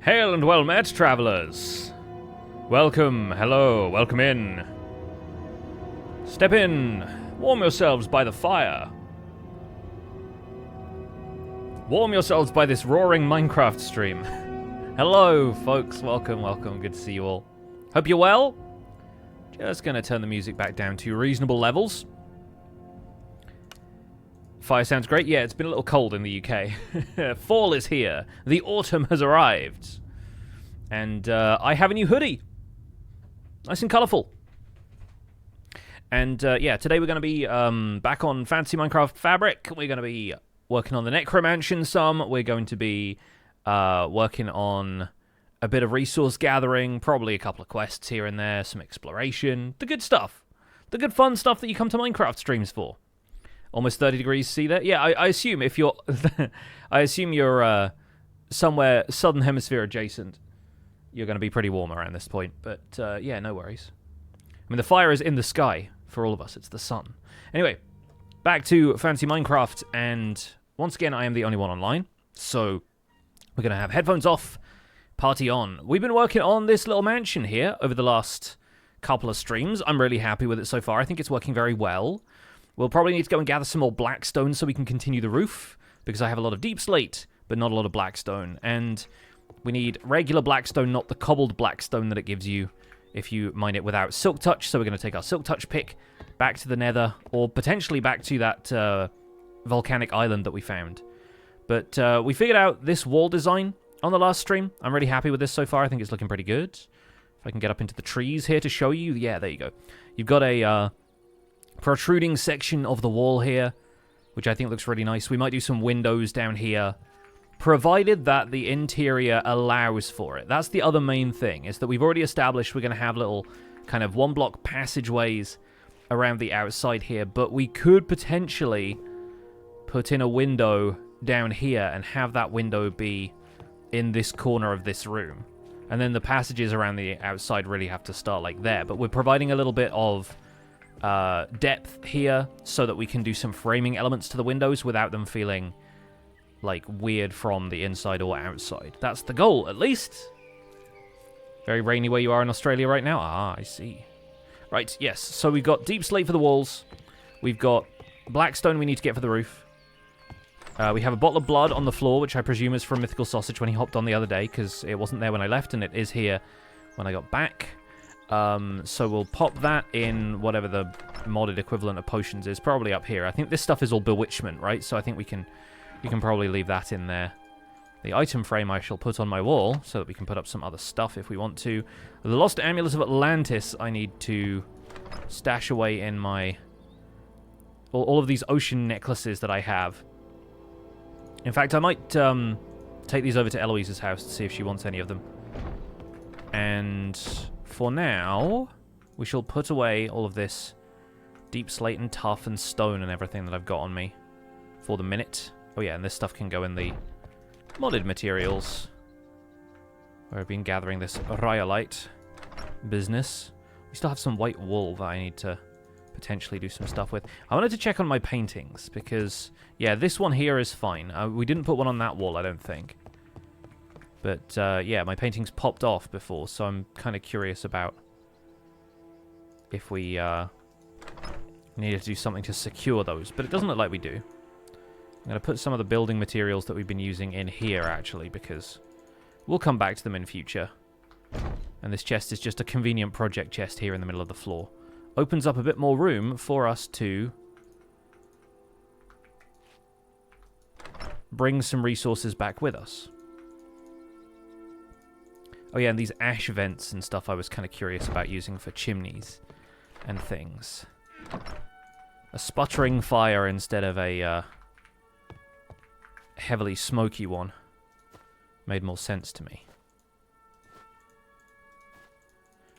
Hail and well met, travellers! Welcome, hello, welcome in. Step in, warm yourselves by the fire. Warm yourselves by this roaring Minecraft stream. Hello, folks, welcome, good to see you all. Hope you're well. Just gonna turn the music back down to reasonable levels. Fire sounds great. Yeah, it's been a little cold in the UK. Fall is here. The autumn has arrived. And I have a new hoodie. Nice and colourful. And yeah, today we're going to be back on Fantasy Minecraft Fabric. We're going to be working on the Necromansion some. We're going to be working on a bit of resource gathering. Probably a couple of quests here and there. Some exploration. The good stuff. The good fun stuff that you come to Minecraft streams for. Almost 30 degrees C there. Yeah, I assume if you're... I assume you're somewhere Southern Hemisphere adjacent. You're going to be pretty warm around this point. But yeah, no worries. I mean, the fire is in the sky for all of us. It's the sun. Anyway, back to Fantasy Minecraft. And once again, I am the only one online. So we're going to have headphones off, party on. We've been working on this little mansion here over the last couple of streams. I'm really happy with it so far. I think it's working very well. We'll probably need to go and gather some more blackstone so we can continue the roof, because I have a lot of deep slate, but not a lot of blackstone. And we need regular blackstone, not the cobbled blackstone that it gives you if you mine it without silk touch. So we're going to take our silk touch pick back to the nether, or potentially back to that volcanic island that we found. But we figured out this wall design on the last stream. I'm really happy with this so far. I think it's looking pretty good. If I can get up into the trees here to show you. Yeah, there you go. You've got a... protruding section of the wall here, which I think looks really nice. We might do some windows down here, provided that the interior allows for it. That's the other main thing, is that we've already established we're going to have little kind of one-block passageways around the outside here, but we could potentially put in a window down here and have that window be in this corner of this room. And then the passages around the outside really have to start like there, but we're providing a little bit of depth here so that we can do some framing elements to the windows without them feeling like weird from the inside or outside. That's the goal, at least. Very rainy where you are in Australia right now. Ah, I see. Right, yes. So we've got deep slate for the walls. We've got blackstone we need to get for the roof. We have a bottle of blood on the floor, which I presume is from MythicalSausage when he hopped on the other day, because it wasn't there when I left, and it is here when I got back. So we'll pop that in whatever the modded equivalent of potions is, probably up here. I think this stuff is all bewitchment, right? So I think you can probably leave that in there. The item frame I shall put on my wall so that we can put up some other stuff if we want to. The Lost Amulet of Atlantis I need to stash away in my... all of these ocean necklaces that I have. In fact, I might take these over to Eloise's house to see if she wants any of them. And... for now, we shall put away all of this deep slate and tuff and stone and everything that I've got on me for the minute. Oh yeah, and this stuff can go in the modded materials, where I've been gathering this rhyolite business. We still have some white wool that I need to potentially do some stuff with. I wanted to check on my paintings, because, yeah, this one here is fine. We didn't put one on that wall, I don't think. But, yeah, my paintings popped off before, so I'm kind of curious about if we needed to do something to secure those. But it doesn't look like we do. I'm going to put some of the building materials that we've been using in here, actually, because we'll come back to them in future. And this chest is just a convenient project chest here in the middle of the floor. Opens up a bit more room for us to bring some resources back with us. Oh yeah, and these ash vents and stuff I was kind of curious about using for chimneys and things. A sputtering fire instead of a heavily smoky one made more sense to me.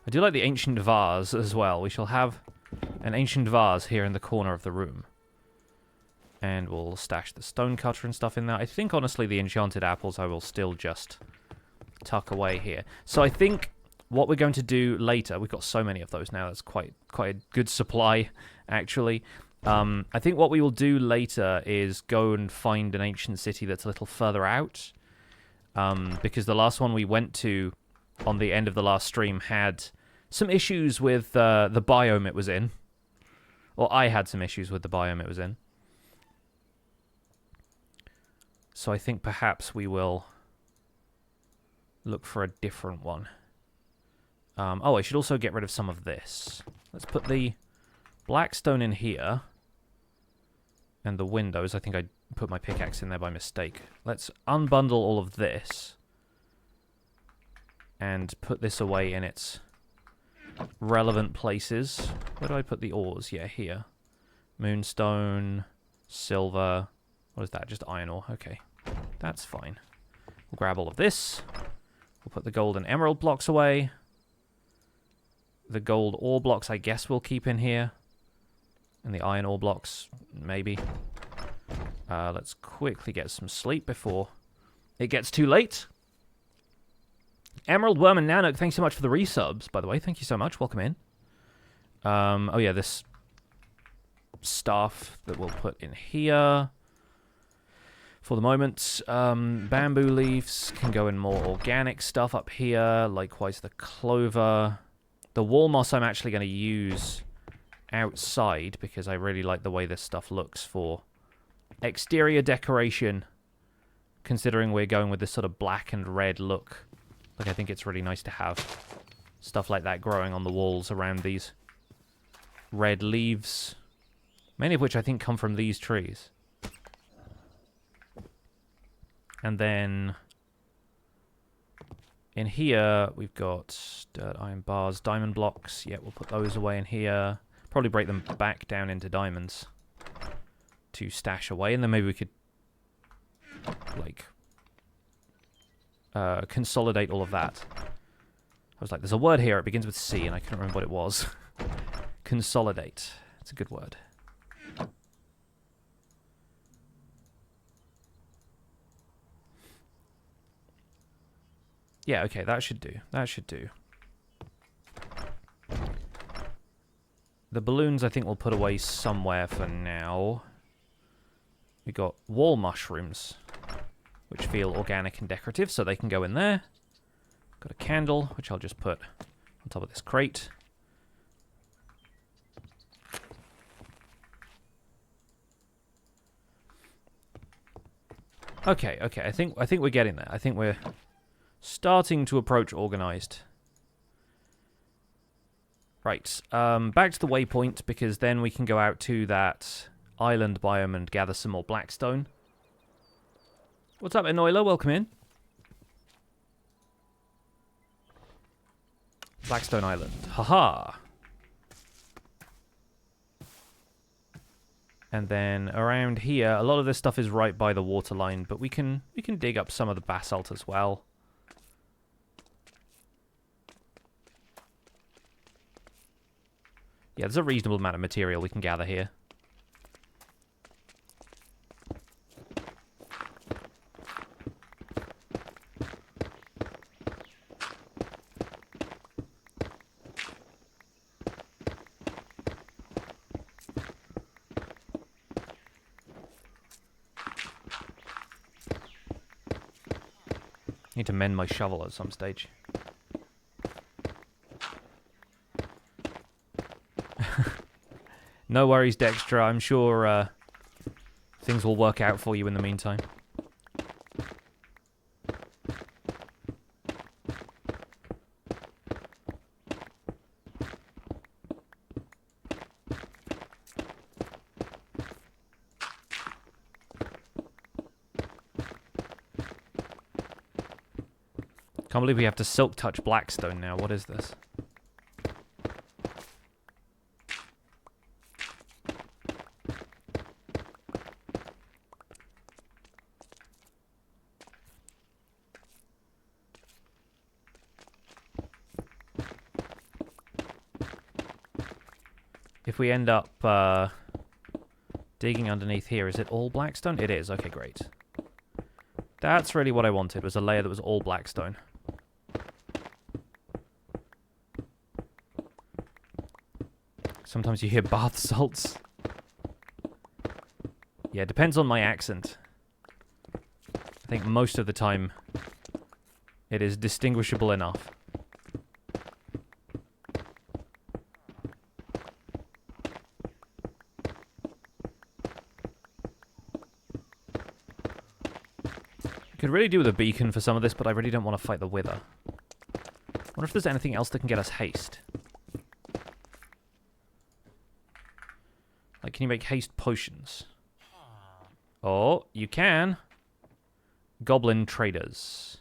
I do like the ancient vase as well. We shall have an ancient vase here in the corner of the room. And we'll stash the stonecutter and stuff in there. I think, honestly, the enchanted apples I will still just tuck away here. So I think what we're going to do later, we've got so many of those now, that's quite a good supply, actually. I think what we will do later is go and find an ancient city that's a little further out. because the last one we went to on the end of the last stream had some issues with the biome it was in. Or I had some issues with the biome it was in. So I think perhaps we will look for a different one. Oh, I should also get rid of some of this. Let's put the blackstone in here. And the windows. I think I put my pickaxe in there by mistake. Let's unbundle all of this. And put this away in its relevant places. Where do I put the ores? Yeah, here. Moonstone, silver. What is that? Just iron ore. Okay. That's fine. We'll grab all of this. We'll put the gold and emerald blocks away. The gold ore blocks, I guess, we'll keep in here. And the iron ore blocks, maybe. Let's quickly get some sleep before it gets too late. Emerald Worm and Nanook, thanks so much for the resubs, by the way. Thank you so much. Welcome in. Oh, yeah, this staff that we'll put in here for the moment. Bamboo leaves can go in more organic stuff up here. Likewise, the clover. The wall moss I'm actually going to use outside because I really like the way this stuff looks for exterior decoration, considering we're going with this sort of black and red look. Like, I think it's really nice to have stuff like that growing on the walls around these red leaves, many of which I think come from these trees. And then in here we've got dirt, iron bars, diamond blocks. Yeah, we'll put those away in here. Probably break them back down into diamonds to stash away, and then maybe we could like consolidate all of that. I was like, there's a word here, it begins with C, and I couldn't remember what it was. Consolidate. It's a good word. Yeah, okay, that should do. That should do. The balloons, I think we'll put away somewhere for now. We got wall mushrooms, which feel organic and decorative, so they can go in there. Got a candle, which I'll just put on top of this crate. Okay, okay, I think we're getting there. I think we're starting to approach organized. Right, back to the waypoint, because then we can go out to that island biome and gather some more blackstone. What's up, Enoila? Welcome in. Blackstone Island. Haha. And then around here, a lot of this stuff is right by the waterline, but we can dig up some of the basalt as well. Yeah, there's a reasonable amount of material we can gather here. Need to mend my shovel at some stage. No worries, Dextra. I'm sure things will work out for you in the meantime. Can't believe we have to silk touch blackstone now. What is this? If we end up digging underneath here, is it all blackstone? It is. Okay, great. That's really what I wanted, was a layer that was all blackstone. Sometimes you hear bath salts. Yeah, it depends on my accent. I think most of the time It is distinguishable enough. Could really do with a beacon for some of this, but I really don't want to fight the Wither. I wonder if there's anything else that can get us haste. Like, can you make haste potions? Oh, you can. Goblin traders.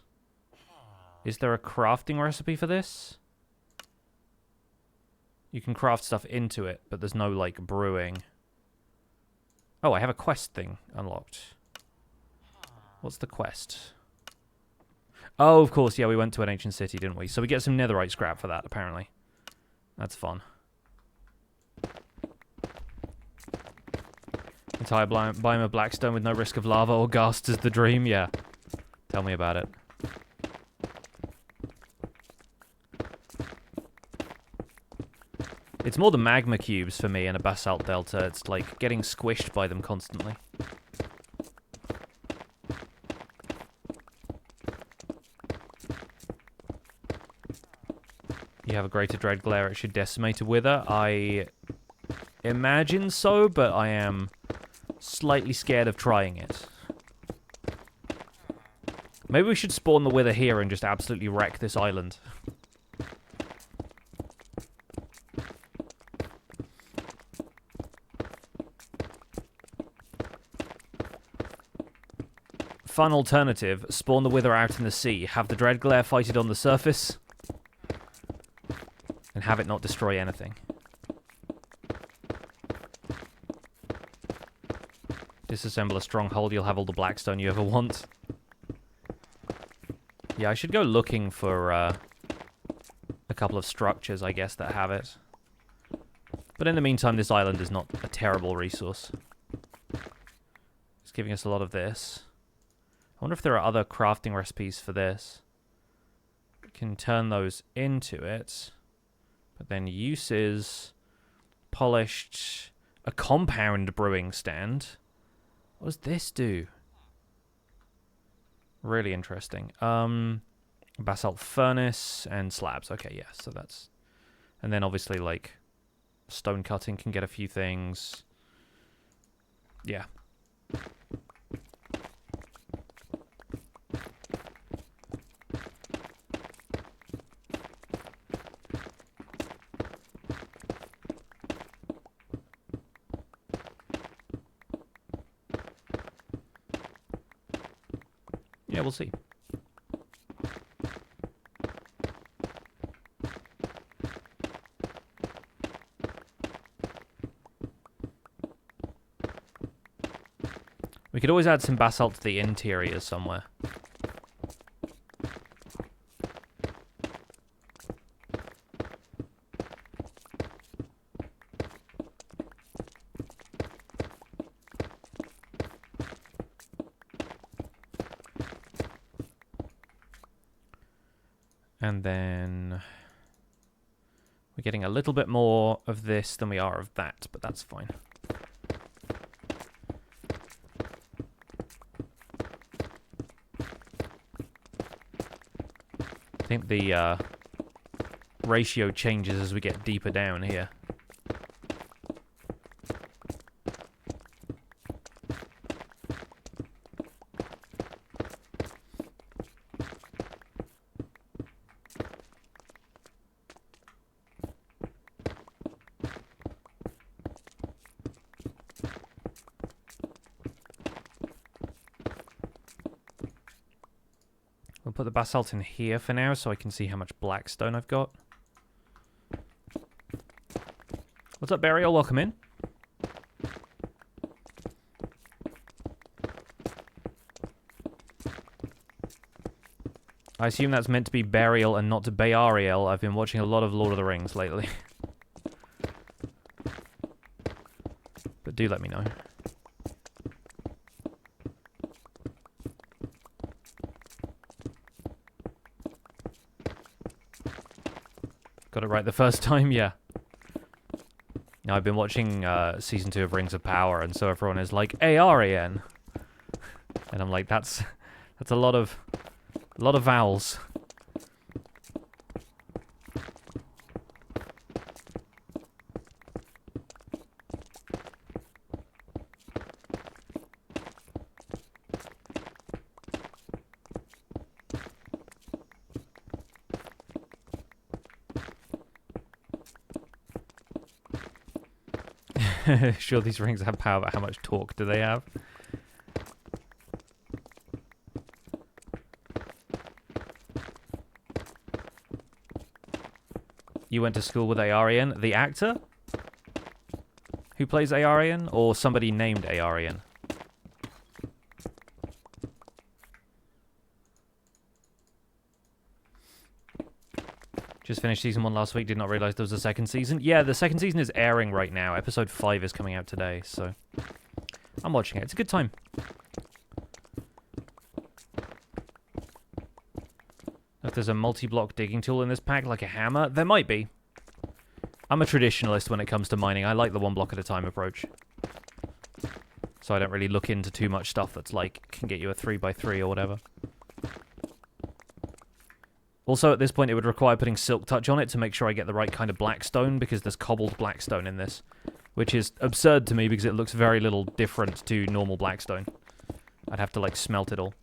Is there a crafting recipe for this? You can craft stuff into it, but there's no, like, brewing. Oh, I have a quest thing unlocked. What's the quest? Oh, of course, yeah, we went to an ancient city, didn't we? So we get some netherite scrap for that, apparently. That's fun. Entire biome of Blackstone with no risk of lava or ghast is the dream, yeah. Tell me about it. It's more the magma cubes for me in a basalt delta. It's like getting squished by them constantly. You have a greater dread glare, it should decimate a wither. I imagine so, but I am slightly scared of trying it. Maybe we should spawn the wither here and just absolutely wreck this island. Fun alternative, spawn the wither out in the sea, have the dread glare fight it on the surface, and have it not destroy anything. Disassemble a stronghold, you'll have all the blackstone you ever want. Yeah, I should go looking for a couple of structures, I guess, that have it. But in the meantime, this island is not a terrible resource. It's giving us a lot of this. I wonder if there are other crafting recipes for this. We can turn those into it. But then uses polished, a compound brewing stand. What does this do? Really interesting. Basalt furnace and slabs. Okay, yeah, so that's... And then obviously, like, stone cutting can get a few things. Yeah. Yeah, we'll see. We could always add some basalt to the interior somewhere. And then we're getting a little bit more of this than we are of that, but that's fine. I think the ratio changes as we get deeper down here. We'll put the basalt in here for now so I can see how much blackstone I've got. What's up, Burial? Welcome in. I assume that's meant to be Burial and not to Bayariel. I've been watching a lot of Lord of the Rings lately. But do let me know. Got it right the first time, yeah. Now, I've been watching Season 2 of Rings of Power, and so everyone is like, Arian. And I'm like, that's a lot of vowels. Sure, these rings have power, but how much torque do they have? You went to school with Arian, the actor? Who plays Arian? Or somebody named Arian? Just finished season 1 last week, did not realize there was a second season. Yeah, the second season is airing right now. Episode 5 is coming out today, so I'm watching it. It's a good time. If there's a multi-block digging tool in this pack, like a hammer, there might be. I'm a traditionalist when it comes to mining. I like the one block at a time approach. So I don't really look into too much stuff that's like, can get you a 3x3 or whatever. Also, at this point, it would require putting Silk Touch on it to make sure I get the right kind of blackstone, because there's cobbled blackstone in this, which is absurd to me because it looks very little different to normal blackstone. I'd have to, like, smelt it all.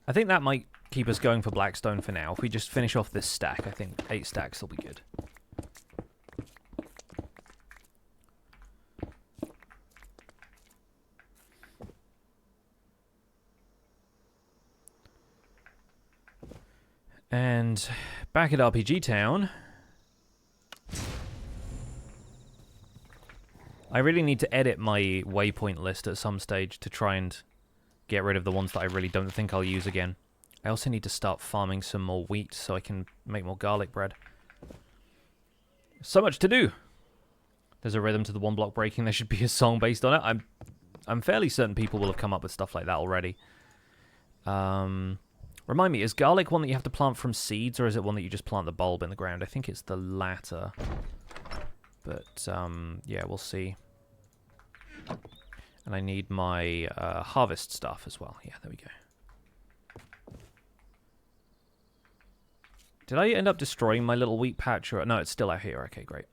I think that might keep us going for blackstone for now. If we just finish off this stack, I think 8 stacks will be good. And back at RPG Town, I really need to edit my waypoint list at some stage to try and get rid of the ones that I really don't think I'll use again. I also need to start farming some more wheat so I can make more garlic bread. So much to do. There's a rhythm to the one block breaking. There should be a song based on it. I'm fairly certain people will have come up with stuff like that already. Remind me, is garlic one that you have to plant from seeds, or is it one that you just plant the bulb in the ground? I think it's the latter. But, yeah, we'll see. And I need my harvest stuff as well. Yeah, there we go. Did I end up destroying my little wheat patch? Or no, it's still out here. Okay, great.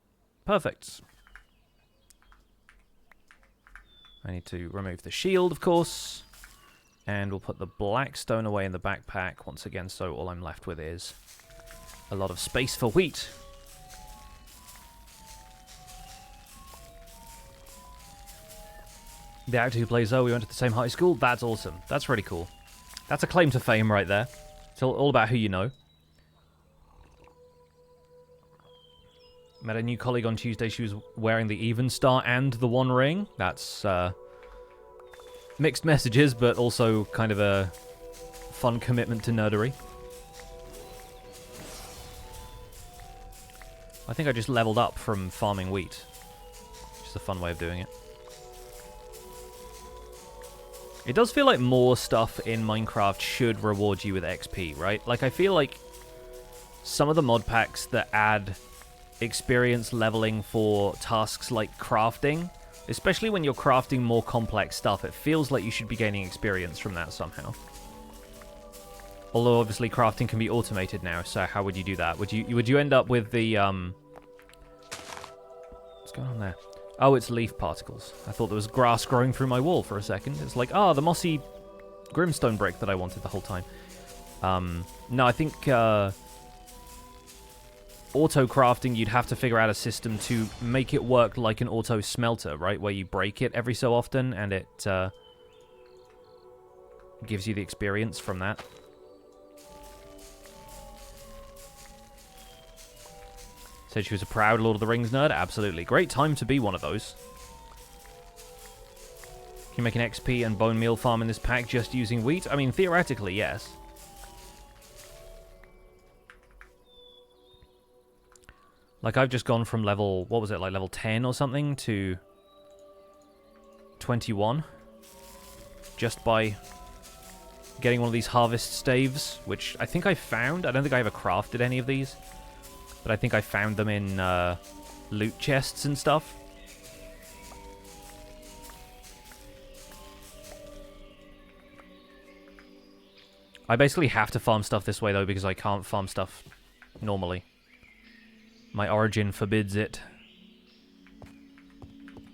Perfect. I need to remove the shield, of course. And we'll put the black stone away in the backpack once again, so all I'm left with is a lot of space for wheat. The actor who plays Zoe, we went to the same high school. That's awesome. That's really cool. That's a claim to fame right there. It's all about who you know. Met a new colleague on Tuesday. She was wearing the Even Star and the One Ring. That's mixed messages, but also kind of a fun commitment to nerdery. I think I just leveled up from farming wheat, which is a fun way of doing it. It does feel like more stuff in Minecraft should reward you with XP, right? Like, I feel like some of the mod packs that add experience leveling for tasks like crafting, especially when you're crafting more complex stuff, it feels like you should be gaining experience from that somehow. Although obviously crafting can be automated now, so how would you do that? Would you end up with the what's going on there? Oh, it's leaf particles. I thought there was grass growing through my wall for a second. It's like, the mossy grimstone brick that I wanted the whole time. No, I think auto crafting, you'd have to figure out a system to make it work like an auto smelter, right? Where you break it every so often and it gives you the experience from that. Said she was a proud Lord of the Rings nerd. Absolutely. Great time to be one of those. Can you make an XP and bone meal farm in this pack just using wheat? I mean, theoretically, yes. Like, I've just gone from level, what was it, like level 10 or something to 21. Just by getting one of these harvest staves, which I think I found. I don't think I ever crafted any of these, but I think I found them in loot chests and stuff. I basically have to farm stuff this way, though, because I can't farm stuff normally. My origin forbids it.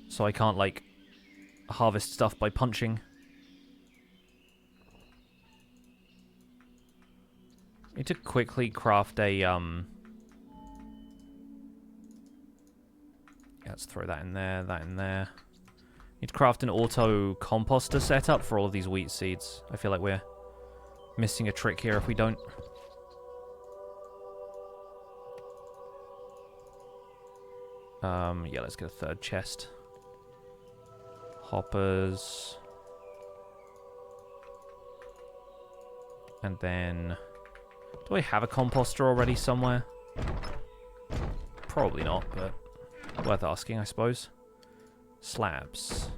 So I can't, like, harvest stuff by punching. Need to quickly craft a let's throw that in there, that in there. Need to craft an auto composter setup for all of these wheat seeds. I feel like we're missing a trick here if we don't. Yeah, let's get a third chest. Hoppers. And then... do I have a composter already somewhere? Probably not, but worth asking, I suppose. Slabs.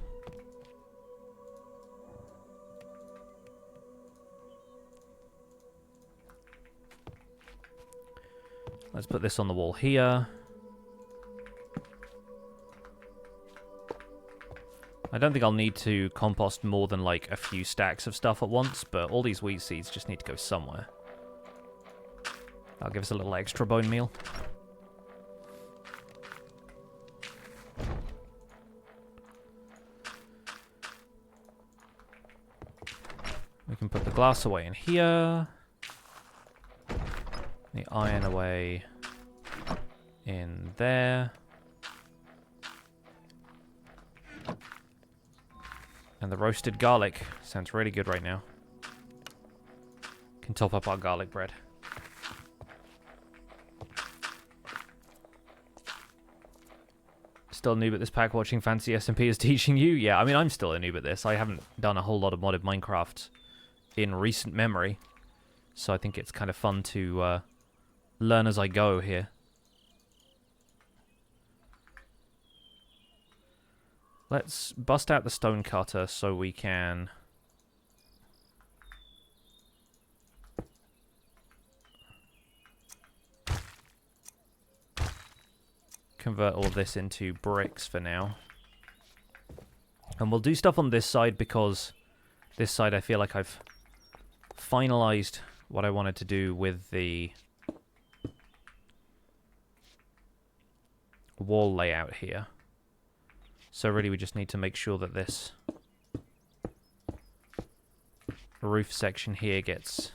Let's put this on the wall here. I don't think I'll need to compost more than like a few stacks of stuff at once, but all these wheat seeds just need to go somewhere. That'll give us a little extra bone meal. We can put the glass away in here. The iron away in there. And the roasted garlic sounds really good right now. Can top up our garlic bread. Still a noob at this pack, watching Fantasy SMP is teaching you? Yeah, I mean, I'm still a noob at this. I haven't done a whole lot of modded Minecraft in recent memory. So I think it's kind of fun to learn as I go here. Let's bust out the stone cutter so we can convert all of this into bricks for now. And we'll do stuff on this side because this side I feel like I've finalized what I wanted to do with the wall layout here. So really we just need to make sure that this roof section here gets...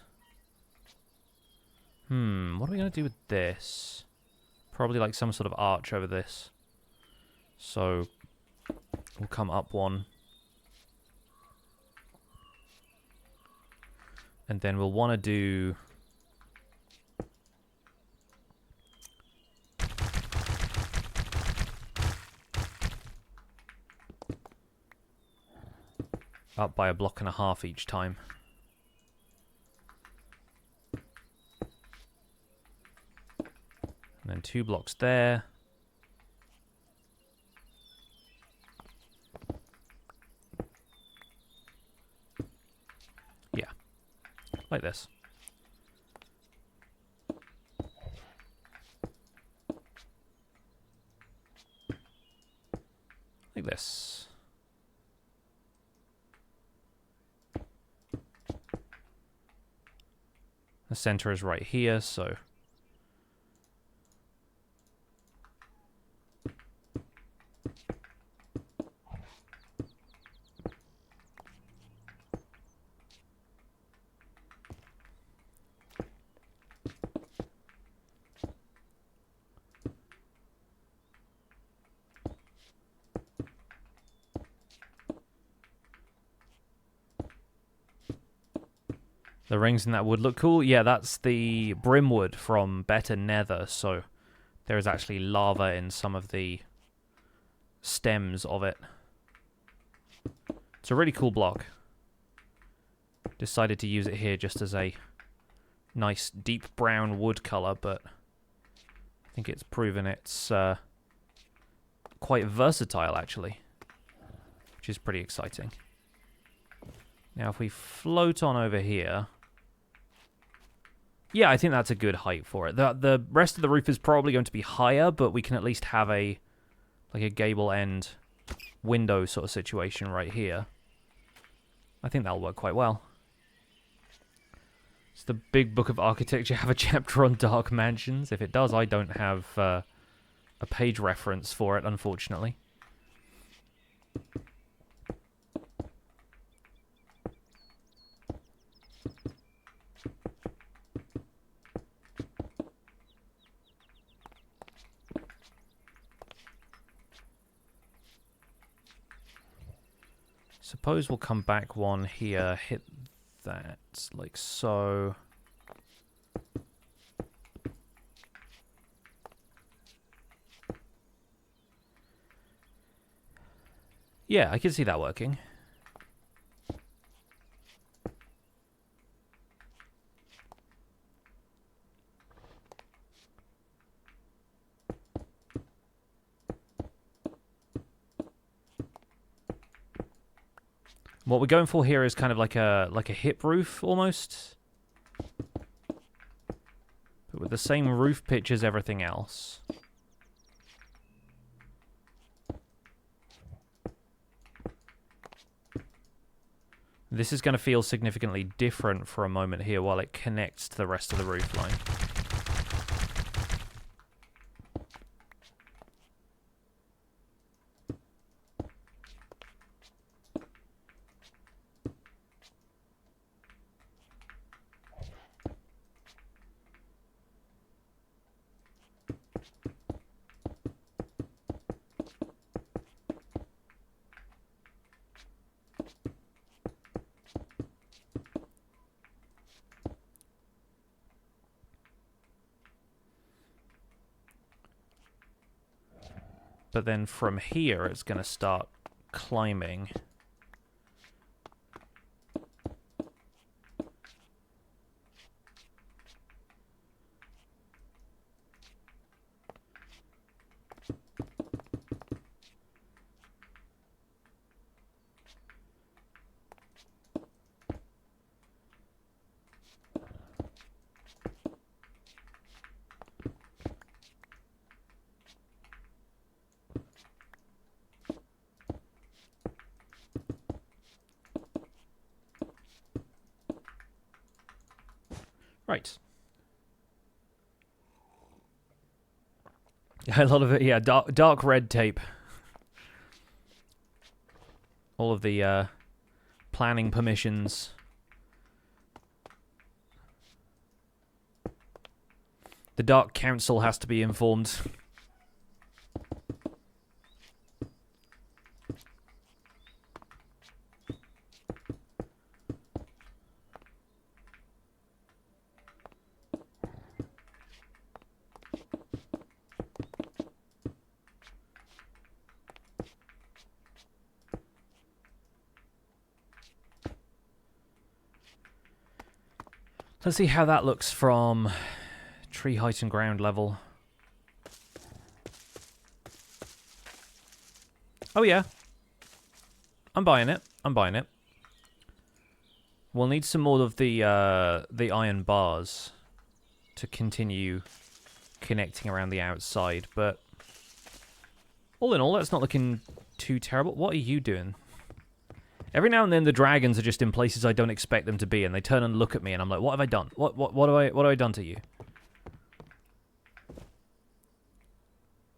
what are we going to do with this? Probably like some sort of arch over this. So we'll come up one. And then we'll want to do... up by a block and a half each time. And then 2 blocks there. Yeah. Like this. Like this. The center is right here, so... the rings in that wood look cool. Yeah, that's the brimwood from Better Nether, so there is actually lava in some of the stems of it. It's a really cool block. Decided to use it here just as a nice deep brown wood color, but I think it's proven it's quite versatile actually, which is pretty exciting. Now if we float on over here... yeah, I think that's a good height for it. The rest of the roof is probably going to be higher, but we can at least have a like a gable end window sort of situation right here. I think that'll work quite well. Does the Big Book of Architecture have a chapter on dark mansions? If it does, I don't have a page reference for it, unfortunately. Suppose we'll come back one here, hit that, like so. Yeah, I can see that working. What we're going for here is kind of like a hip roof almost, but with the same roof pitch as everything else. This is going to feel significantly different for a moment here while it connects to the rest of the roof line. But then from here, it's going to start climbing. Right. A lot of it, yeah, dark red tape. All of the planning permissions. The Dark Council has to be informed. Let's see how that looks from tree height and ground level. Oh yeah. I'm buying it. I'm buying it. We'll need some more of the iron bars to continue connecting around the outside, but all in all, that's not looking too terrible. What are you doing? Every now and then the dragons are just in places I don't expect them to be, and they turn and look at me, and I'm like, what have I done? What have I done to you?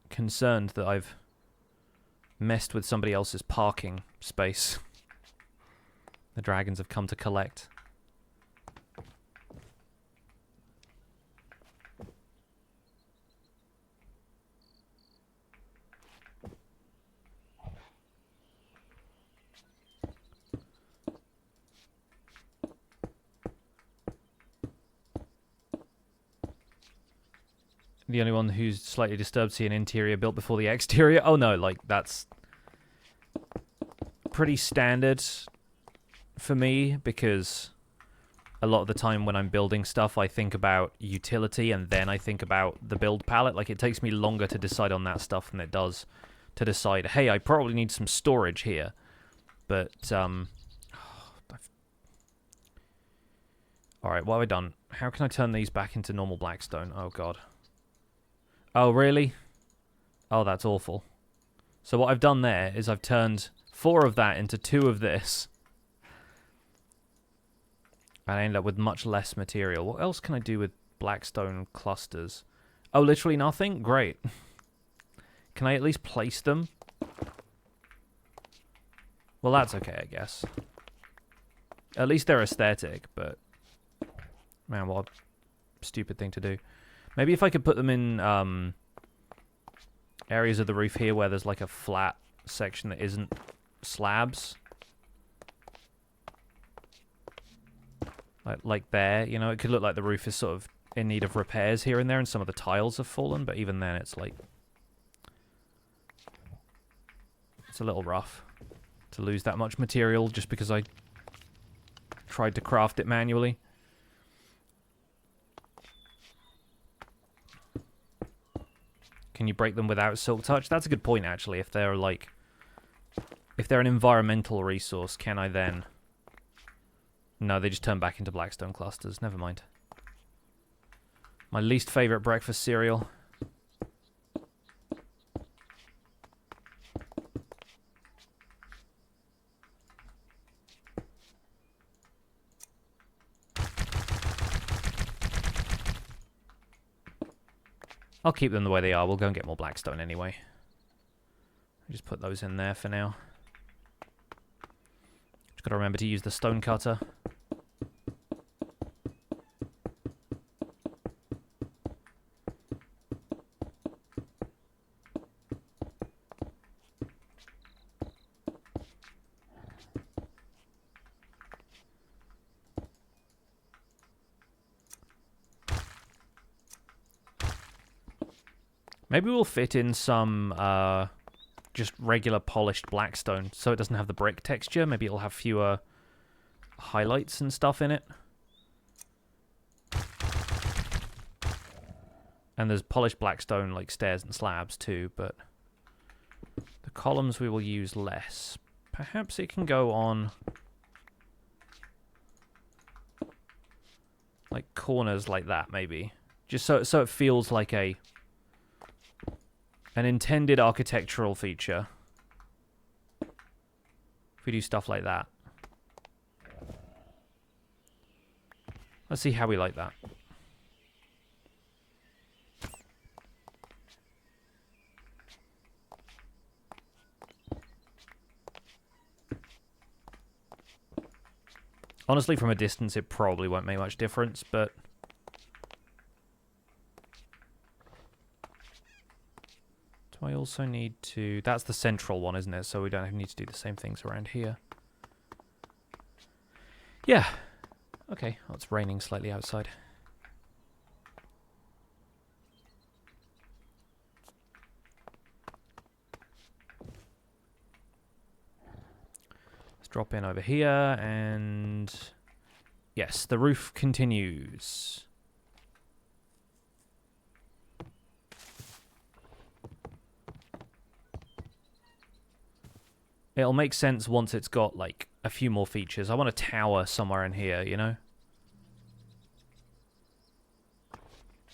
Concerned that I've messed with somebody else's parking space. The dragons have come to collect. The only one who's slightly disturbed see an interior built before the exterior. Oh no, like that's pretty standard for me, because a lot of the time when I'm building stuff, I think about utility and then I think about the build palette. Like, it takes me longer to decide on that stuff than it does to decide, hey, I probably need some storage here. But, alright, what have I done? How can I turn these back into normal blackstone? Oh, God. Oh, really? Oh, that's awful. So what I've done there is I've turned 4 of that into 2 of this. And I end up with much less material. What else can I do with blackstone clusters? Oh, literally nothing? Great. Can I at least place them? Well, that's okay, I guess. At least they're aesthetic, but... Man, what a stupid thing to do. Maybe if I could put them in areas of the roof here where there's like a flat section that isn't slabs. Like there, you know, it could look like the roof is sort of in need of repairs here and there, and some of the tiles have fallen, but even then it's like... It's a little rough to lose that much material just because I tried to craft it manually. Can you break them without Silk Touch? That's a good point, actually. If they're like... If they're an environmental resource, can I then... No, they just turn back into blackstone clusters. Never mind. My least favorite breakfast cereal. I'll keep them the way they are. We'll go and get more blackstone anyway. Just put those in there for now. Just gotta remember to use the stone cutter. Maybe we'll fit in some just regular polished blackstone so it doesn't have the brick texture. Maybe it'll have fewer highlights and stuff in it. And there's polished blackstone like stairs and slabs too, but the columns we will use less. Perhaps it can go on like corners like that, maybe. Just so it feels like an intended architectural feature. If we do stuff like that. Let's see how we like that. Honestly, from a distance, it probably won't make much difference, but... Do I also need to... That's the central one, isn't it? So we don't need to do the same things around here. Yeah. Okay, well, it's raining slightly outside. Let's drop in over here, and... Yes, the roof continues. It'll make sense once it's got, like, a few more features. I want a tower somewhere in here, you know?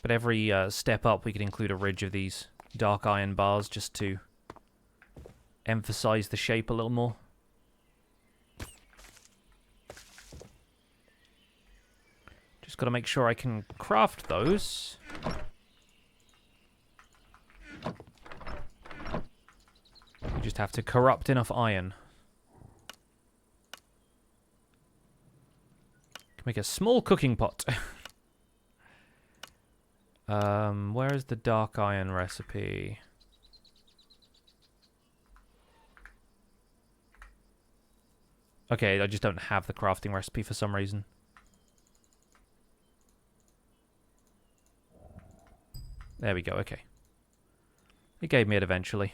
But every step up, we could include a ridge of these dark iron bars just to emphasize the shape a little more. Just got to make sure I can craft those. You just have to corrupt enough iron. Can make a small cooking pot. Where is the dark iron recipe? Okay, I just don't have the crafting recipe for some reason. There we go, okay. It gave me it eventually.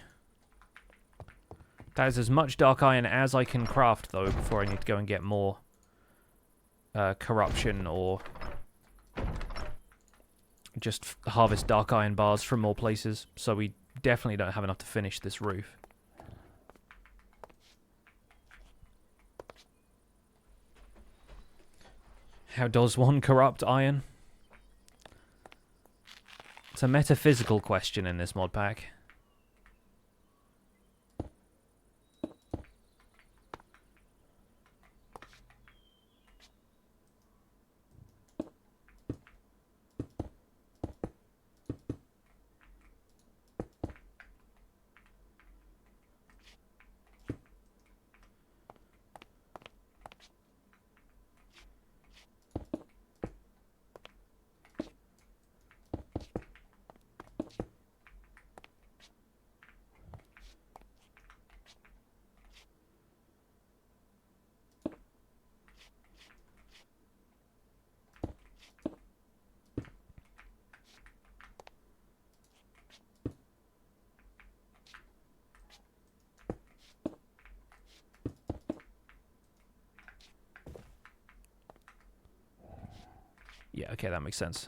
That is as much dark iron as I can craft, though, before I need to go and get more corruption or just harvest dark iron bars from more places. So we definitely don't have enough to finish this roof. How does one corrupt iron? It's a metaphysical question in this mod pack. Yeah, okay, that makes sense.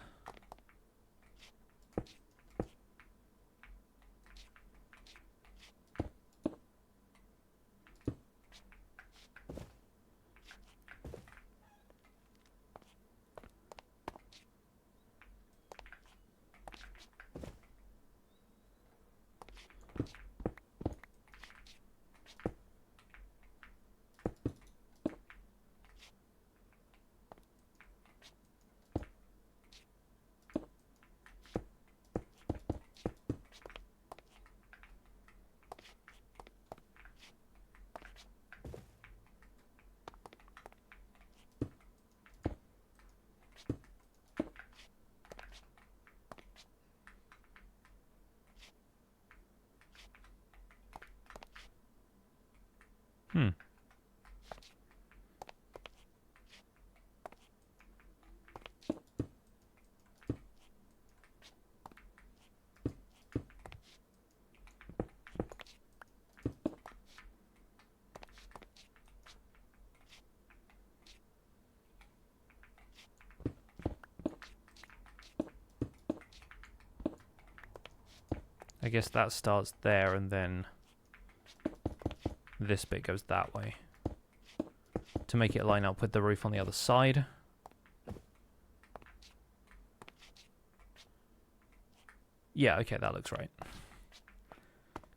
Hmm. I guess that starts there, and then this bit goes that way to make it line up with the roof on the other side. Yeah, okay, that looks right.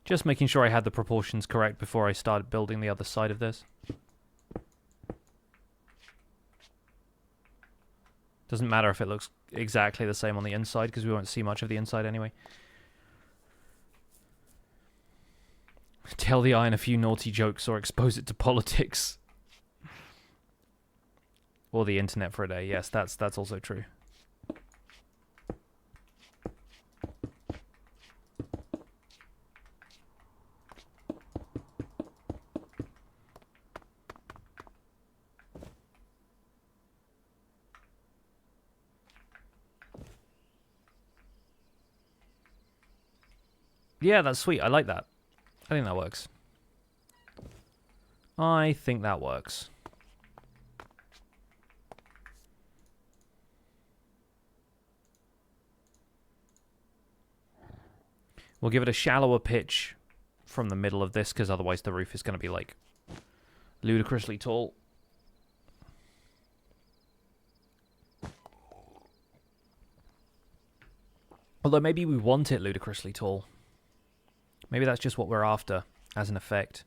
Just making sure I had the proportions correct before I started building the other side of this. Doesn't matter if it looks exactly the same on the inside, because we won't see much of the inside anyway. Tell the iron a few naughty jokes or expose it to politics. Or the internet for a day. Yes, that's also true. Yeah, that's sweet. I like that. I think that works. I think that works. We'll give it a shallower pitch from the middle of this, because otherwise the roof is going to be, like, ludicrously tall. Although maybe we want it ludicrously tall. Maybe that's just what we're after as an effect.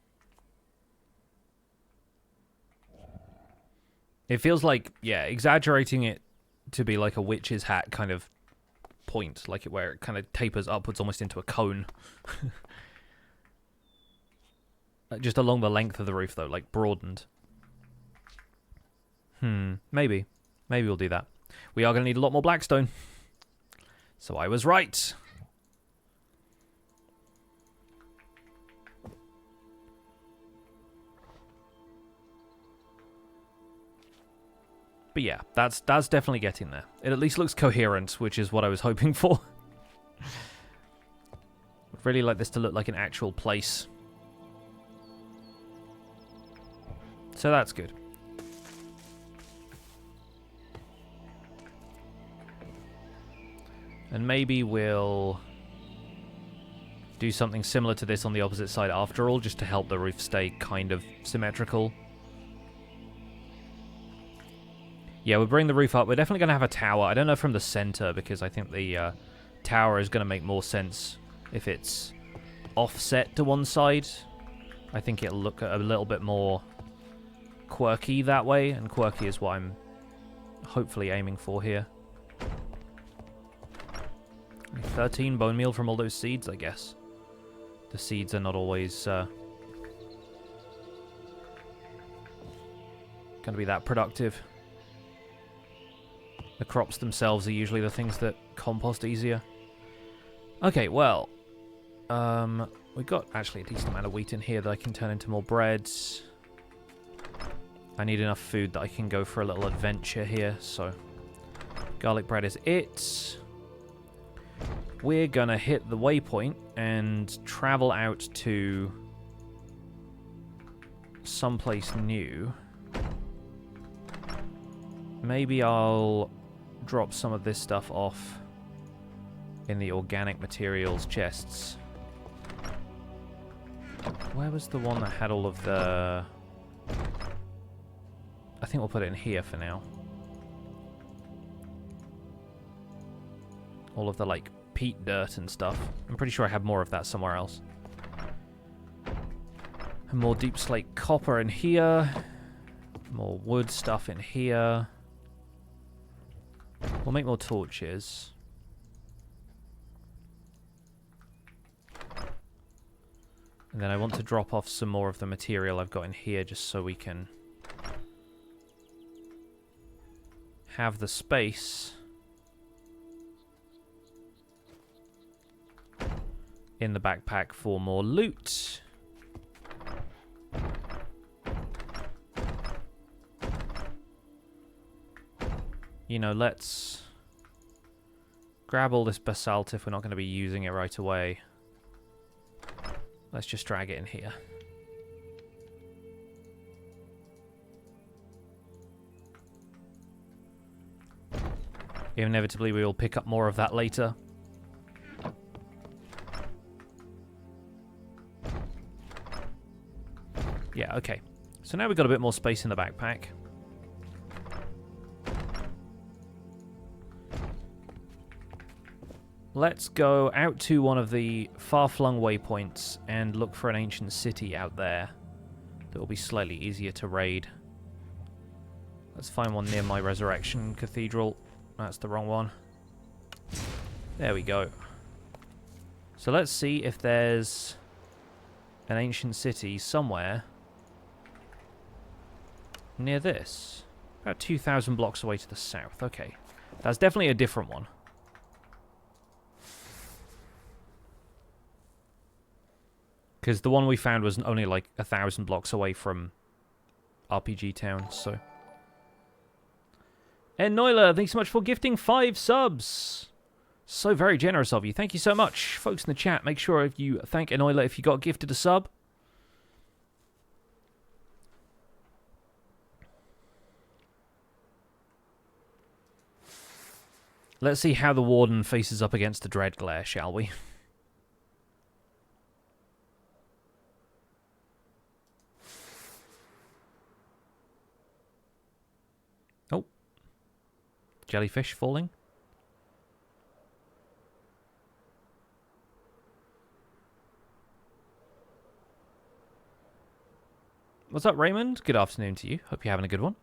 It feels like, yeah, exaggerating it to be like a witch's hat kind of point, like where it kind of tapers upwards almost into a cone. Just along the length of the roof, though, like broadened. Maybe. Maybe we'll do that. We are going to need a lot more blackstone. So I was right. But yeah, that's definitely getting there. It at least looks coherent, which is what I was hoping for. I'd really like this to look like an actual place. So that's good. And maybe we'll do something similar to this on the opposite side after all, just to help the roof stay kind of symmetrical. Yeah, we'll bring the roof up. We're definitely going to have a tower. I don't know from the center, because I think the tower is going to make more sense if it's offset to one side. I think it'll look a little bit more quirky that way, and quirky is what I'm hopefully aiming for here. 13 bone meal from all those seeds, I guess. The seeds are not always going to be that productive. The crops themselves are usually the things that compost easier. Okay, well, we've got actually a decent amount of wheat in here that I can turn into more bread. I need enough food that I can go for a little adventure here, so garlic bread is it. We're gonna hit the waypoint and travel out to someplace new. Maybe I'll drop some of this stuff off in the organic materials chests. Where was the one that had all of the... I think we'll put it in here for now. All of the, like, peat dirt and stuff. I'm pretty sure I have more of that somewhere else. And more deep slate copper in here. More wood stuff in here. We'll make more torches. And then I want to drop off some more of the material I've got in here just so we can have the space in the backpack for more loot. You know, let's grab all this basalt if we're not going to be using it right away. Let's just drag it in here. Inevitably, we will pick up more of that later. Yeah, okay. So now we've got a bit more space in the backpack. Let's go out to one of the far-flung waypoints and look for an ancient city out there that will be slightly easier to raid. Let's find one near my Resurrection Cathedral. That's the wrong one. There we go. So let's see if there's an ancient city somewhere near this. About 2,000 blocks away to the south. Okay. That's definitely a different one. Because the one we found was only like 1,000 blocks away from RPG Town, so... And Noila, thanks so much for gifting 5 subs! So very generous of you. Thank you so much. Folks in the chat, make sure if you thank Enoila if you got gifted a sub. Let's see how the Warden faces up against the Dread Glare, shall we? Oh. Jellyfish falling. What's up, Raymond? Good afternoon to you. Hope you're having a good one.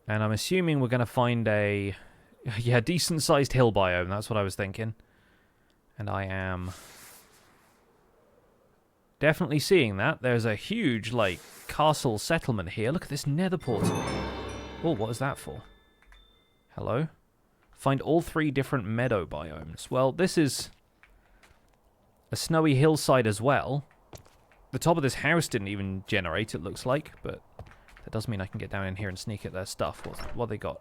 And I'm assuming we're going to find a... yeah, decent-sized hill biome. That's what I was thinking. And I am... definitely seeing that. There's a huge, like, castle settlement here. Look at this nether portal. Oh, what is that for? Hello? Find all 3 different meadow biomes. Well, this is a snowy hillside as well. The top of this house didn't even generate, it looks like, but that does mean I can get down in here and sneak at their stuff. What they got?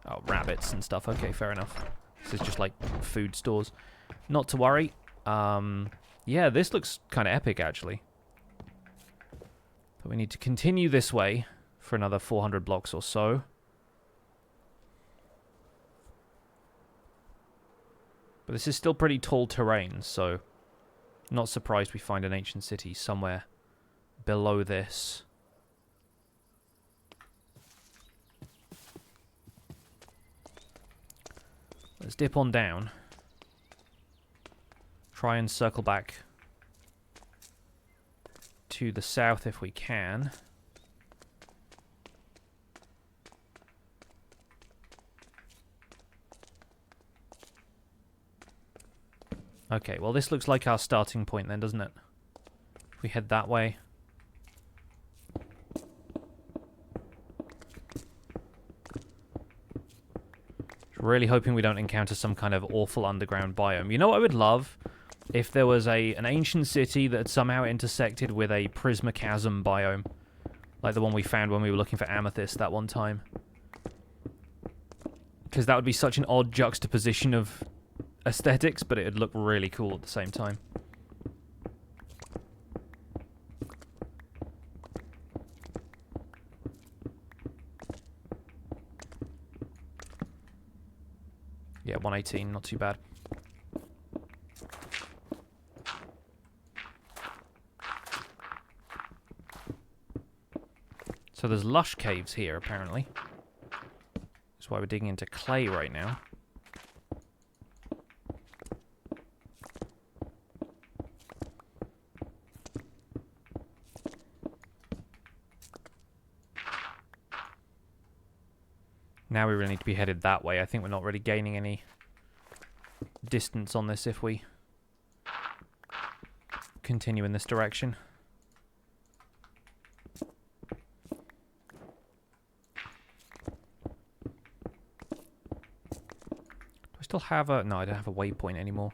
Oh, rabbits and stuff. Okay, fair enough. This is just like food stores. Not to worry. Yeah, this looks kind of epic, actually. But we need to continue this way for another 400 blocks or so. But this is still pretty tall terrain, so not surprised we find an ancient city somewhere below this. Let's dip on down. Try and circle back to the south if we can. Okay, well this looks like our starting point then, doesn't it? If we head that way. Really hoping we don't encounter some kind of awful underground biome. You know what I would love? If there was an ancient city that had somehow intersected with a prismachasm biome. Like the one we found when we were looking for amethyst that one time. Because that would be such an odd juxtaposition of aesthetics, but it would look really cool at the same time. Yeah, 118, not too bad. So there's lush caves here, apparently. That's why we're digging into clay right now. Now we really need to be headed that way. I think we're not really gaining any distance on this if we continue in this direction. Do I still have a... No, I don't have a waypoint anymore.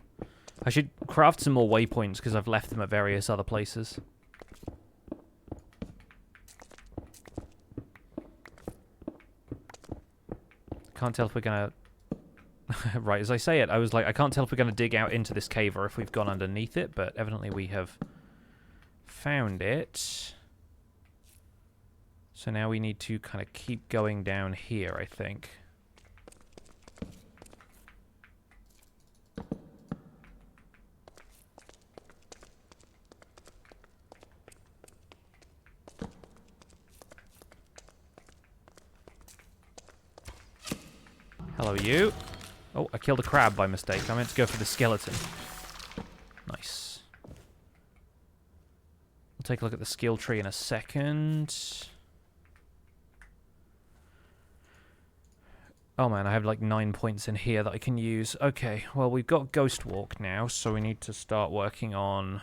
I should craft some more waypoints because I've left them at various other places. Can't tell if we're gonna... Right, as I say it, I was like, I can't tell if we're gonna dig out into this cave or if we've gone underneath it, but evidently we have found it. So now we need to kind of keep going down here, I think. Hello, you. Oh, I killed a crab by mistake. I meant to go for the skeleton. Nice. We'll take a look at the skill tree in a second. Oh man, I have like 9 points in here that I can use. Okay, well we've got Ghost Walk now, so we need to start working on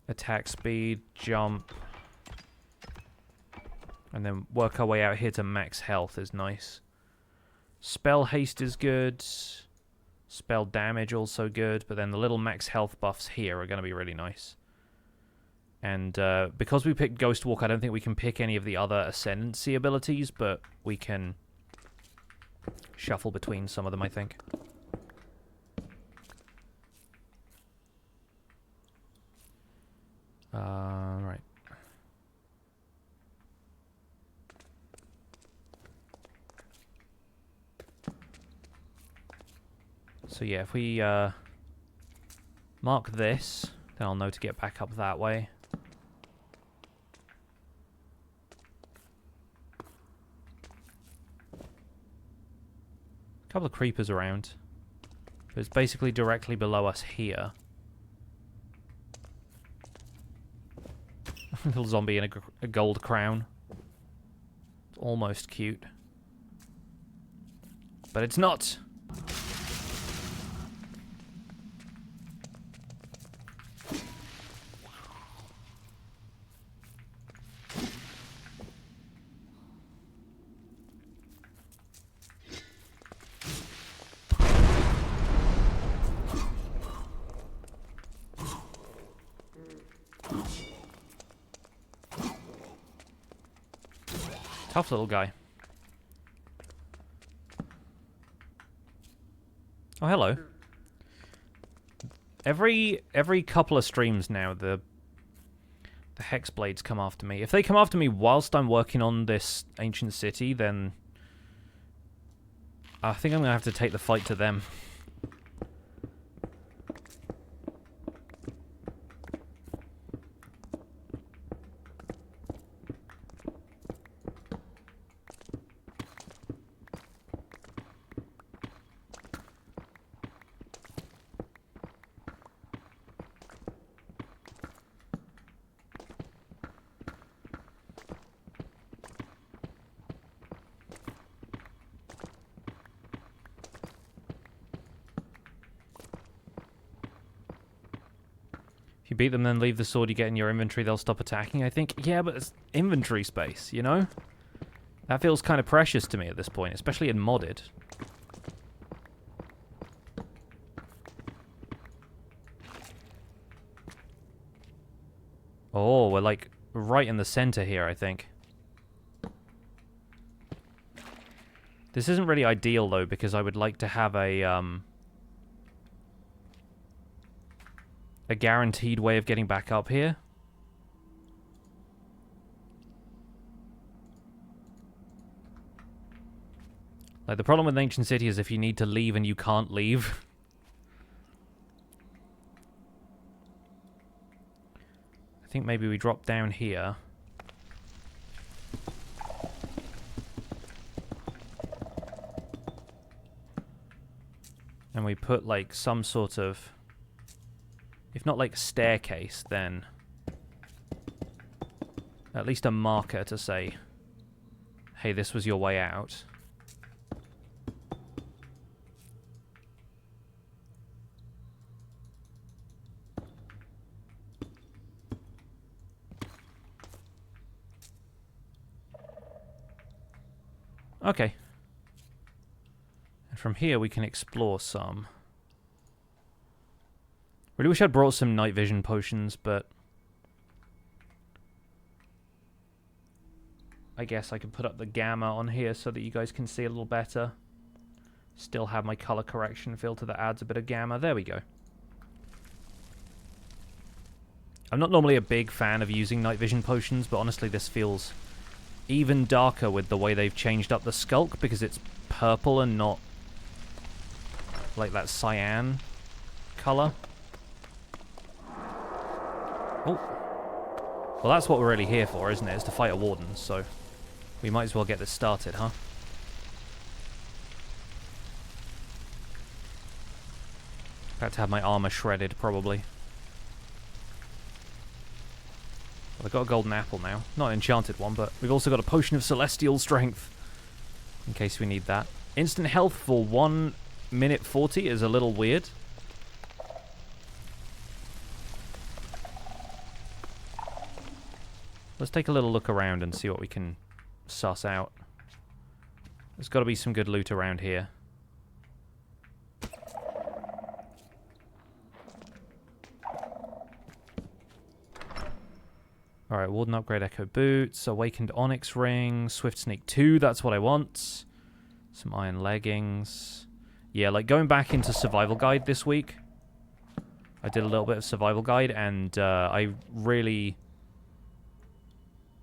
attack speed, jump, and then work our way out here to max health is nice. Spell haste is good. Spell damage also good, but then the little max health buffs here are going to be really nice. And because we picked Ghost Walk, I don't think we can pick any of the other Ascendancy abilities, but we can shuffle between some of them, I think. Right. So yeah, if we mark this, then I'll know to get back up that way. A couple of creepers around. But it's basically directly below us here. A little zombie in a gold crown. It's almost cute. But it's not! Tough little guy. Oh, hello. Every couple of streams now, the hex blades come after me. If they come after me whilst I'm working on this ancient city, then I think I'm gonna have to take the fight to them. If you beat them, then leave the sword you get in your inventory, they'll stop attacking, I think. Yeah, but it's inventory space, you know? That feels kind of precious to me at this point, especially in modded. Oh, we're like right in the center here, I think. This isn't really ideal, though, because I would like to have a guaranteed way of getting back up here. Like, the problem with an ancient city is if you need to leave and you can't leave. I think maybe we drop down here. And we put, like, some sort of... If not, like, staircase, then... At least a marker to say... Hey, this was your way out. Okay. And from here we can explore some. Really wish I'd brought some night vision potions, but... I guess I can put up the gamma on here so that you guys can see a little better. Still have my color correction filter that adds a bit of gamma. There we go. I'm not normally a big fan of using night vision potions, but honestly this feels even darker with the way they've changed up the skulk, because it's purple and not like that cyan color. Oh. Well, that's what we're really here for, isn't it? Is to fight a warden, so we might as well get this started, huh? About to have my armor shredded, probably. Well, I've got a golden apple now. Not an enchanted one, but we've also got a potion of celestial strength. In case we need that. Instant health for 1 minute 40 is a little weird. Let's take a little look around and see what we can suss out. There's got to be some good loot around here. Alright, Warden Upgrade Echo Boots, Awakened Onyx Ring, Swift Sneak 2, that's what I want. Some Iron Leggings. Yeah, like going back into Survival Guide this week. I did a little bit of Survival Guide and I really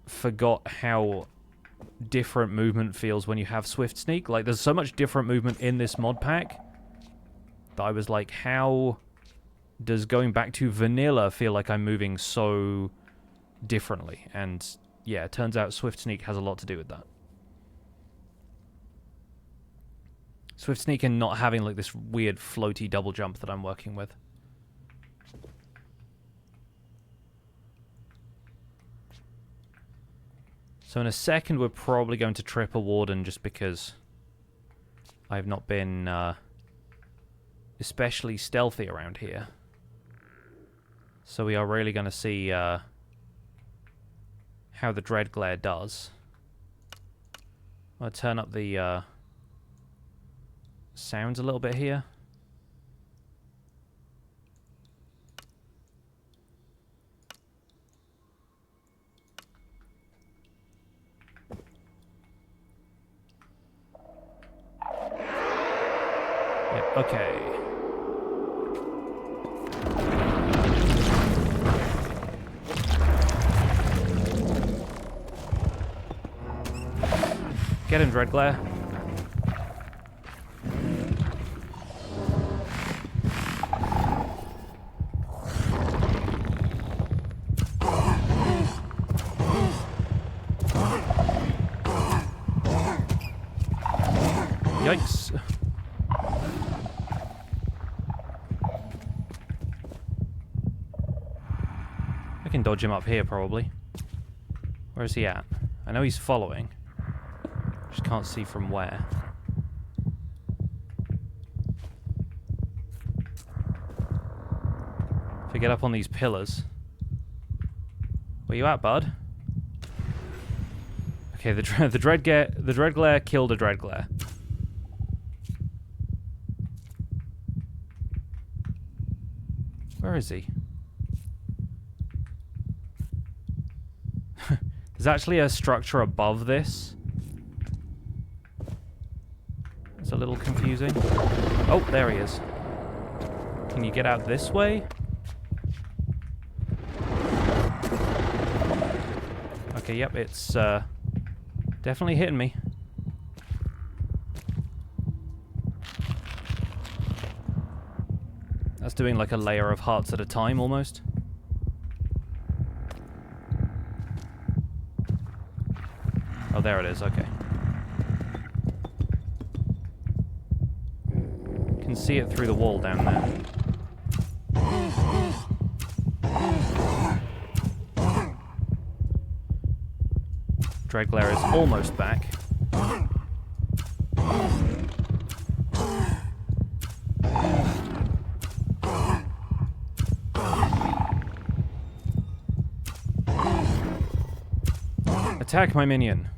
forgot how different movement feels when you have Swift Sneak. Like, there's so much different movement in this mod pack that I was like, how does going back to vanilla feel like I'm moving so differently? And yeah, it turns out Swift Sneak has a lot to do with that. Swift Sneak and not having like this weird floaty double jump that I'm working with. So in a second we're probably going to trip a warden just because I've not been especially stealthy around here. So we are really going to see how the Dread Glare does. I'll turn up the sounds a little bit here. Yeah, okay. Get him, Dread Glare. Yikes. I can dodge him up here, probably. Where is he at? I know he's following. Just can't see from where. If I get up on these pillars. Where you at, bud? Okay, the Dread Glare killed a Dread Glare. Where is he? There's actually a structure above this. a little confusing. Oh, there he is. Can you get out this way? Okay, yep, it's definitely hitting me. That's doing like a layer of hearts at a time, almost. Oh, there it is, okay. Can see it through the wall down there. Dreadglare is almost back. Attack my minion.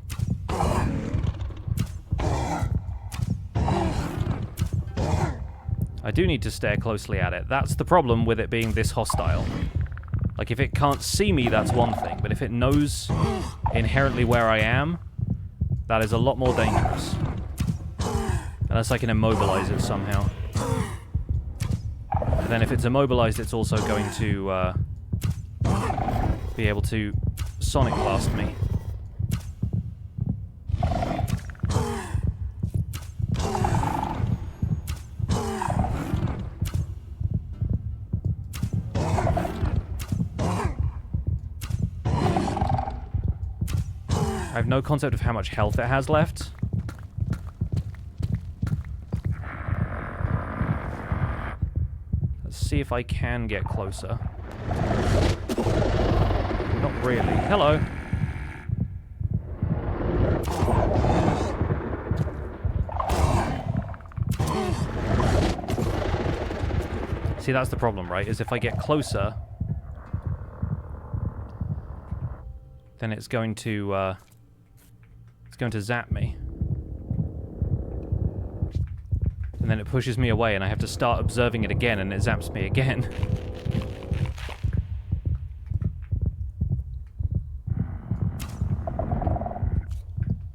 I do need to stare closely at it. That's the problem with it being this hostile. Like, if it can't see me, that's one thing. But if it knows inherently where I am, that is a lot more dangerous. Unless I can immobilize it somehow. And then if it's immobilized, it's also going to be able to sonic blast me. I have no concept of how much health it has left. Let's see if I can get closer. Not really. Hello. See, that's the problem, right? Is if I get closer, then it's going to zap me. And then it pushes me away and I have to start observing it again and it zaps me again.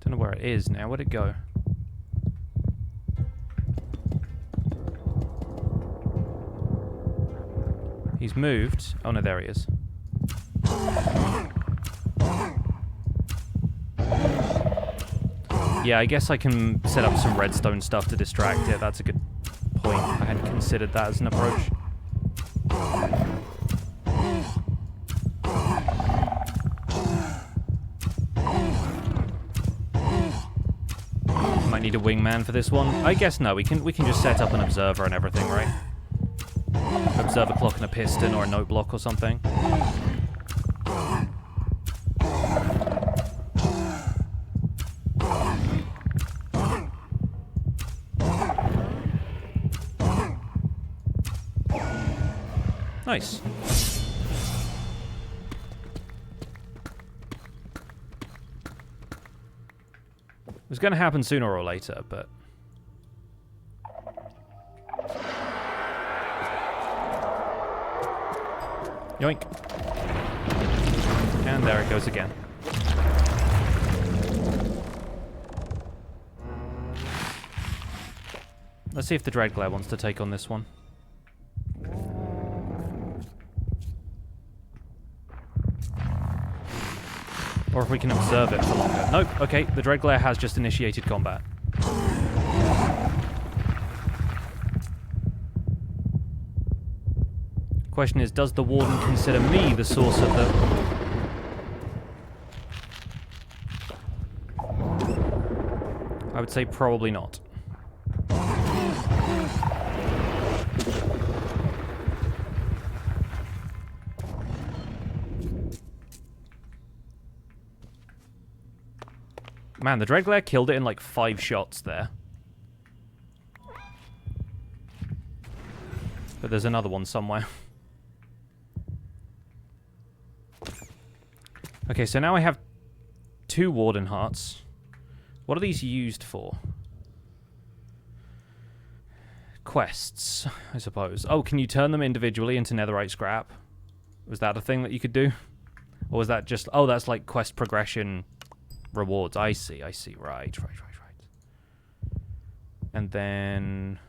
Don't know where it is now. Where'd it go? He's moved. Oh no, there he is. Yeah, I guess I can set up some redstone stuff to distract it. That's a good point. I hadn't considered that as an approach. Might need a wingman for this one. I guess no, we can just set up an observer and everything, right? Observer clock and a piston or a note block or something. Nice. It was going to happen sooner or later, but... Yoink. And there it goes again. Let's see if the Dreadglare wants to take on this one. Or if we can observe it for longer. Nope, okay, the Dreadglare has just initiated combat. Question is, does the Warden consider me the source of the... I would say probably not. Man, the Dreadglare killed it in like 5 shots there. But there's another one somewhere. Okay, so now I have 2 Warden Hearts. What are these used for? Quests, I suppose. Oh, can you turn them individually into netherite scrap? Was that a thing that you could do? Or was that just... Oh, that's like quest progression rewards. I see. Right. And then...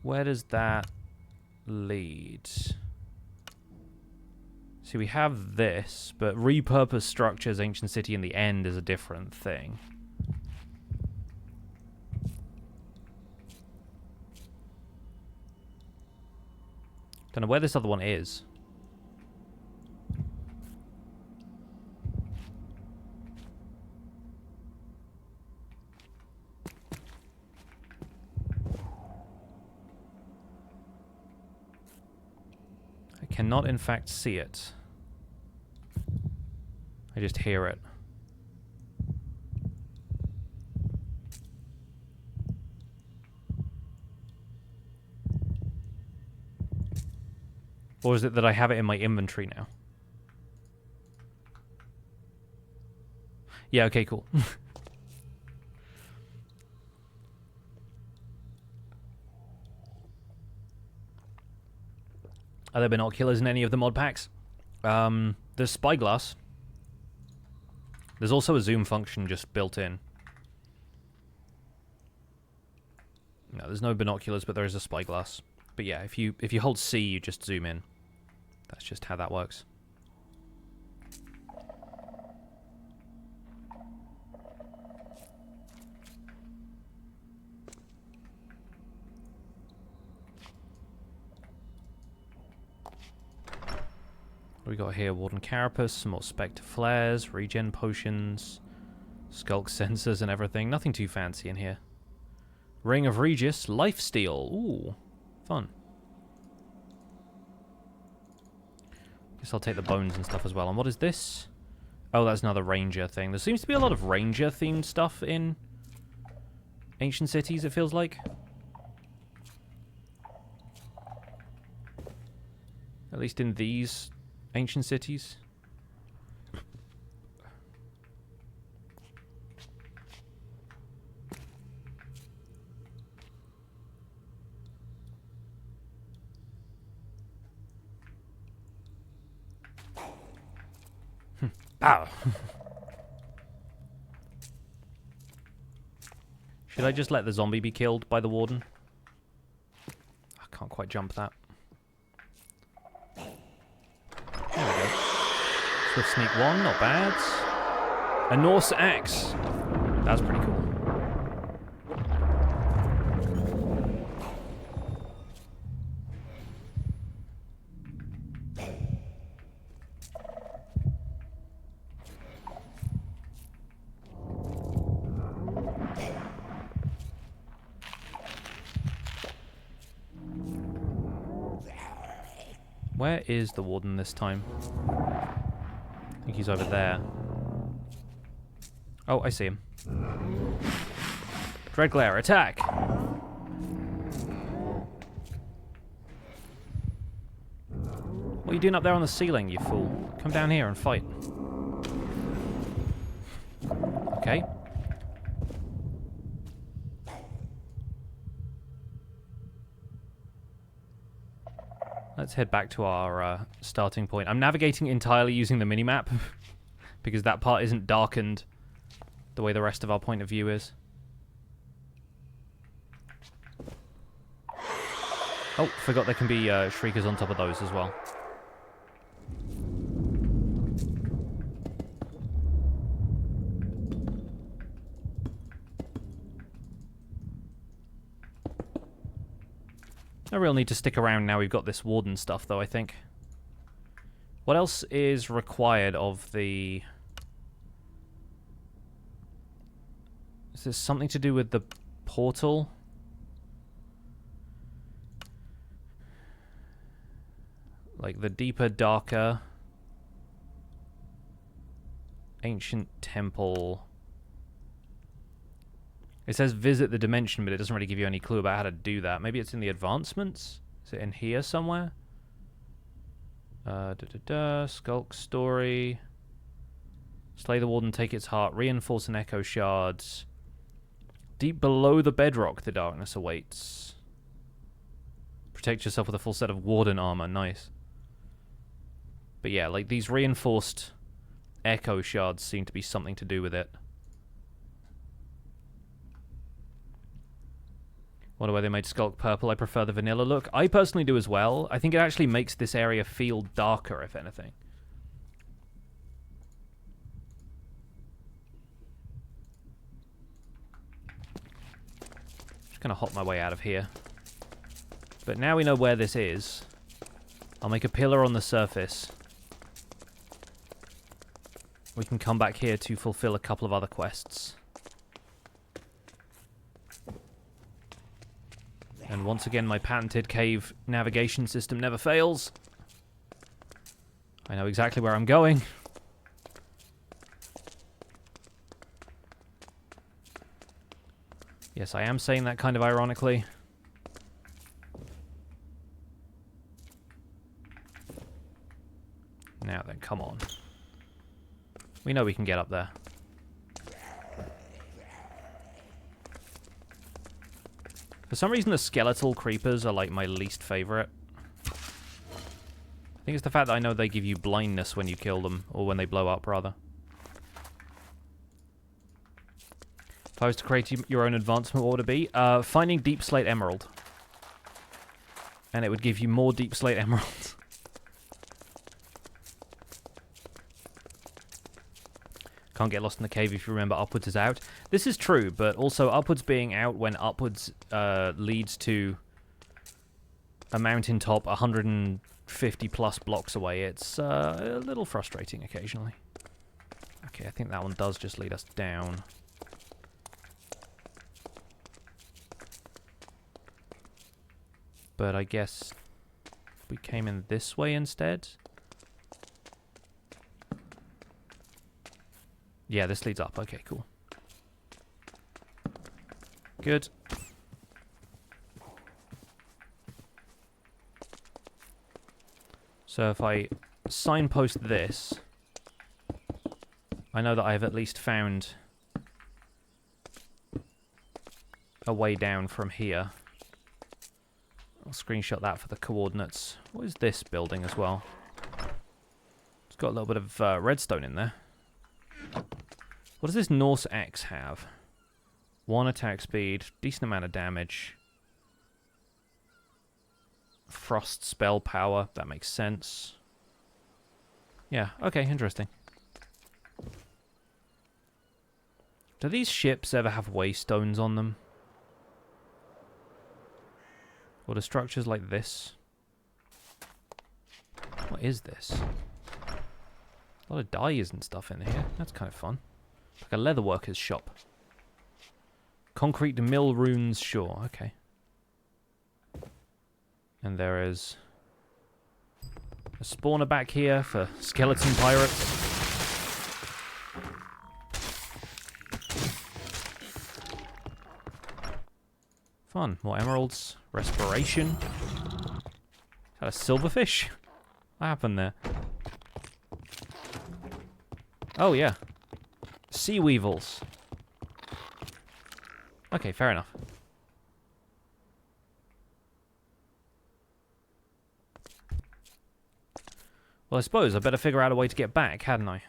where does that lead? See, we have this, but repurposed structures, ancient city in the end is a different thing. Don't know where this other one is. I cannot, in fact, see it. I just hear it. Or is it that I have it in my inventory now? Yeah, okay, cool. Are there binoculars in any of the mod packs? There's spyglass. There's also a zoom function just built in. No, there's no binoculars, but there is a spyglass. But yeah, if you hold C, you just zoom in. That's just how that works. What do we got here? Warden Carapace, some more Spectre Flares, regen potions, Skulk sensors and everything. Nothing too fancy in here. Ring of Regis, Lifesteal. Ooh, fun. Guess I'll take the bones and stuff as well. And what is this? Oh, that's another ranger thing. There seems to be a lot of ranger-themed stuff in ancient cities, it feels like. At least in these ancient cities. Ow. Should I just let the zombie be killed by the warden? I can't quite jump that. There we go. Swift sneak 1, not bad. A Norse axe. That's pretty cool. Where is the warden this time? I think he's over there. Oh, I see him. Dreadglare, attack! What are you doing up there on the ceiling, you fool? Come down here and fight. Okay. Let's head back to our starting point. I'm navigating entirely using the minimap because that part isn't darkened the way the rest of our point of view is. Oh, forgot there can be shriekers on top of those as well. No real need to stick around now we've got this warden stuff, though, I think. What else is required of the... Is this something to do with the portal? Like the deeper, darker... Ancient temple... It says visit the dimension, but it doesn't really give you any clue about how to do that. Maybe it's in the advancements? Is it in here somewhere? Skulk story. Slay the warden, take its heart. Reinforce and echo shards. Deep below the bedrock, the darkness awaits. Protect yourself with a full set of warden armor. Nice. But yeah, like these reinforced echo shards seem to be something to do with it. Wonder why they made Skulk purple. I prefer the vanilla look. I personally do as well. I think it actually makes this area feel darker, if anything. Just gonna hop my way out of here. But now we know where this is. I'll make a pillar on the surface. We can come back here to fulfill a couple of other quests. And once again, my patented cave navigation system never fails. I know exactly where I'm going. Yes, I am saying that kind of ironically. Now then, come on. We know we can get up there. For some reason, the skeletal creepers are like my least favorite. I think it's the fact that I know they give you blindness when you kill them, or when they blow up, rather. If I was to create your own advancement, what would it be? Finding Deep Slate Emerald. And it would give you more Deep Slate Emeralds. Can't get lost in the cave if you remember Upwards is out. This is true, but also Upwards being out when Upwards leads to a mountaintop 150 plus blocks away, it's a little frustrating occasionally. Okay, I think that one does just lead us down. But I guess we came in this way instead. Yeah, this leads up. Okay, cool. Good. So if I signpost this, I know that I've at least found a way down from here. I'll screenshot that for the coordinates. What is this building as well? It's got a little bit of redstone in there. What does this Norse axe have? 1 attack speed, decent amount of damage. Frost spell power, that makes sense. Yeah, okay, interesting. Do these ships ever have waystones on them? Or do structures like this? What is this? A lot of dyes and stuff in here. That's kind of fun. Like a leatherworker's shop. Concrete mill runes shore. Okay. And there is a spawner back here for skeleton pirates. Fun. More emeralds. Respiration. Is that a silverfish? What happened there? Oh, yeah. Sea weevils. Okay, fair enough. Well, I suppose I better figure out a way to get back, hadn't I?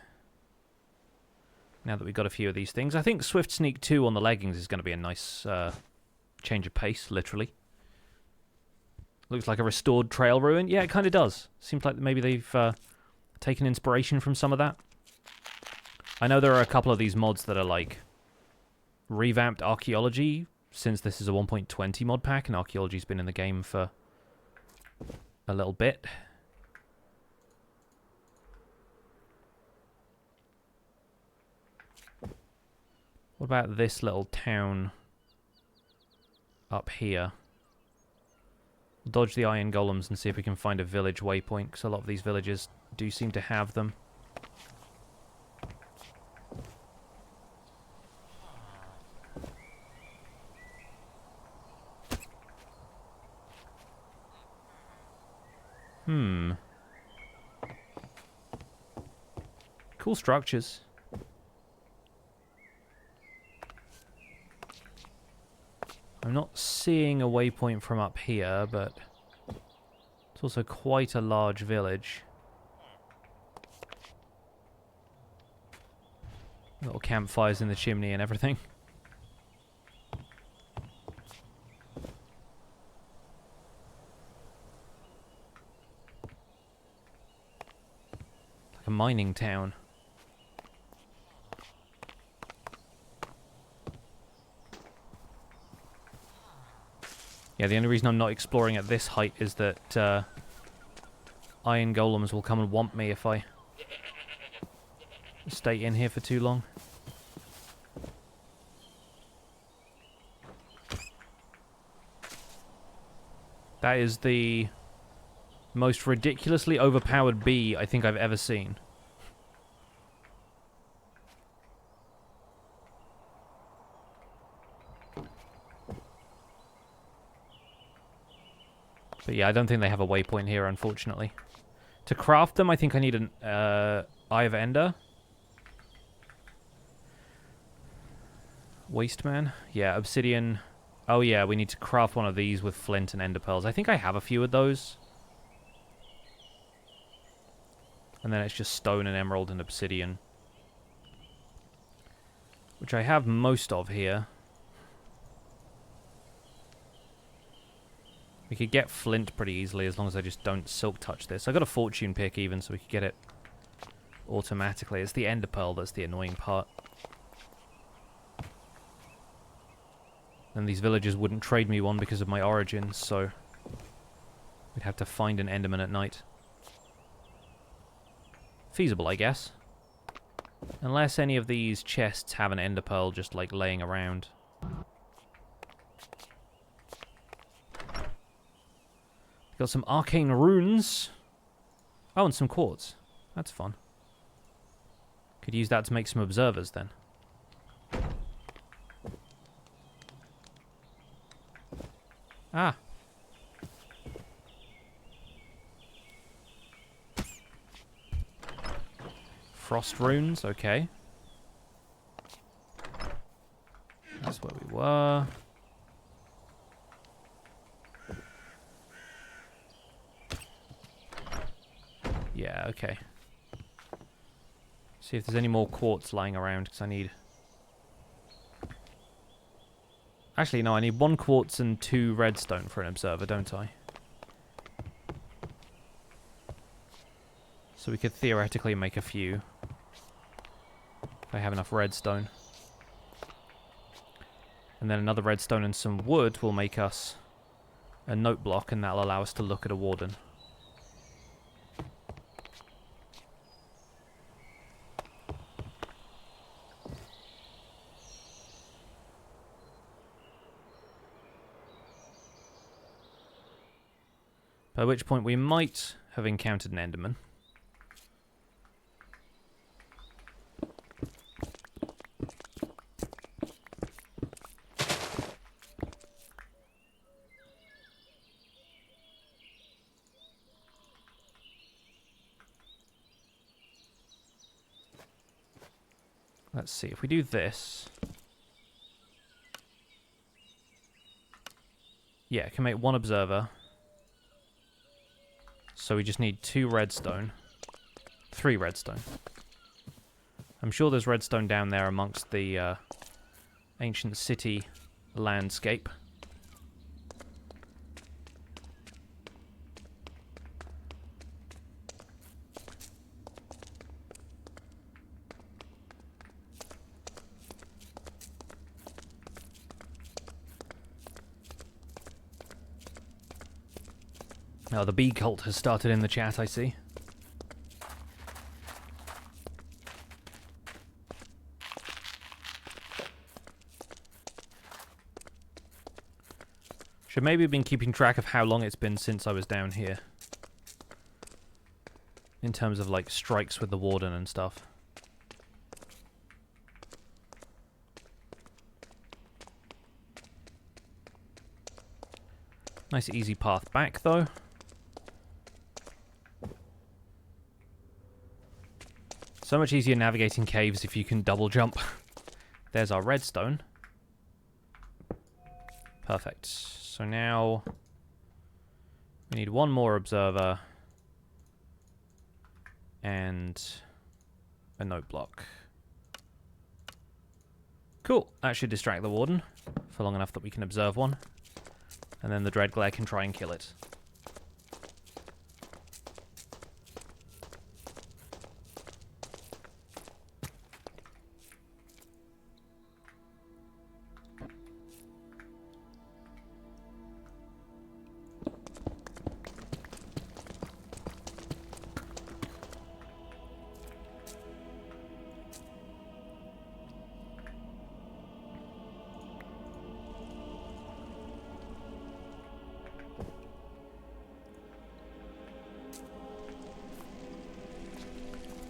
Now that we've got a few of these things. I think Swift Sneak 2 on the leggings is going to be a nice change of pace, literally. Looks like a restored trail ruin. Yeah, it kind of does. Seems like maybe they've taken inspiration from some of that. I know there are a couple of these mods that are like revamped archaeology, since this is a 1.20 mod pack and archaeology's been in the game for a little bit. What about this little town up here? Dodge the iron golems and see if we can find a village waypoint, because a lot of these villages do seem to have them. Cool structures. I'm not seeing a waypoint from up here, but it's also quite a large village. Little campfires in the chimney and everything. a mining town. Yeah, the only reason I'm not exploring at this height is that iron golems will come and whomp me if I stay in here for too long. That is the most ridiculously overpowered bee I think I've ever seen. But yeah, I don't think they have a waypoint here, unfortunately. To craft them, I think I need an Eye of Ender. Wasteman? Yeah, obsidian. Oh yeah, we need to craft one of these with flint and ender pearls. I think I have a few of those. And then it's just stone and emerald and obsidian. Which I have most of here. We could get flint pretty easily as long as I just don't silk touch this. I got a fortune pick even, so we could get it automatically. It's the ender pearl that's the annoying part. And these villagers wouldn't trade me one because of my origins, so we'd have to find an enderman at night. Feasible, I guess. Unless any of these chests have an ender pearl just like laying around. Got some arcane runes. Oh, and some quartz. That's fun. Could use that to make some observers then. Ah. Frost runes, okay. That's where we were. Yeah, okay. See if there's any more quartz lying around, because I need... Actually, no, I need 1 quartz and 2 redstone for an observer, don't I? So we could theoretically make a few. If I have enough redstone. And then another redstone and some wood will make us a note block, and that'll allow us to look at a warden. By which point we might have encountered an enderman. Let's see, if we do this... Yeah, it can make 1 observer. So we just need 2 redstone. 3 redstone. I'm sure there's redstone down there amongst the ancient city landscape. Oh, the bee cult has started in the chat, I see. Should maybe have been keeping track of how long it's been since I was down here. In terms of, like, strikes with the warden and stuff. Nice easy path back, though. So much easier navigating caves if you can double jump. There's our redstone. Perfect. So now we need 1 more observer and a note block. Cool. That should distract the warden for long enough that we can observe one. And then the dreadglare can try and kill it.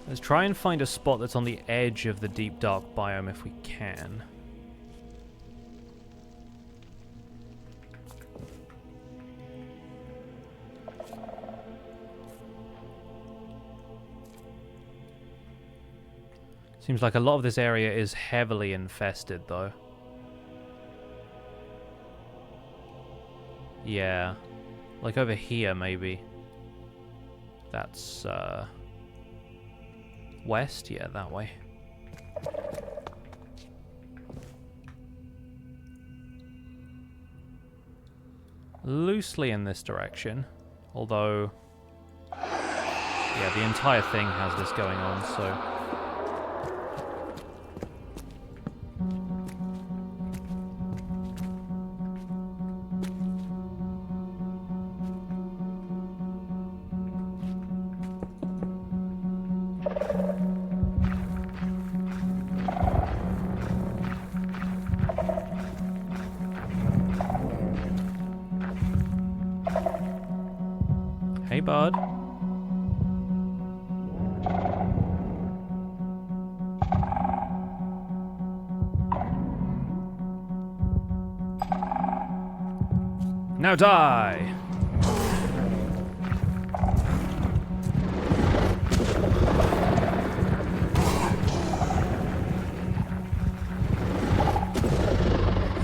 Let's try and find a spot that's on the edge of the deep dark biome if we can. Seems like a lot of this area is heavily infested, though. Yeah. Like over here, maybe. That's, west? Yeah, that way. Loosely in this direction. Although... yeah, the entire thing has this going on, so... Hey, bud. Now die!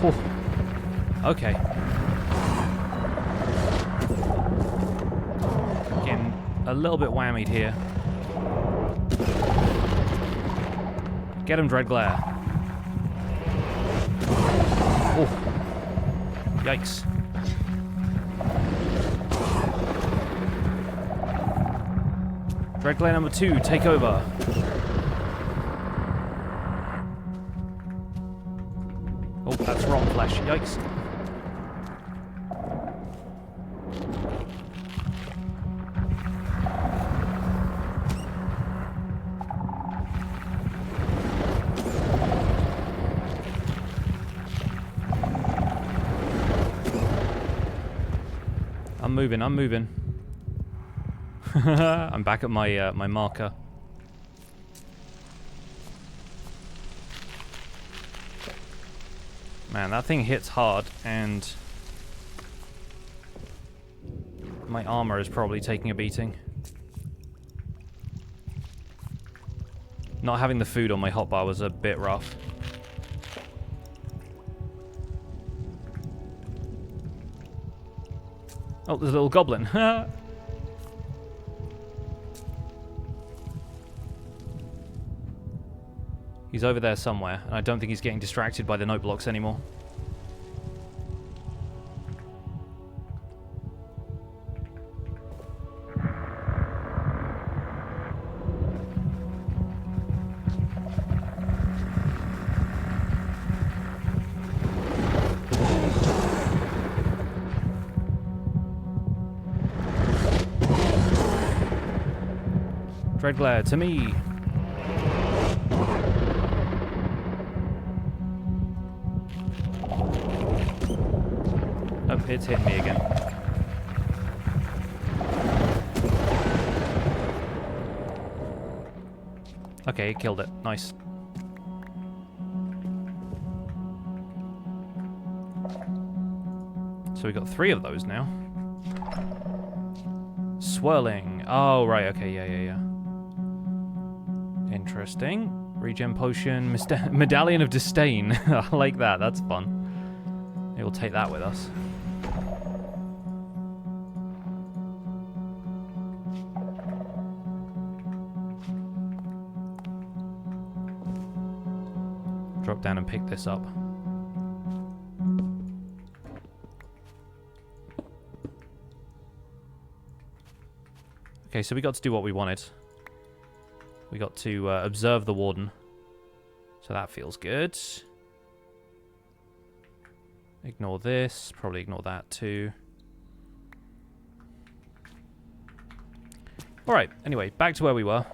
Oh. Okay. A little bit whammied here. Get him, Dreadglare. Oh. Yikes. Dreadglare number 2, take over. Oh, that's wrong flesh. Yikes. I'm moving. I'm back at my my marker. Man, that thing hits hard, and my armor is probably taking a beating. Not having the food on my hotbar was a bit rough. Oh, there's a little goblin. He's over there somewhere, and I don't think he's getting distracted by the note blocks anymore. Dreadglare, to me! Oh, it's hitting me again. Okay, it killed it. Nice. So we got 3 of those now. Swirling. Oh, right, okay, yeah. Interesting. Regen potion, medallion of disdain. I like that. That's fun. Maybe we'll take that with us. Drop down and pick this up. Okay, so we got to do what we wanted. We got to observe the warden. So that feels good. Ignore this. Probably ignore that too. Alright, anyway, back to where we were.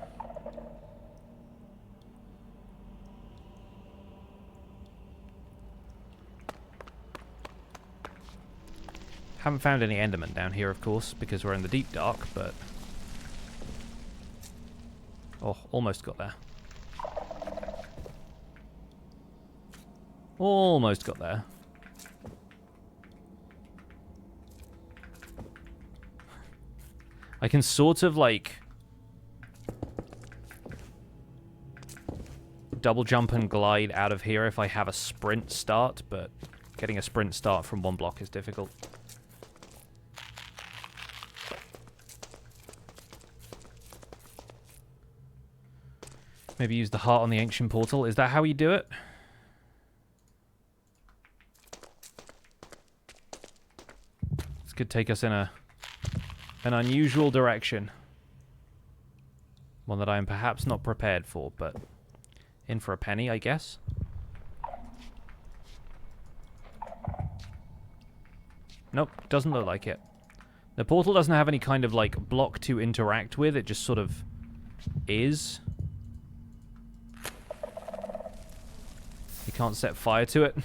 Haven't found any Endermen down here, of course, because we're in the deep dark, but... Oh, almost got there. Almost got there. I can sort of, like, double jump and glide out of here if I have a sprint start, but getting a sprint start from one block is difficult. Maybe use the heart on the ancient portal. Is that how you do it? This could take us in an unusual direction. One that I am perhaps not prepared for, but in for a penny, I guess. Nope, doesn't look like it. The portal doesn't have any kind of, like, block to interact with. It just sort of is. You can't set fire to it.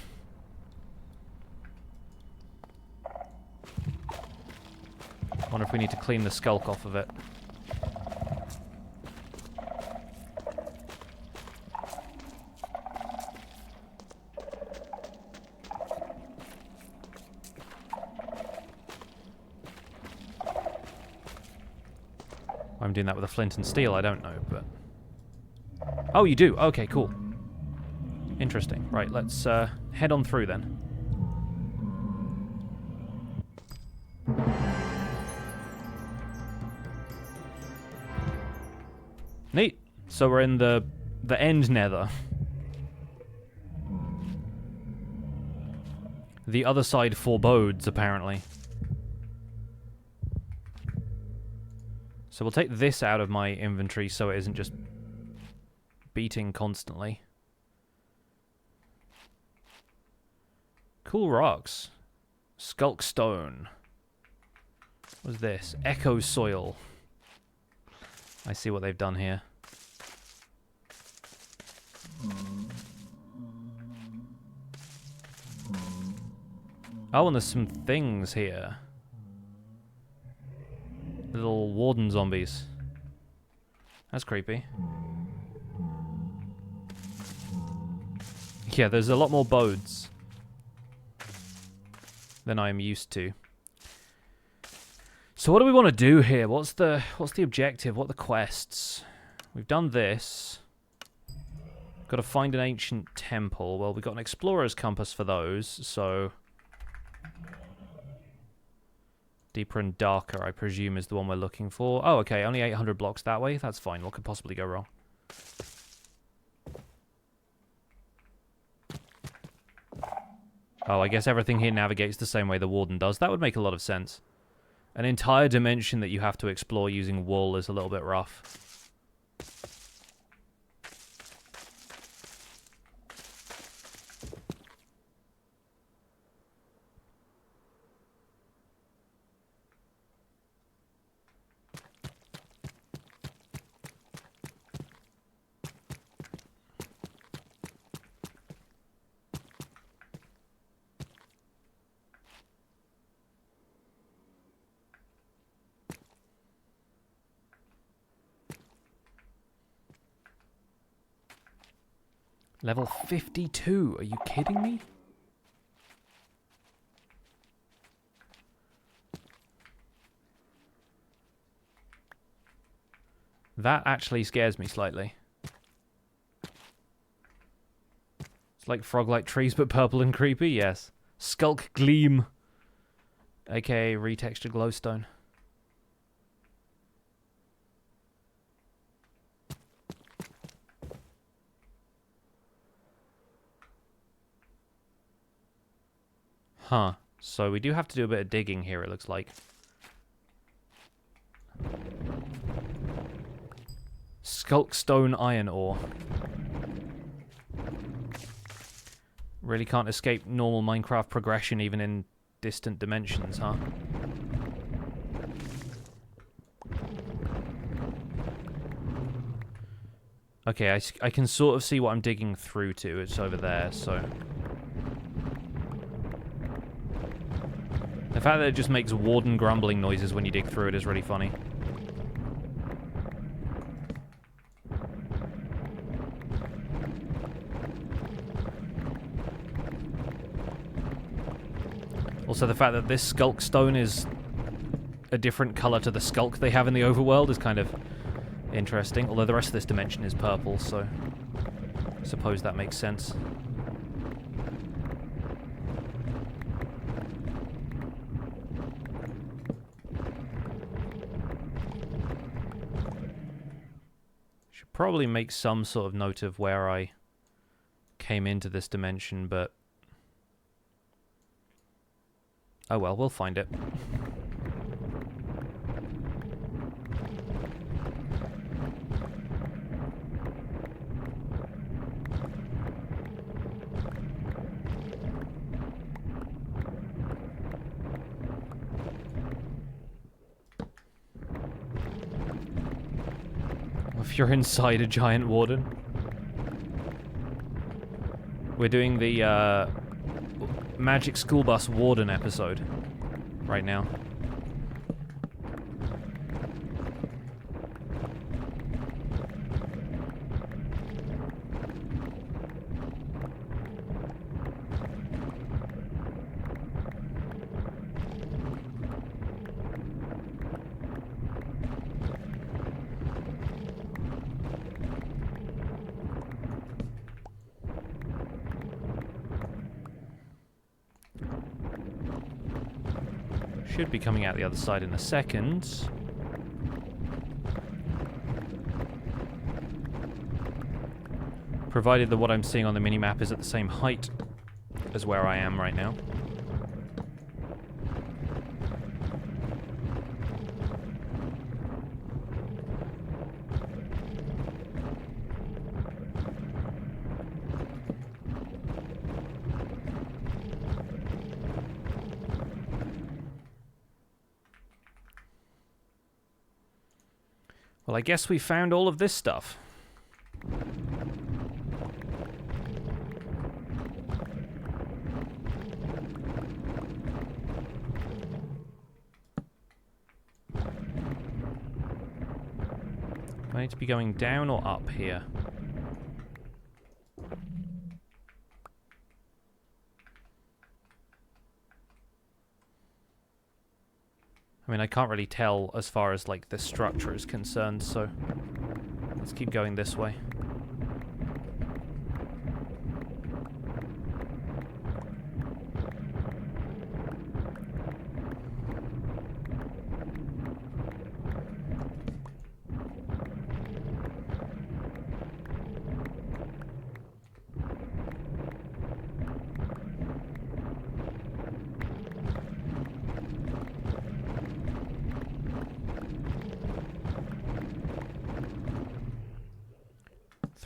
Wonder if we need to clean the skulk off of it. I'm doing that with a flint and steel, I don't know, but... Oh, you do? Okay, cool. Interesting. Right, let's head on through then. Neat. So we're in the end nether. The other side forebodes, apparently. So we'll take this out of my inventory so it isn't just beating constantly. Cool rocks. Skulk stone. What's this? Echo soil. I see what they've done here. Oh, and there's some things here. Little warden zombies. That's creepy. Yeah, there's a lot more bodes than I'm used to. So what do we want to do here? What's the objective? What are the quests? We've done this. Got to find an ancient temple. Well, we've got an explorer's compass for those, so... Deeper and darker, I presume, is the one we're looking for. Oh, okay, only 800 blocks that way. That's fine. What could possibly go wrong? Oh, I guess everything here navigates the same way the warden does. That would make a lot of sense. An entire dimension that you have to explore using wool is a little bit rough. Level 52. Are you kidding me? That actually scares me slightly. It's like frog-like trees, but purple and creepy, yes. Skulk Gleam. AKA retextured glowstone. Huh. So we do have to do a bit of digging here, it looks like. Skulkstone iron ore. Really can't escape normal Minecraft progression even in distant dimensions, huh? Okay, I can sort of see what I'm digging through to. It's over there, so... The fact that it just makes warden grumbling noises when you dig through it is really funny. Also, the fact that this skulk stone is a different color to the skulk they have in the overworld is kind of interesting. Although the rest of this dimension is purple, so I suppose that makes sense. Should probably make some sort of note of where I came into this dimension, but oh well, we'll find it. If you're inside a giant warden. We're doing the Magic School Bus Warden episode right now. Should be coming out the other side in a second. Provided that what I'm seeing on the minimap is at the same height as where I am right now. Well, I guess we found all of this stuff. Do I need to be going down or up here? I mean, I can't really tell as far as, like, the structure is concerned, so let's keep going this way.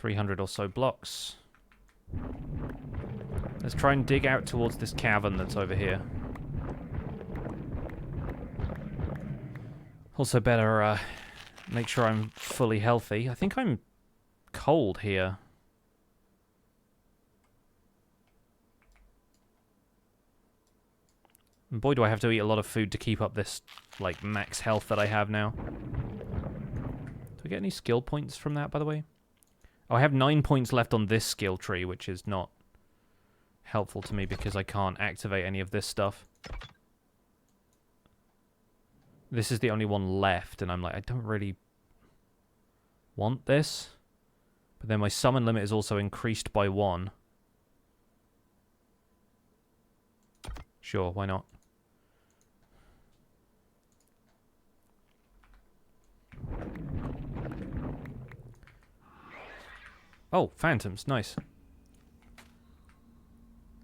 .300 or so blocks. Let's try and dig out towards this cavern that's over here. Also better make sure I'm fully healthy. I think I'm cold here. And boy, do I have to eat a lot of food to keep up this, like, max health that I have now. Do I get any skill points from that, by the way? Oh, I have 9 points left on this skill tree, which is not helpful to me because I can't activate any of this stuff. This is the only one left, and I'm like, I don't really want this. But then my summon limit is also increased by 1. Sure, why not? Oh, phantoms, nice.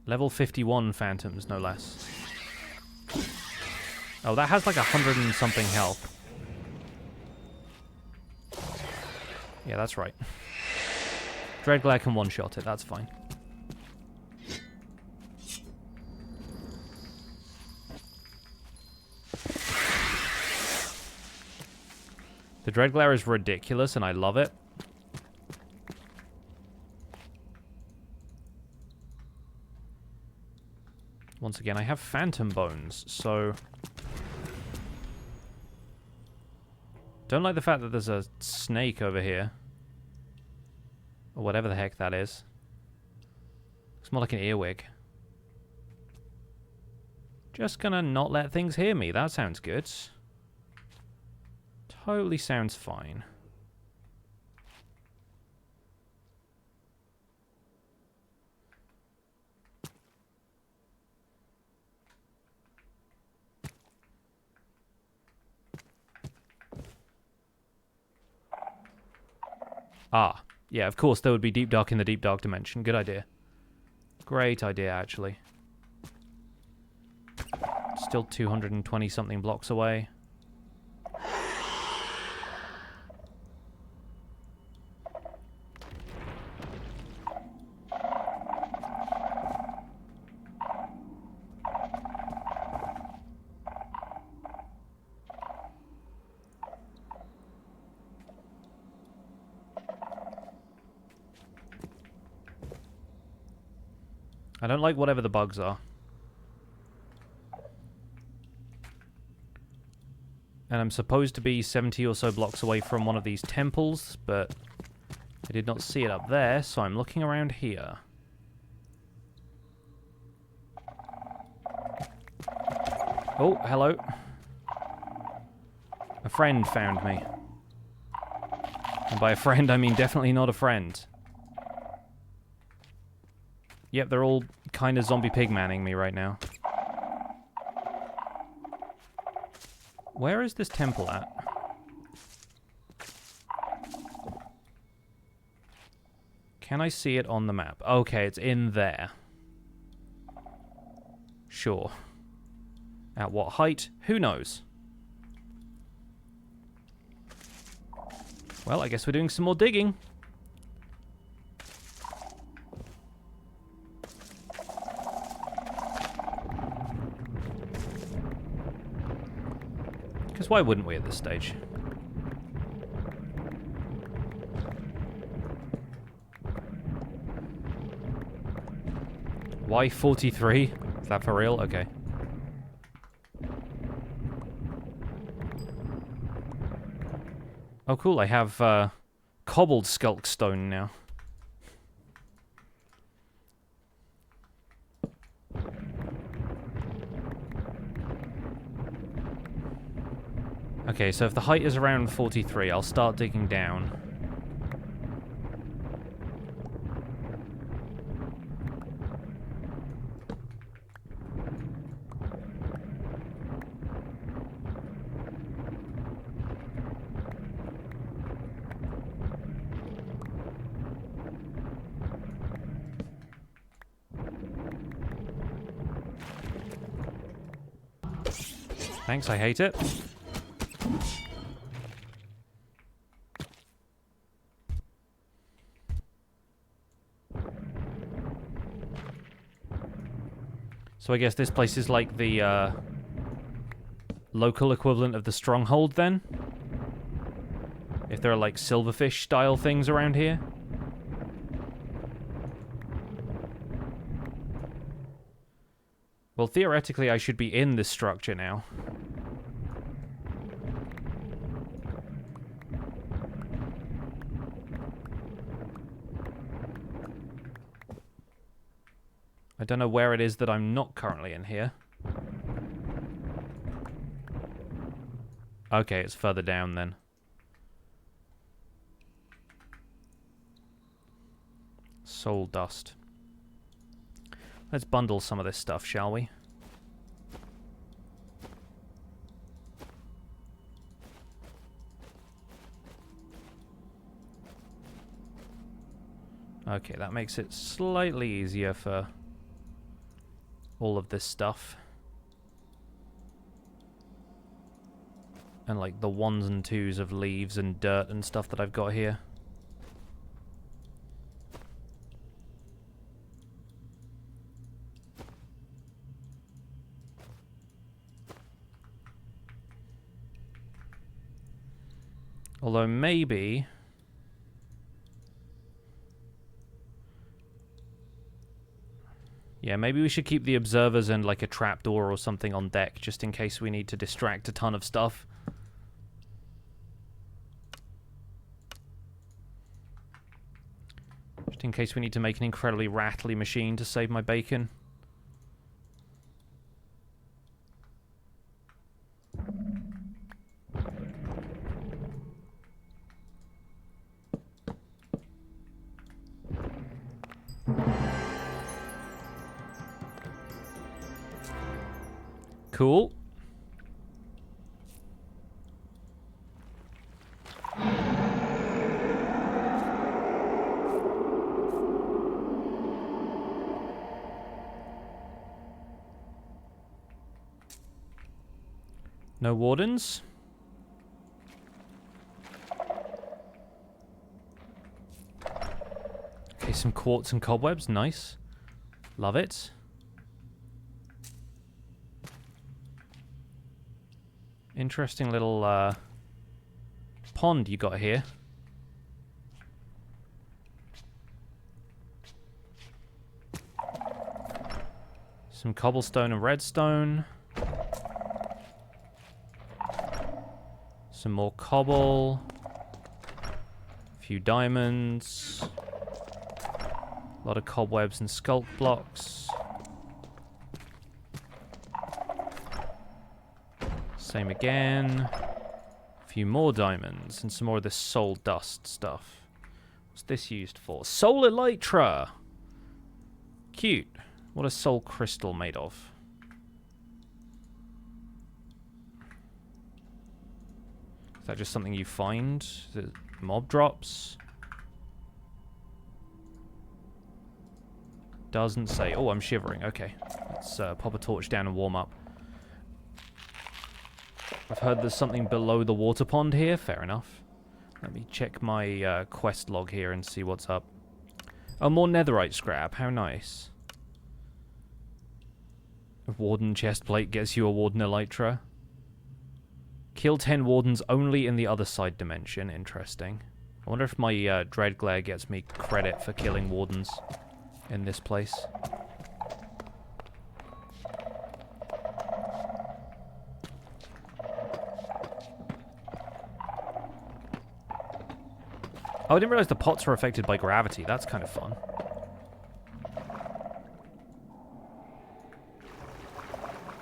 Level 51 phantoms, no less. Oh, that has like 100 and something health. Yeah, that's right. Dreadglare can one-shot it, that's fine. The Dreadglare is ridiculous and I love it. Once again, I have phantom bones, so don't like the fact that there's a snake over here. Or whatever the heck that is. It's more like an earwig. Just gonna not let things hear me. That sounds good. Totally sounds fine. Ah, yeah, of course there would be deep dark in the deep dark dimension. Good idea. Great idea, actually. Still 220 something blocks away. I don't like whatever the bugs are. And I'm supposed to be 70 or so blocks away from one of these temples, but I did not see it up there, so I'm looking around here. Oh, hello. A friend found me. And by a friend, I mean definitely not a friend. Yep, they're all kind of zombie pigmanning me right now. Where is this temple at? Can I see it on the map? Okay, it's in there. Sure. At what height? Who knows? Well, I guess we're doing some more digging. Because why wouldn't we at this stage? Why 43? Is that for real? Okay. Oh, cool. I have cobbled skulk stone now. Okay, so if the height is around 43, I'll start digging down. Thanks, I hate it. So I guess this place is like the local equivalent of the stronghold then? If there are like silverfish style things around here? Well, theoretically I should be in this structure now. I don't know where it is that I'm not currently in here. Okay, it's further down then. Soul dust. Let's bundle some of this stuff, shall we? Okay, that makes it slightly easier for all of this stuff. And like the ones and twos of leaves and dirt and stuff that I've got here. Although maybe... yeah, maybe we should keep the observers and like a trapdoor or something on deck, just in case we need to distract a ton of stuff. Just in case we need to make an incredibly rattly machine to save my bacon. Cool. No wardens. Okay, some quartz and cobwebs. Nice. Love it. Interesting little pond you got here. Some cobblestone and redstone. Some more cobble. A few diamonds. A lot of cobwebs and sculk blocks. Same again. A few more diamonds and some more of this soul dust stuff. What's this used for? Soul elytra! Cute. What is soul crystal made of? Is that just something you find? Is it mob drops? Doesn't say. Oh, I'm shivering. Okay. Let's pop a torch down and warm up. I've heard there's something below the water pond here. Fair enough. Let me check my quest log here and see what's up. Oh, more netherite scrap. How nice. A warden chestplate gets you a warden elytra. Kill 10 wardens only in the Otherside dimension. Interesting. I wonder if my dread glare gets me credit for killing wardens in this place. Oh, I didn't realize the pots were affected by gravity. That's kind of fun.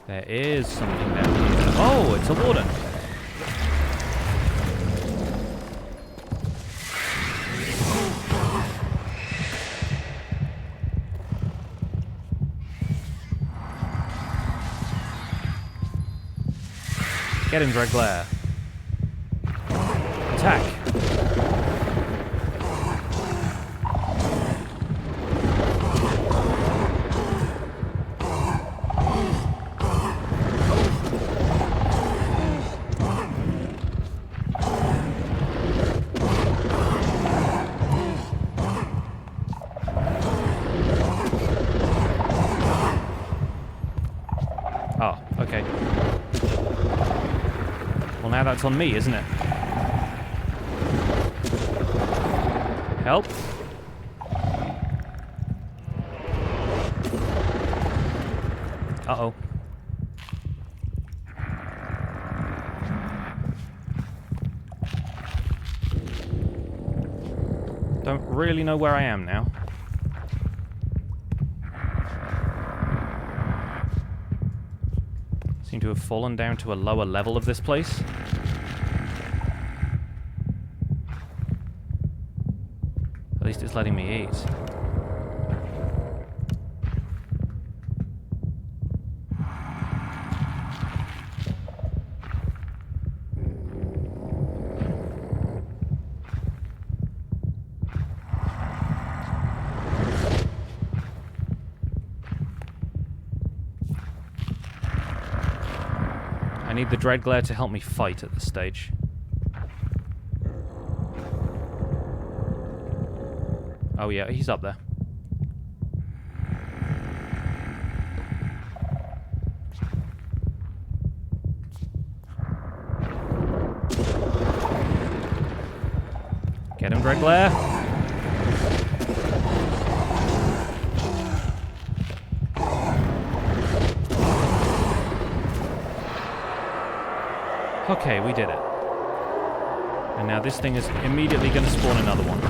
There is something there. Oh, it's a warden. Get him, Dread Glare. Attack. Oh, okay. Well, now that's on me, isn't it? Help. Uh-oh. Don't really know where I am now. Seem to have fallen down to a lower level of this place. At least it's letting me eat. I need the Dread Glare to help me fight at this stage. Oh yeah, he's up there. Get him, Dread Glare. Okay, we did it. And now this thing is immediately going to spawn another one.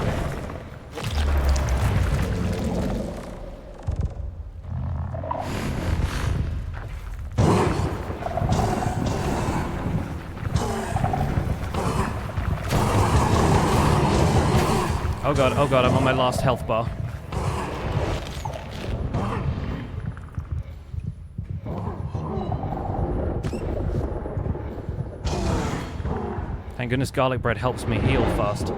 Oh god, I'm on my last health bar. Thank goodness garlic bread helps me heal fast.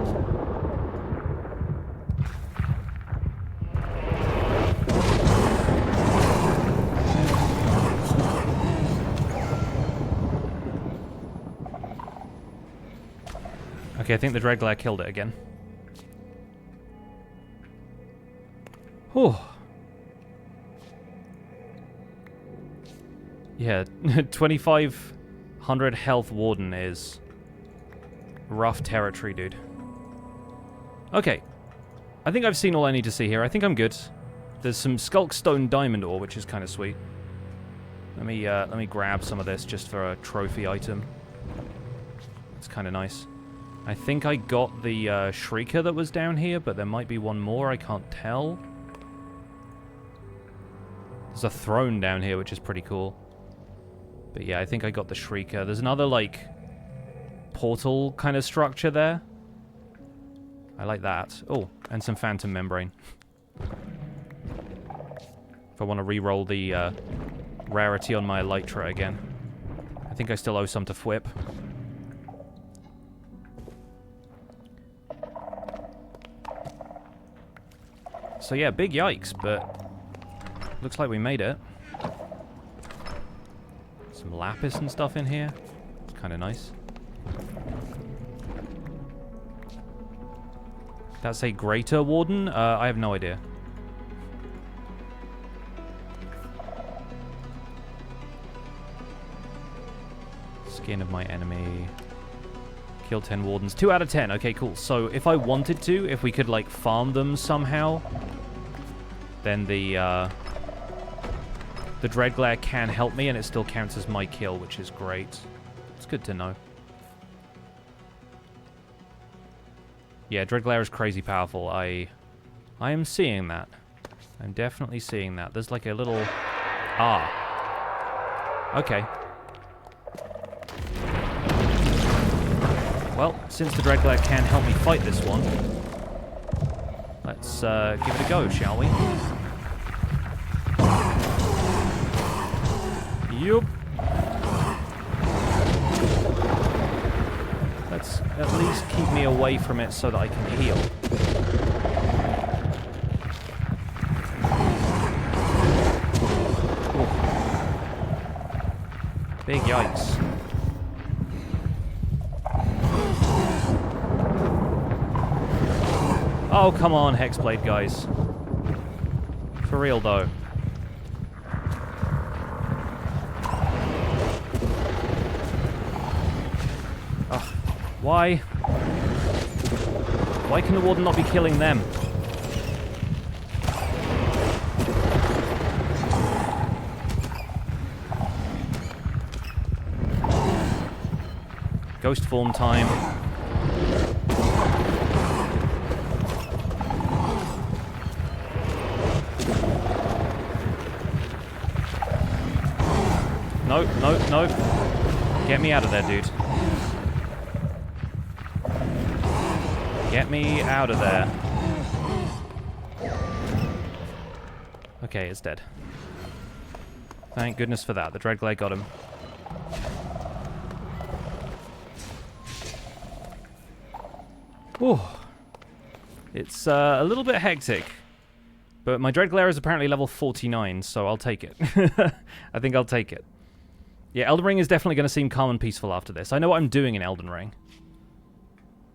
Okay, I think the Dreadglare killed it again. Whew. Yeah, 2,500 health Warden is rough territory, dude. Okay. I think I've seen all I need to see here. I think I'm good. There's some Skulkstone Diamond ore, which is kind of sweet. Let me grab some of this just for a trophy item. It's kind of nice. I think I got the Shrieker that was down here, but there might be one more. I can't tell. There's a throne down here, which is pretty cool. But yeah, I think I got the Shrieker. There's another, like, portal kind of structure there. I like that. Oh, and some Phantom Membrane. If I want to re-roll the rarity on my Elytra again. I think I still owe some to Fwip. So yeah, big yikes, but looks like we made it. Some lapis and stuff in here. It's kind of nice. That's a greater Warden? I have no idea. Skin of my enemy. Kill 10 Wardens. 2 out of 10. Okay, cool. So if I wanted to, if we could, like, farm them somehow, then the Dreadglare can help me, and it still counts as my kill, which is great. It's good to know. Yeah, Dreadglare is crazy powerful. I am seeing that. I'm definitely seeing that. There's like a little... Ah. Okay. Well, since the Dreadglare can help me fight this one, let's give it a go, shall we? Yup. Let's at least keep me away from it so that I can heal. Ooh. Big yikes. Oh, come on, Hexblade, guys. For real, though. Ugh. Why? Why can the Warden not be killing them? Ghost form time. No, no, no. Get me out of there, dude. Get me out of there. Okay, it's dead. Thank goodness for that. The Dreadglare got him. Whew. It's a little bit hectic. But my Dreadglare is apparently level 49, so I'll take it. I think I'll take it. Yeah, Elden Ring is definitely going to seem calm and peaceful after this. I know what I'm doing in Elden Ring.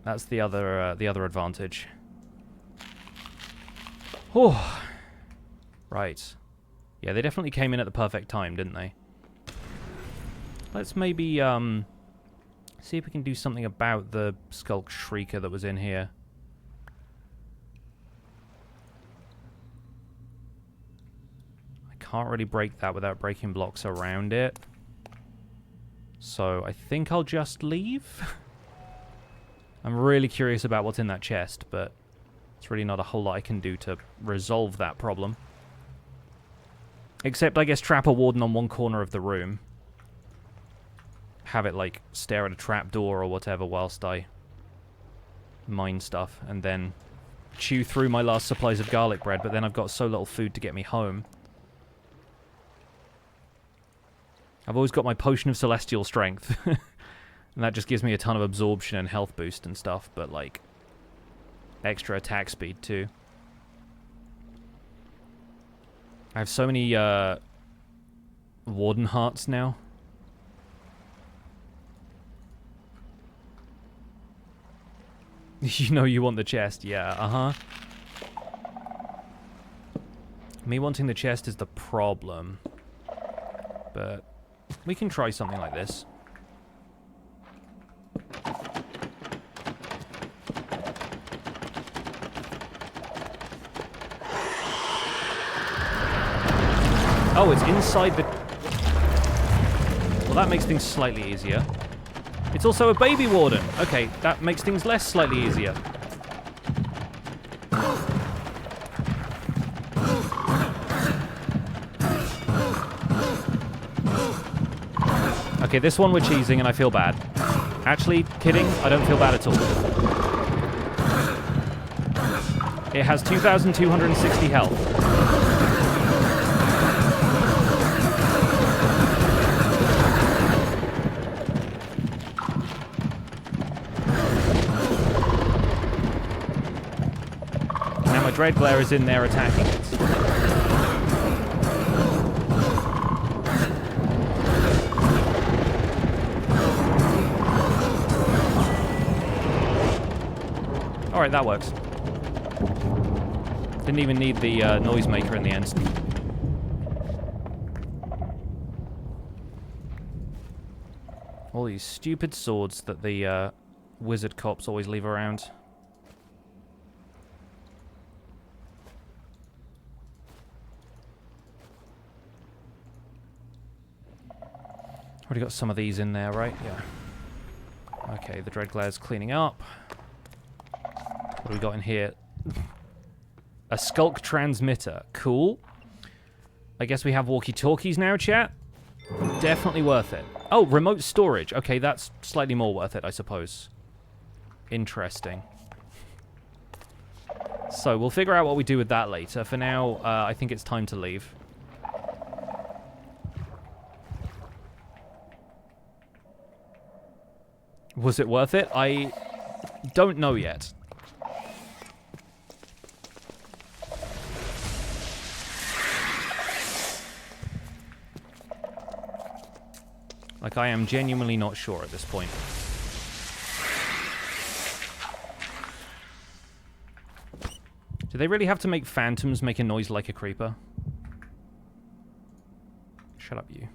That's the other advantage. Oh, right. Yeah, they definitely came in at the perfect time, didn't they? Let's maybe see if we can do something about the Skulk Shrieker that was in here. I can't really break that without breaking blocks around it. So I think I'll just leave. I'm really curious about what's in that chest, but it's really not a whole lot I can do to resolve that problem. Except, I guess, trap a Warden on one corner of the room. Have it, like, stare at a trapdoor or whatever whilst I mine stuff, and then chew through my last supplies of garlic bread, but then I've got so little food to get me home. I've always got my potion of celestial strength. And that just gives me a ton of absorption and health boost and stuff, but, like, extra attack speed, too. I have so many, Warden Hearts now. You know you want the chest. Yeah, uh-huh. Me wanting the chest is the problem. But we can try something like this. Oh, it's inside the... Well, that makes things slightly easier. It's also a baby warden. Okay, that makes things less slightly easier. Okay, this one we're cheesing and I feel bad. Actually, kidding, I don't feel bad at all. It has 2,260 health. Dread Glare is in there attacking it. Alright, that works. Didn't even need the noisemaker in the end. All these stupid swords that the wizard cops always leave around. Already got some of these in there, right? Yeah. Okay, the Dread Glare's cleaning up. What do we got in here? A Skulk Transmitter. Cool. I guess we have walkie-talkies now, chat? Definitely worth it. Oh, remote storage. Okay, that's slightly more worth it, I suppose. Interesting. So, we'll figure out what we do with that later. For now, I think it's time to leave. Was it worth it? I don't know yet. Like, I am genuinely not sure at this point. Do they really have to make phantoms make a noise like a creeper? Shut up, you.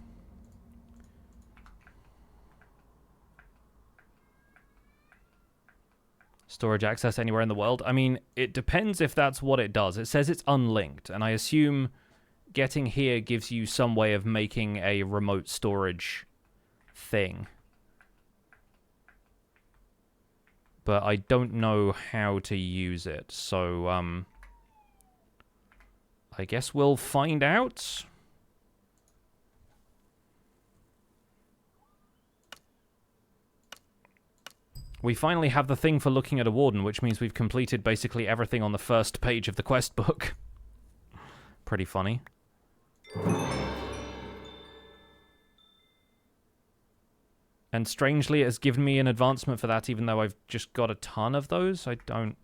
Storage access anywhere in the world? I mean, it depends if that's what it does. It says it's unlinked, and I assume getting here gives you some way of making a remote storage thing. But I don't know how to use it, so, I guess we'll find out. We finally have the thing for looking at a warden, which means we've completed basically everything on the first page of the quest book. Pretty funny. And strangely, it has given me an advancement for that, even though I've just got a ton of those. I don't...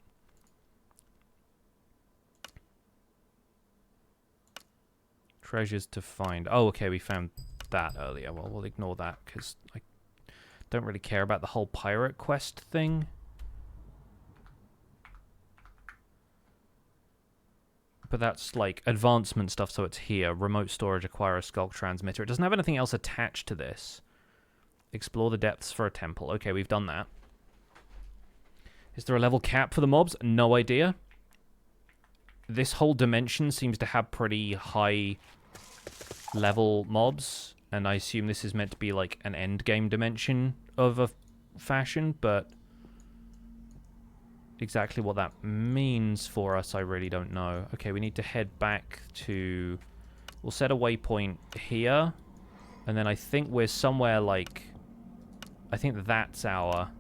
Treasures to find. Oh, okay, we found that earlier. Well, we'll ignore that, because I don't really care about the whole pirate quest thing. But that's, like, advancement stuff, so it's here. Remote storage, acquire a Skulk Transmitter. It doesn't have anything else attached to this. Explore the depths for a temple. Okay, we've done that. Is there a level cap for the mobs? No idea. This whole dimension seems to have pretty high level mobs, and I assume this is meant to be like an end game dimension of a fashion, but exactly what that means for us, I really don't know. Okay, we need to head back to... We'll set a waypoint here, and then I think we're somewhere like... I think that's our...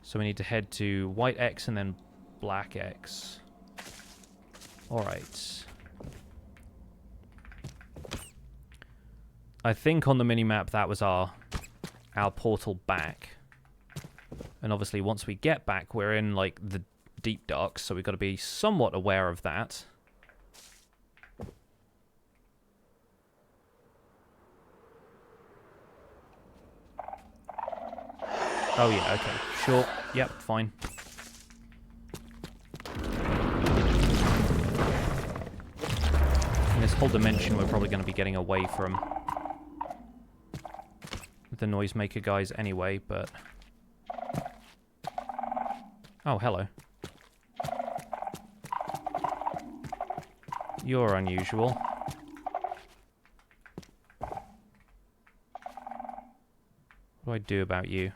So we need to head to white X and then black X. Alright. I think on the minimap that was our portal back. And obviously once we get back, we're in, like, the deep dark, so we've got to be somewhat aware of that. Oh yeah, okay, sure, yep, fine. In this whole dimension, we're probably going to be getting away from the noisemaker guys anyway, but... Oh, hello. You're unusual. What do I do about you?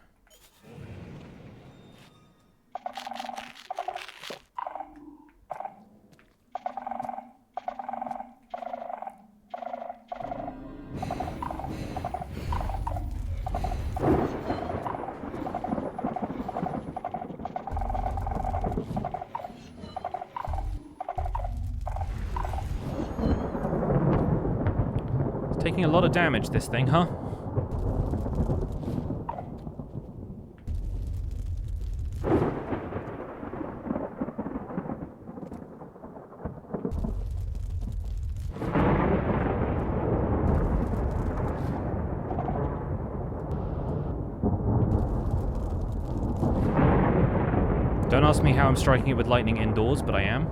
Taking a lot of damage, this thing, huh? Don't ask me how I'm striking it with lightning indoors, but I am.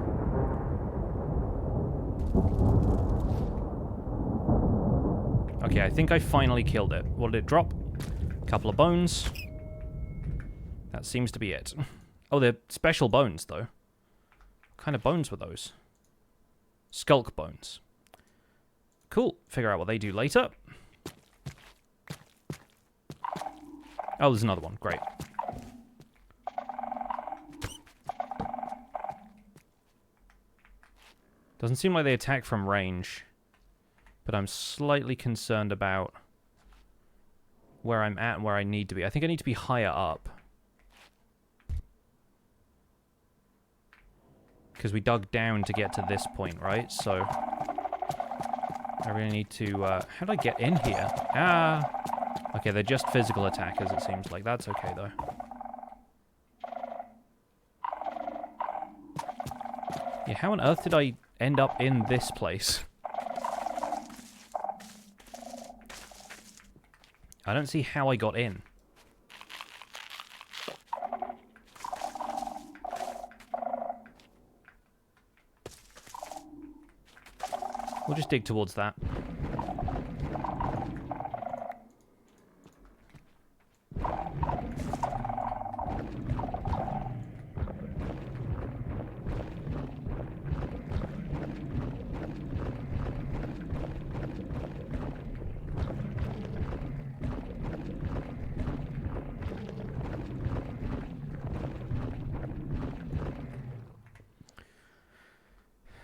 Okay, I think I finally killed it. What did it drop? A couple of bones. That seems to be it. Oh, they're special bones, though. What kind of bones were those? Skulk bones. Cool. Figure out what they do later. Oh, there's another one. Great. Doesn't seem like they attack from range. But I'm slightly concerned about where I'm at and where I need to be. I think I need to be higher up. Because we dug down to get to this point, right? So I really need to... how do I get in here? Ah! Okay, they're just physical attackers, it seems like. That's okay, though. Yeah, how on earth did I end up in this place? I don't see how I got in. We'll just dig towards that.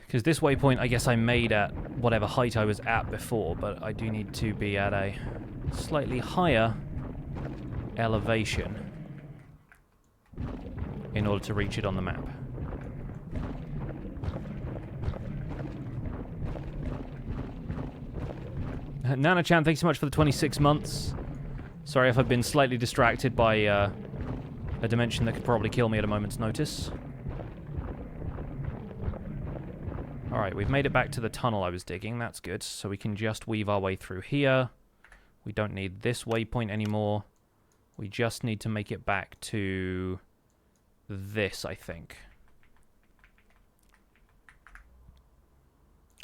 Because this waypoint, I guess I made at whatever height I was at before, but I do need to be at a slightly higher elevation in order to reach it on the map. Nana-chan, thanks so much for the 26 months. Sorry if I've been slightly distracted by a dimension that could probably kill me at a moment's notice. Alright, we've made it back to the tunnel I was digging. That's good. So we can just weave our way through here. We don't need this waypoint anymore. We just need to make it back to this, I think.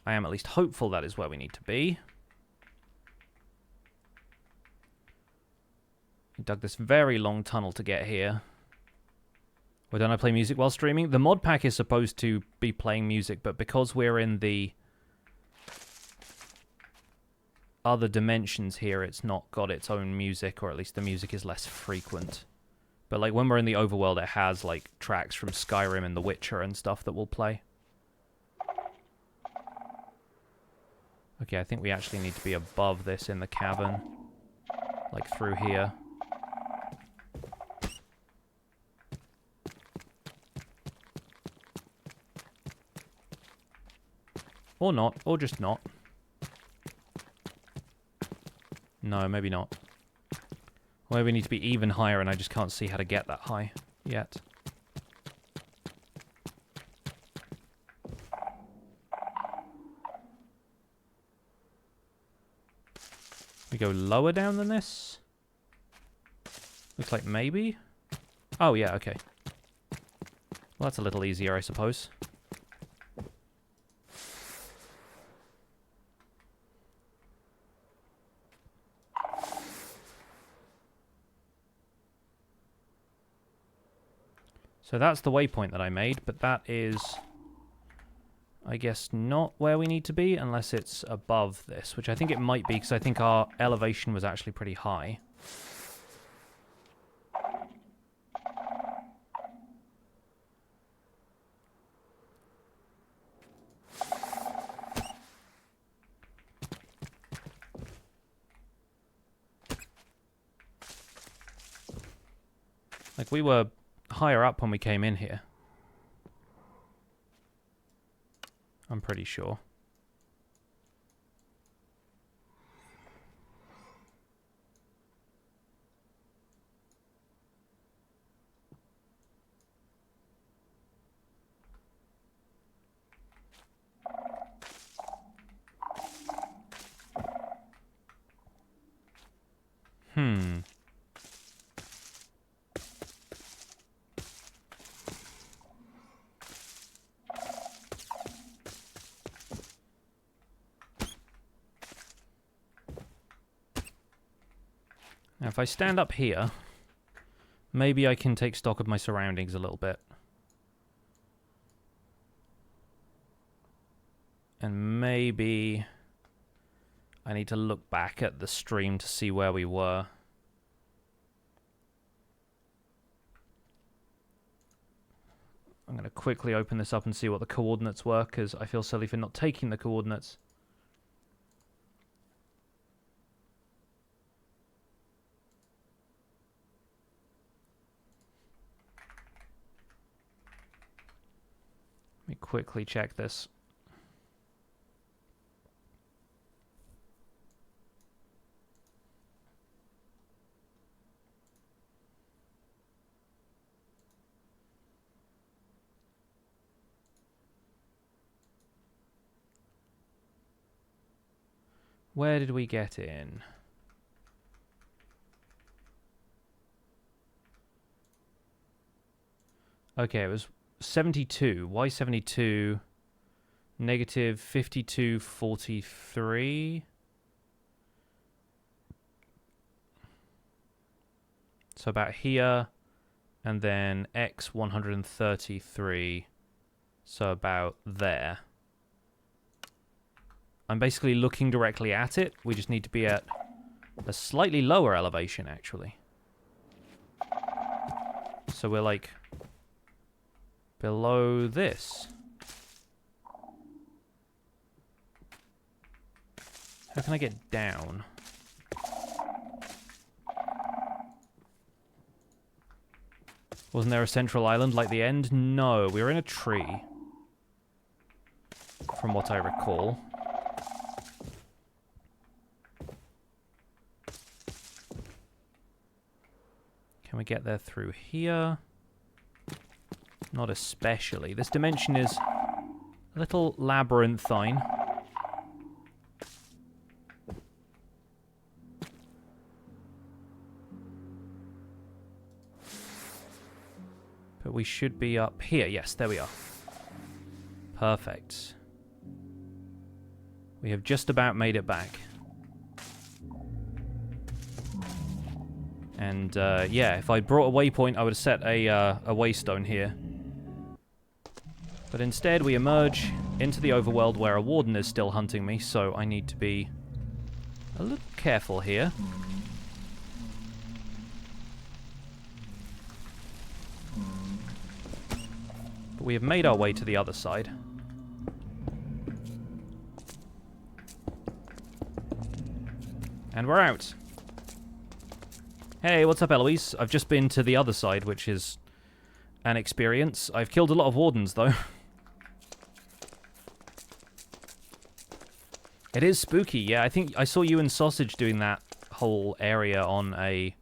I am at least hopeful that is where we need to be. We dug this very long tunnel to get here. Well, don't I play music while streaming? The mod pack is supposed to be playing music, but because we're in the other dimensions here, it's not got its own music, or at least the music is less frequent. But like when we're in the overworld, it has like tracks from Skyrim and The Witcher and stuff that will play. Okay, I think we actually need to be above this in the cavern. Like through here. Or not, or just not. No, maybe not. Maybe we need to be even higher and I just can't see how to get that high yet. We go lower down than this? Looks like maybe? Oh, yeah, okay. Well, that's a little easier, I suppose. So that's the waypoint that I made, but that is, I guess, not where we need to be unless it's above this, which I think it might be because I think our elevation was actually pretty high. Like, we were higher up when we came in here. I'm pretty sure. Now, if I stand up here, maybe I can take stock of my surroundings a little bit. And maybe I need to look back at the stream to see where we were. I'm going to quickly open this up and see what the coordinates were, because I feel silly for not taking the coordinates. Let me quickly check this. Where did we get in? Okay, it was 72. Why 72? Negative 5243. So about here, and then X 133. So about there. I'm basically looking directly at it. We just need to be at a slightly lower elevation, actually. So we're like below this. How can I get down? Wasn't there a central island like the end? No, we were in a tree. From what I recall. Can we get there through here? Not especially. This dimension is a little labyrinthine. But we should be up here. Yes, there we are. Perfect. We have just about made it back. And, yeah, if I brought a waypoint, I would have set a waystone here. But instead, we emerge into the overworld where a warden is still hunting me, so I need to be a little careful here. But we have made our way to the other side. And we're out. Hey, what's up, Eloise? I've just been to the other side, which is an experience. I've killed a lot of wardens, though. It is spooky, yeah. I think I saw you and Sausage doing that whole area on a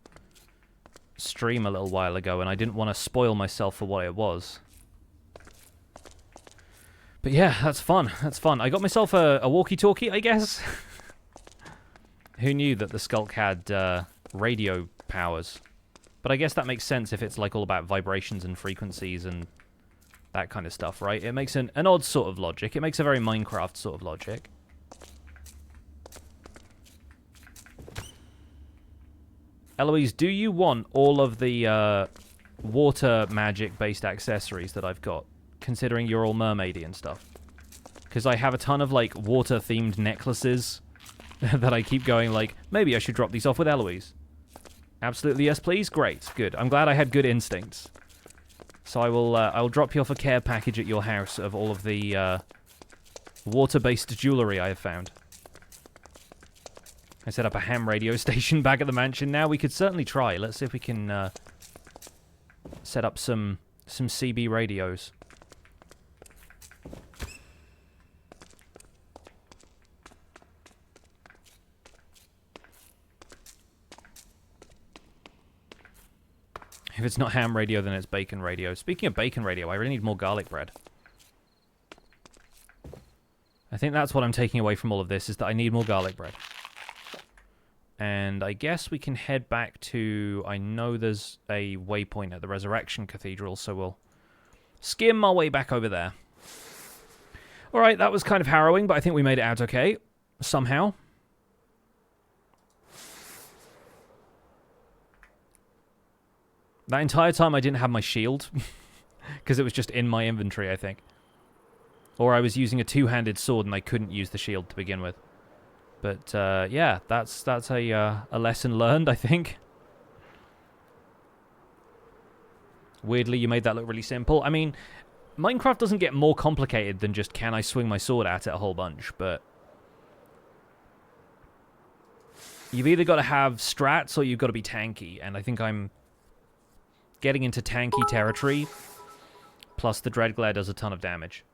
stream a little while ago, and I didn't want to spoil myself for what it was. But yeah, that's fun. That's fun. I got myself a walkie-talkie, I guess. Who knew that the Skulk had radio powers? But I guess that makes sense if it's like all about vibrations and frequencies and that kind of stuff, right? It makes an odd sort of logic. It makes a very Minecraft sort of logic. Eloise, do you want all of the water magic-based accessories that I've got, considering you're all mermaidy and stuff? Because I have a ton of, like, water-themed necklaces that I keep going, like, maybe I should drop these off with Eloise. Absolutely, yes, please? Great, good. I'm glad I had good instincts. So I'll drop you off a care package at your house of all of the water-based jewelry I have found. I set up a ham radio station back at the mansion now. We could certainly try. Let's see if we can set up some CB radios. If it's not ham radio, then it's bacon radio. Speaking of bacon radio, I really need more garlic bread. I think that's what I'm taking away from all of this, is that I need more garlic bread. And I guess we can head back to... I know there's a waypoint at the Resurrection Cathedral, so we'll skim our way back over there. Alright, that was kind of harrowing, but I think we made it out okay. Somehow. That entire time I didn't have my shield. Because it was just in my inventory, I think. Or I was using a two-handed sword and I couldn't use the shield to begin with. But, yeah, that's a lesson learned, I think. Weirdly, you made that look really simple. I mean, Minecraft doesn't get more complicated than just can I swing my sword at it a whole bunch, but... You've either got to have strats or you've got to be tanky, and I think I'm getting into tanky territory. Plus, the Dreadglare does a ton of damage.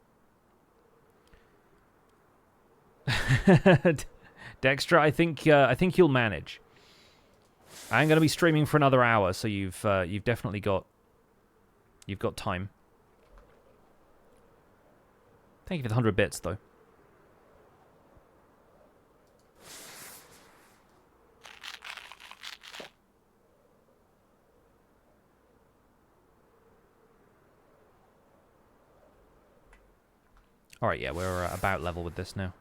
Dexter, I think you'll manage. I ain't gonna be streaming for another hour, so you've definitely got time. Thank you for the 100 bits, though. All right, yeah, we're about level with this now.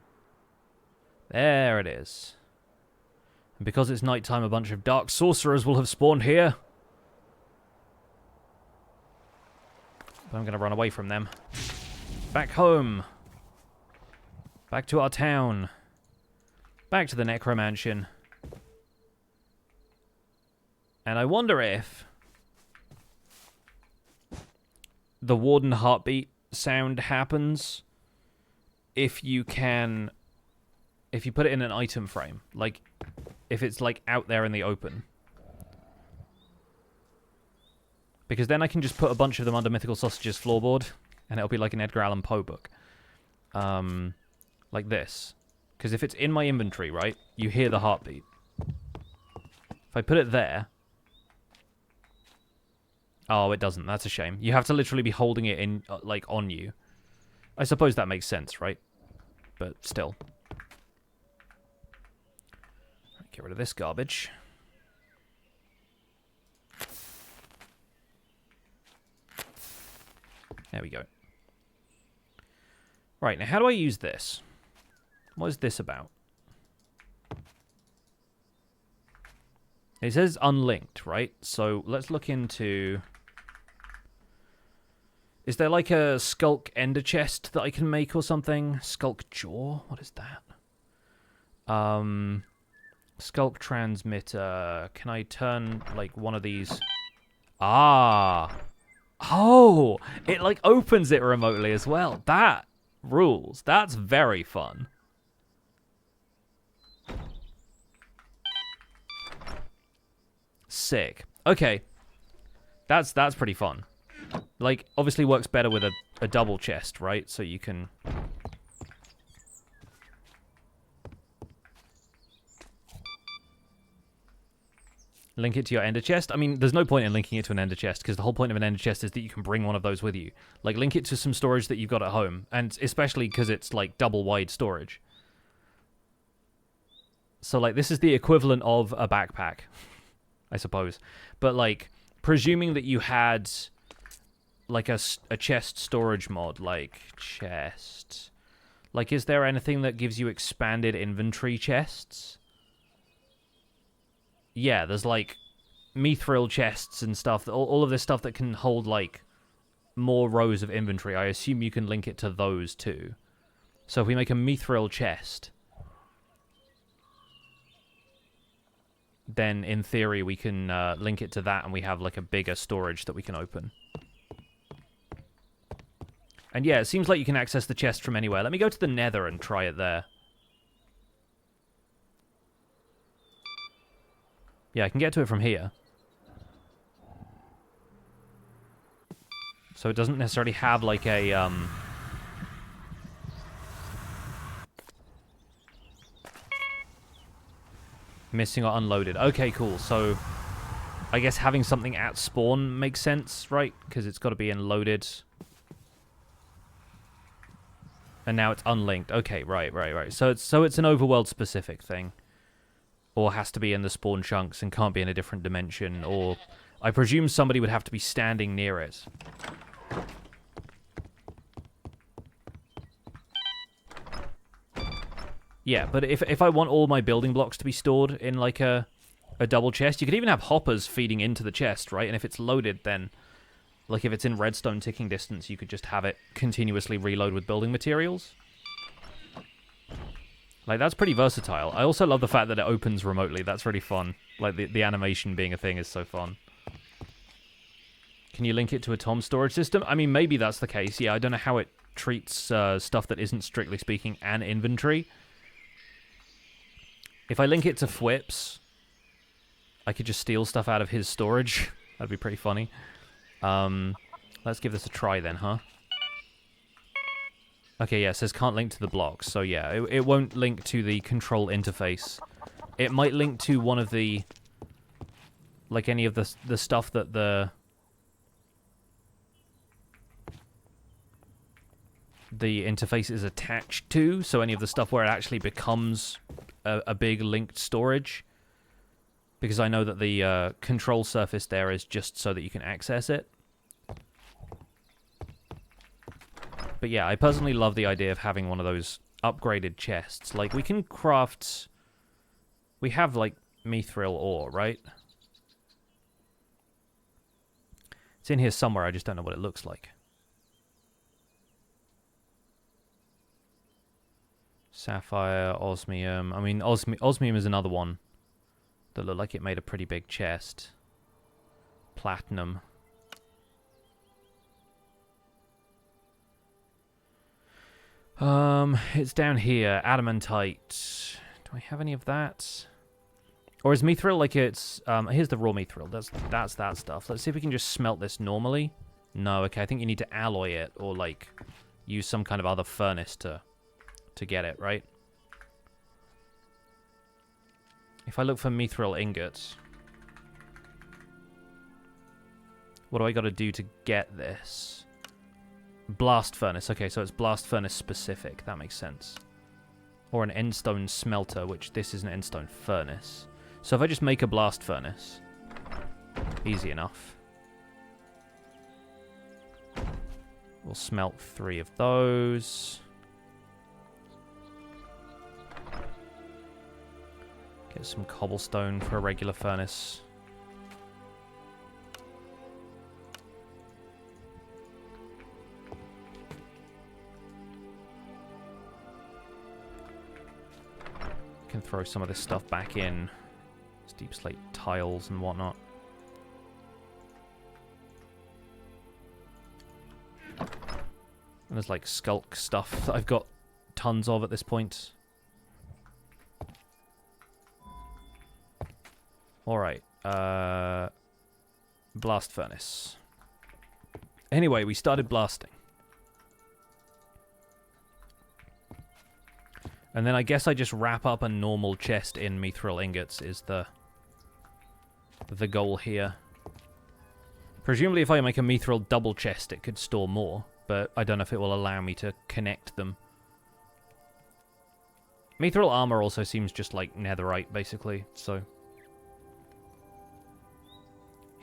There it is. And because it's nighttime, a bunch of dark sorcerers will have spawned here. But I'm going to run away from them. Back home. Back to our town. Back to the Necromansion. And I wonder if the Warden heartbeat sound happens if you can... If you put it in an item frame, like, if it's, like, out there in the open. Because then I can just put a bunch of them under MythicalSausage's floorboard, and it'll be like an Edgar Allan Poe book. Like this. Because if it's in my inventory, right, you hear the heartbeat. If I put it there... Oh, it doesn't. That's a shame. You have to literally be holding it in, like, on you. I suppose that makes sense, right? But still... Get rid of this garbage. There we go. Right, now how do I use this? What is this about? It says unlinked, right? So let's look into... Is there like a Skulk Ender chest that I can make or something? Skulk Jaw? What is that? Skulk transmitter. Can I turn, like, one of these? Ah. Oh! It, like, opens it remotely as well. That rules. That's very fun. Sick. Okay. That's pretty fun. Like, obviously works better with a double chest, right? So you can... Link it to your ender chest. I mean, there's no point in linking it to an ender chest, because the whole point of an ender chest is that you can bring one of those with you. Like, link it to some storage that you've got at home, and especially because it's, like, double wide storage. So, like, this is the equivalent of a backpack, I suppose. But, like, presuming that you had, like, a chest storage mod, like, chest. Like, is there anything that gives you expanded inventory chests? Yeah, there's, like, mithril chests and stuff. All of this stuff that can hold, like, more rows of inventory. I assume you can link it to those, too. So if we make a mithril chest, then, in theory, we can link it to that, and we have, like, a bigger storage that we can open. And, yeah, it seems like you can access the chest from anywhere. Let me go to the Nether and try it there. Yeah, I can get to it from here. So it doesn't necessarily have, like, a, missing or unloaded. Okay, cool. So, I guess having something at spawn makes sense, right? Because it's got to be unloaded. And now it's unlinked. Okay, right. So it's an overworld specific thing. Or has to be in the spawn chunks and can't be in a different dimension. Or I presume somebody would have to be standing near it. Yeah, but if I want all my building blocks to be stored in, like, a double chest, you could even have hoppers feeding into the chest, right? And if it's loaded, then, like, if it's in redstone ticking distance, you could just have it continuously reload with building materials. Like, that's pretty versatile. I also love the fact that it opens remotely. That's really fun. Like, the animation being a thing is so fun. Can you link it to a Tom storage system? I mean, maybe that's the case. Yeah, I don't know how it treats stuff that isn't, strictly speaking, an inventory. If I link it to Fwips, I could just steal stuff out of his storage. That'd be pretty funny. Let's give this a try then, huh? Okay, yeah, it says can't link to the blocks. So, yeah, it won't link to the control interface. It might link to one of the... like, any of the stuff that the interface is attached to. So, any of the stuff where it actually becomes a big linked storage. Because I know that the control surface there is just so that you can access it. But yeah, I personally love the idea of having one of those upgraded chests. Like, we can craft... we have, like, mithril ore, right? It's in here somewhere, I just don't know what it looks like. Sapphire, osmium... I mean, osmium is another one that looked like it made a pretty big chest. Platinum. It's down here. Adamantite. Do I have any of that? Or is mithril like it's... here's the raw mithril. That's that stuff. Let's see if we can just smelt this normally. No, okay. I think you need to alloy it or, like, use some kind of other furnace to get it, right? If I look for mithril ingots... what do I got to do to get this? Blast furnace. Okay, so it's blast furnace specific. That makes sense. Or an endstone smelter, which this is an endstone furnace. So if I just make a blast furnace, easy enough. We'll smelt 3 of those. Get some cobblestone for a regular furnace. Can throw some of this stuff back in. It's deep slate tiles and whatnot. And there's like skulk stuff that I've got tons of at this point. Alright. Blast furnace. Anyway, we started blasting. And then I guess I just wrap up a normal chest in mithril ingots is the the goal here. Presumably if I make a mithril double chest, it could store more, but I don't know if it will allow me to connect them. Mithril armor also seems just like netherite, basically, so...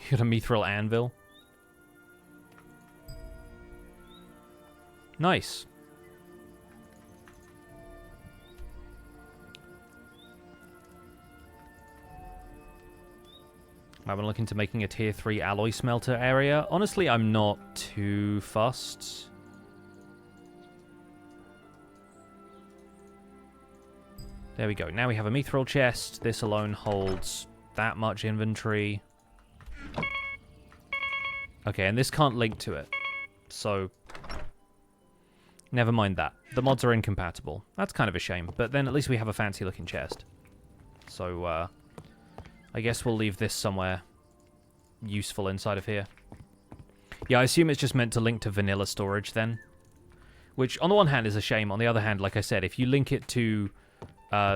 You got a mithril anvil. Nice. I've been looking to making a tier 3 alloy smelter area. Honestly, I'm not too fussed. There we go. Now we have a mithril chest. This alone holds that much inventory. Okay, and this can't link to it. So, never mind that. The mods are incompatible. That's kind of a shame. But then at least we have a fancy looking chest. So, I guess we'll leave this somewhere useful inside of here. Yeah, I assume it's just meant to link to vanilla storage then. Which, on the one hand, is a shame. On the other hand, like I said, if you link it to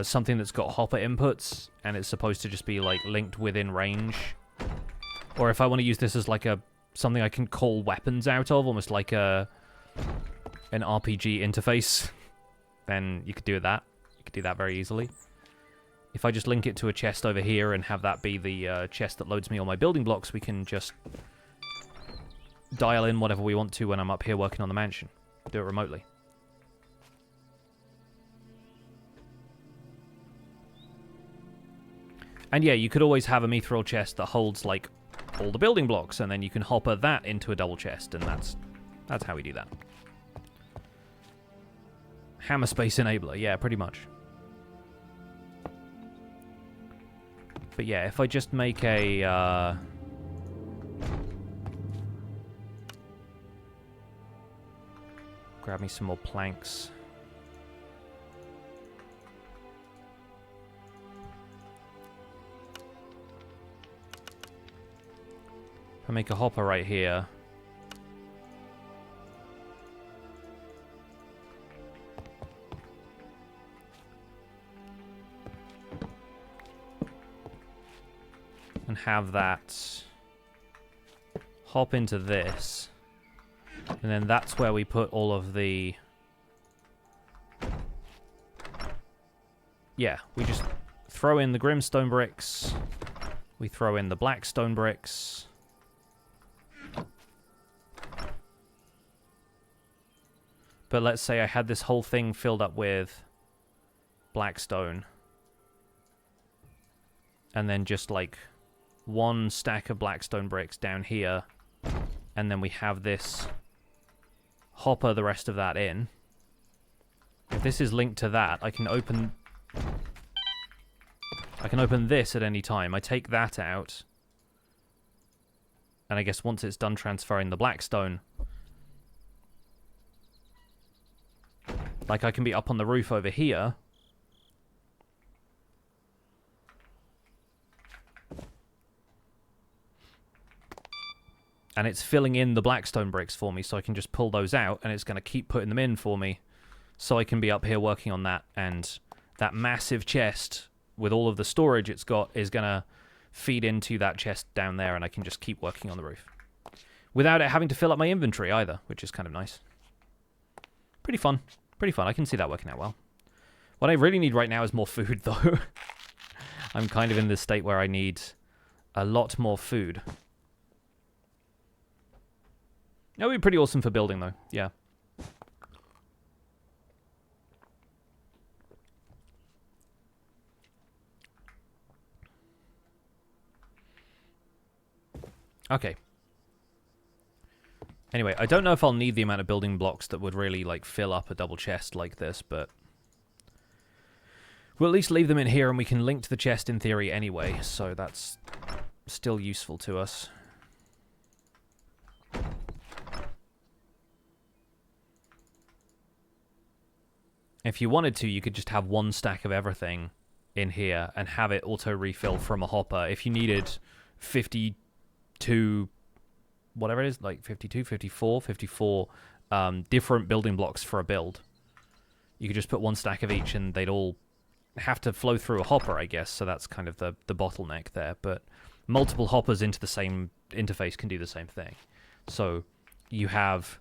something that's got hopper inputs, and it's supposed to just be, like, linked within range, or if I want to use this as, like, something I can call weapons out of, almost like an RPG interface, then you could do that. You could do that very easily. If I just link it to a chest over here and have that be the chest that loads me all my building blocks, we can just dial in whatever we want to when I'm up here working on the mansion. Do it remotely. And yeah, you could always have a mithril chest that holds, like, all the building blocks, and then you can hopper that into a double chest, and that's how we do that. Hammer space enabler, yeah, pretty much. But yeah, if I just make a... grab me some more planks. If I make a hopper right here... and have that hop into this, and then that's where we put all of the... Yeah, we just throw in the Grimstone bricks, we throw in the Blackstone bricks, but let's say I had this whole thing filled up with Blackstone, and then just like one stack of Blackstone bricks down here, and then we have this hopper the rest of that in. If this is linked to that, I can open this at any time. I take that out, and I guess once it's done transferring the Blackstone, like I can be up on the roof over here, and it's filling in the Blackstone bricks for me, so I can just pull those out, and it's going to keep putting them in for me, so I can be up here working on that, and that massive chest with all of the storage it's got is going to feed into that chest down there, and I can just keep working on the roof. Without it having to fill up my inventory either, which is kind of nice. Pretty fun. Pretty fun. I can see that working out well. What I really need right now is more food, though. I'm kind of in this state where I need a lot more food. That would be pretty awesome for building, though. Yeah. Okay. Anyway, I don't know if I'll need the amount of building blocks that would really, like, fill up a double chest like this, but... we'll at least leave them in here, and we can link to the chest in theory anyway, so that's still useful to us. If you wanted to, you could just have one stack of everything in here and have it auto-refill from a hopper. If you needed 52, whatever it is, like 52, 54 different building blocks for a build, you could just put one stack of each and they'd all have to flow through a hopper, I guess, so that's kind of the bottleneck there. But multiple hoppers into the same interface can do the same thing. So you have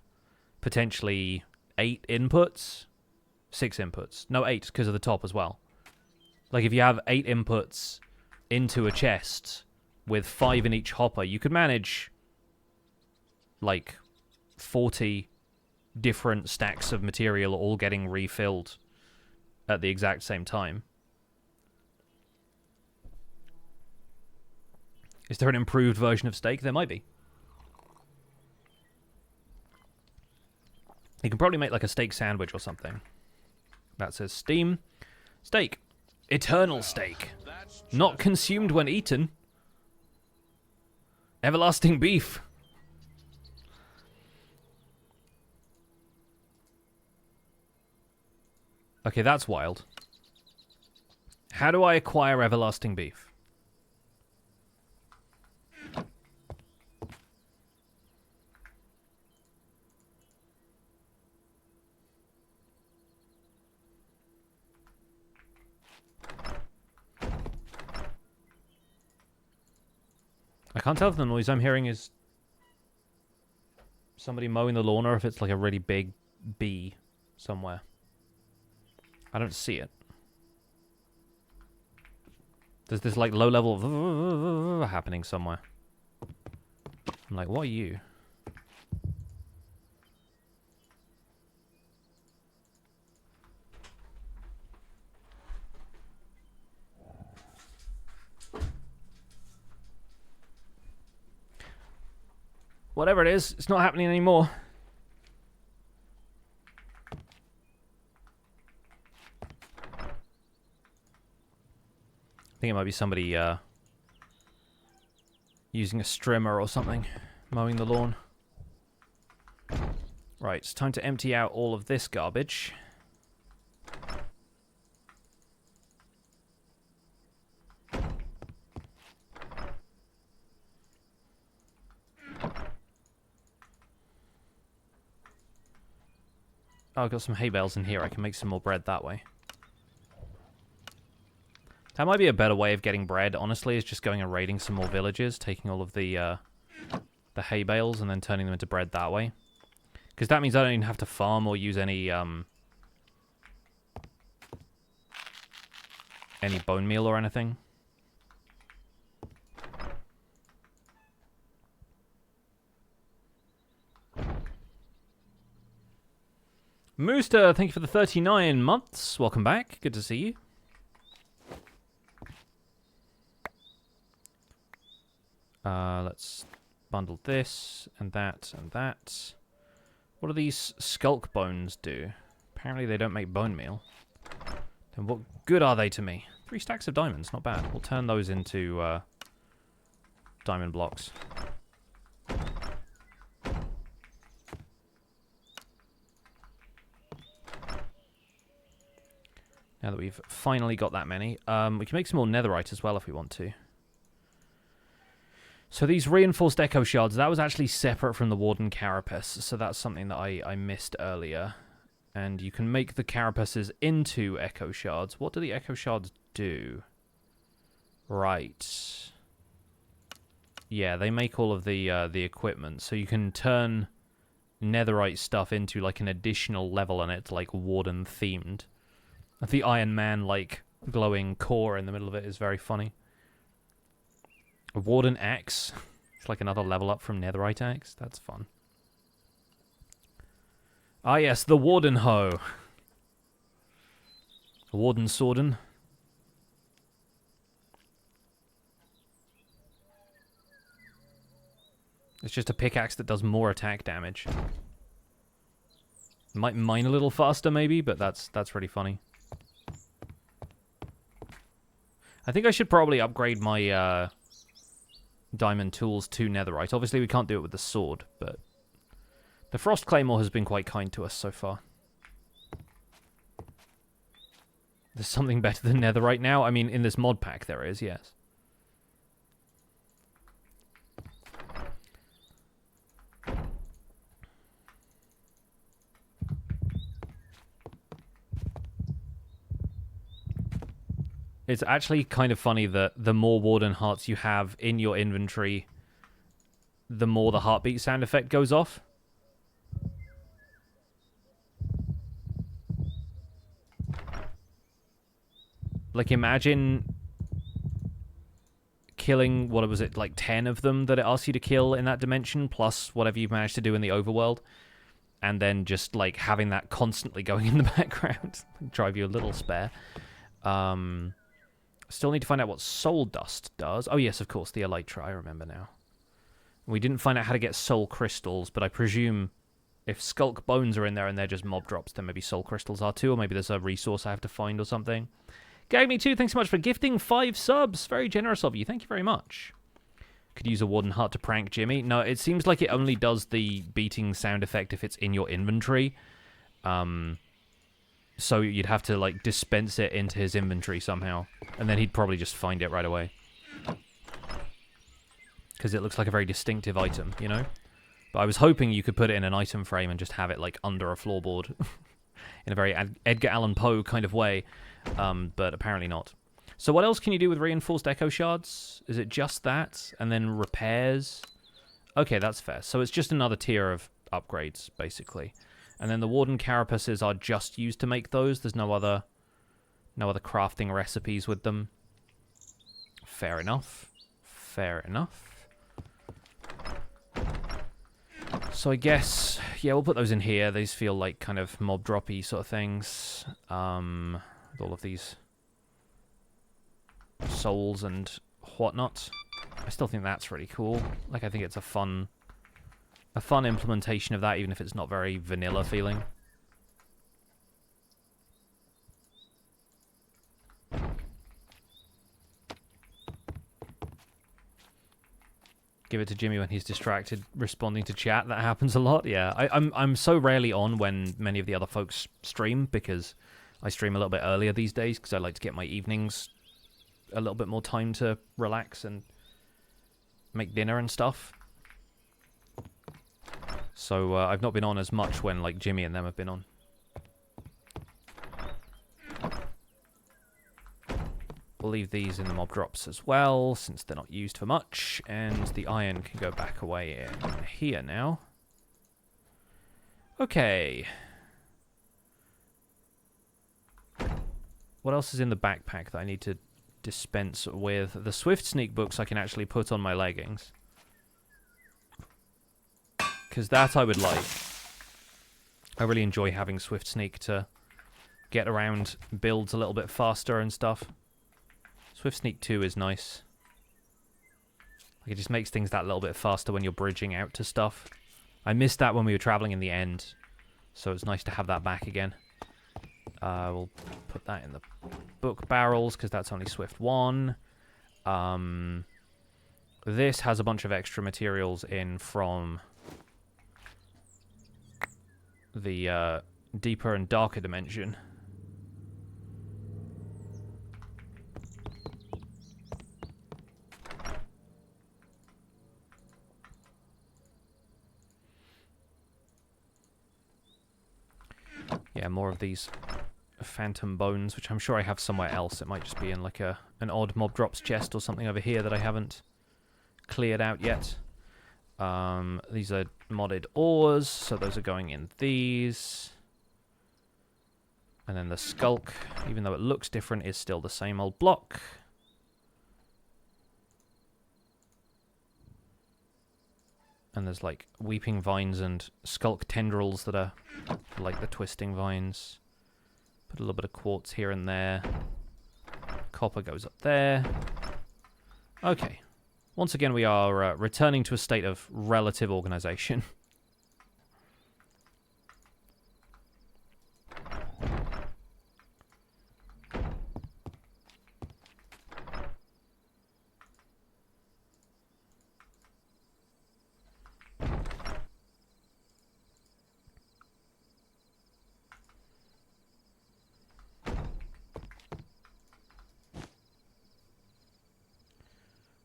potentially 8 inputs, 6 inputs. No, 8, because of the top as well. Like, if you have 8 inputs into a chest with 5 in each hopper, you could manage, like, 40 different stacks of material all getting refilled at the exact same time. Is there an improved version of steak? There might be. You can probably make like a steak sandwich or something. That says Steam. Steak. Eternal steak. Not consumed when eaten. Everlasting beef. Okay, that's wild. How do I acquire everlasting beef? I can't tell if the noise I'm hearing is somebody mowing the lawn or if it's like a really big bee somewhere. I don't see it. There's this like low level happening somewhere. I'm like, what are you? Whatever it is, it's not happening anymore. I think it might be somebody using a strimmer or something, mowing the lawn. Right, it's time to empty out all of this garbage. Oh, I've got some hay bales in here. I can make some more bread that way. That might be a better way of getting bread, honestly, is just going and raiding some more villages, taking all of the hay bales and then turning them into bread that way. Because that means I don't even have to farm or use any bone meal or anything. Mooster, thank you for the 39 months. Welcome back. Good to see you. Let's bundle this and that and that. What do these skulk bones do? Apparently they don't make bone meal. Then what good are they to me? 3 stacks of diamonds, not bad. We'll turn those into diamond blocks. Now that we've finally got that many, we can make some more netherite as well if we want to. So these reinforced echo shards, that was actually separate from the warden carapace, so that's something that I missed earlier. And you can make the carapaces into echo shards. What do the echo shards do? Right. Yeah, they make all of the equipment, so you can turn netherite stuff into like an additional level and it's like warden themed. The Iron Man like glowing core in the middle of it is very funny. A warden axe. It's like another level up from netherite axe. That's fun. Ah yes, the warden hoe. A warden sworden. It's just a pickaxe that does more attack damage. Might mine a little faster maybe, but that's really funny. I think I should probably upgrade my diamond tools to netherite. Obviously, we can't do it with the sword, but the frost claymore has been quite kind to us so far. There's something better than netherite now? I mean, in this mod pack there is, yes. It's actually kind of funny that the more Warden hearts you have in your inventory, the more the heartbeat sound effect goes off. Like, imagine killing, what was it, like 10 of them that it asks you to kill in that dimension, plus whatever you've managed to do in the overworld, and then just, like, having that constantly going in the background. Drive you a little spare. Still need to find out what soul dust does. Oh, yes, of course, the elytra, I remember now. We didn't find out how to get soul crystals, but I presume if skulk bones are in there and they're just mob drops, then maybe soul crystals are too, or maybe there's a resource I have to find or something. Gagme2, thanks so much for gifting 5 subs. Very generous of you. Thank you very much. Could use a Warden Heart to prank Jimmy. No, it seems like it only does the beating sound effect if it's in your inventory. So you'd have to, like, dispense it into his inventory somehow. And then he'd probably just find it right away. Because it looks like a very distinctive item, you know? But I was hoping you could put it in an item frame and just have it, like, under a floorboard. In a very Edgar Allan Poe kind of way. But apparently not. So what else can you do with reinforced echo shards? Is it just that? And then repairs? Okay, that's fair. So it's just another tier of upgrades, basically. And then the Warden carapaces are just used to make those. There's no other crafting recipes with them. Fair enough. Fair enough. So I guess, yeah, we'll put those in here. These feel like kind of mob droppy sort of things. With all of these souls and whatnot. I still think that's really cool. Like, I think it's a fun implementation of that, even if it's not very vanilla feeling. Give it to Jimmy when he's distracted responding to chat. That happens a lot. Yeah, I'm so rarely on when many of the other folks stream, because I stream a little bit earlier these days because I like to get my evenings a little bit more time to relax and make dinner and stuff. So I've not been on as much when, like, Jimmy and them have been on. We'll leave these in the mob drops as well, since they're not used for much. And the iron can go back away in here now. Okay. What else is in the backpack that I need to dispense with? The Swift Sneak books I can actually put on my leggings. Because that I would like. I really enjoy having Swift Sneak to get around builds a little bit faster and stuff. Swift Sneak 2 is nice. Like, it just makes things that little bit faster when you're bridging out to stuff. I missed that when we were traveling in the end, so it's nice to have that back again. We'll put that in the book barrels, because that's only Swift 1. This has a bunch of extra materials in from the deeper and darker dimension. Yeah, more of these phantom bones, which I'm sure I have somewhere else. It might just be in like an odd mob drops chest or something over here that I haven't cleared out yet. These are modded ores, so those are going in these. And then the skulk, even though it looks different, is still the same old block. And there's like weeping vines and skulk tendrils that are like the twisting vines. Put a little bit of quartz here and there. Copper goes up there. Okay. Once again, we are returning to a state of relative organization.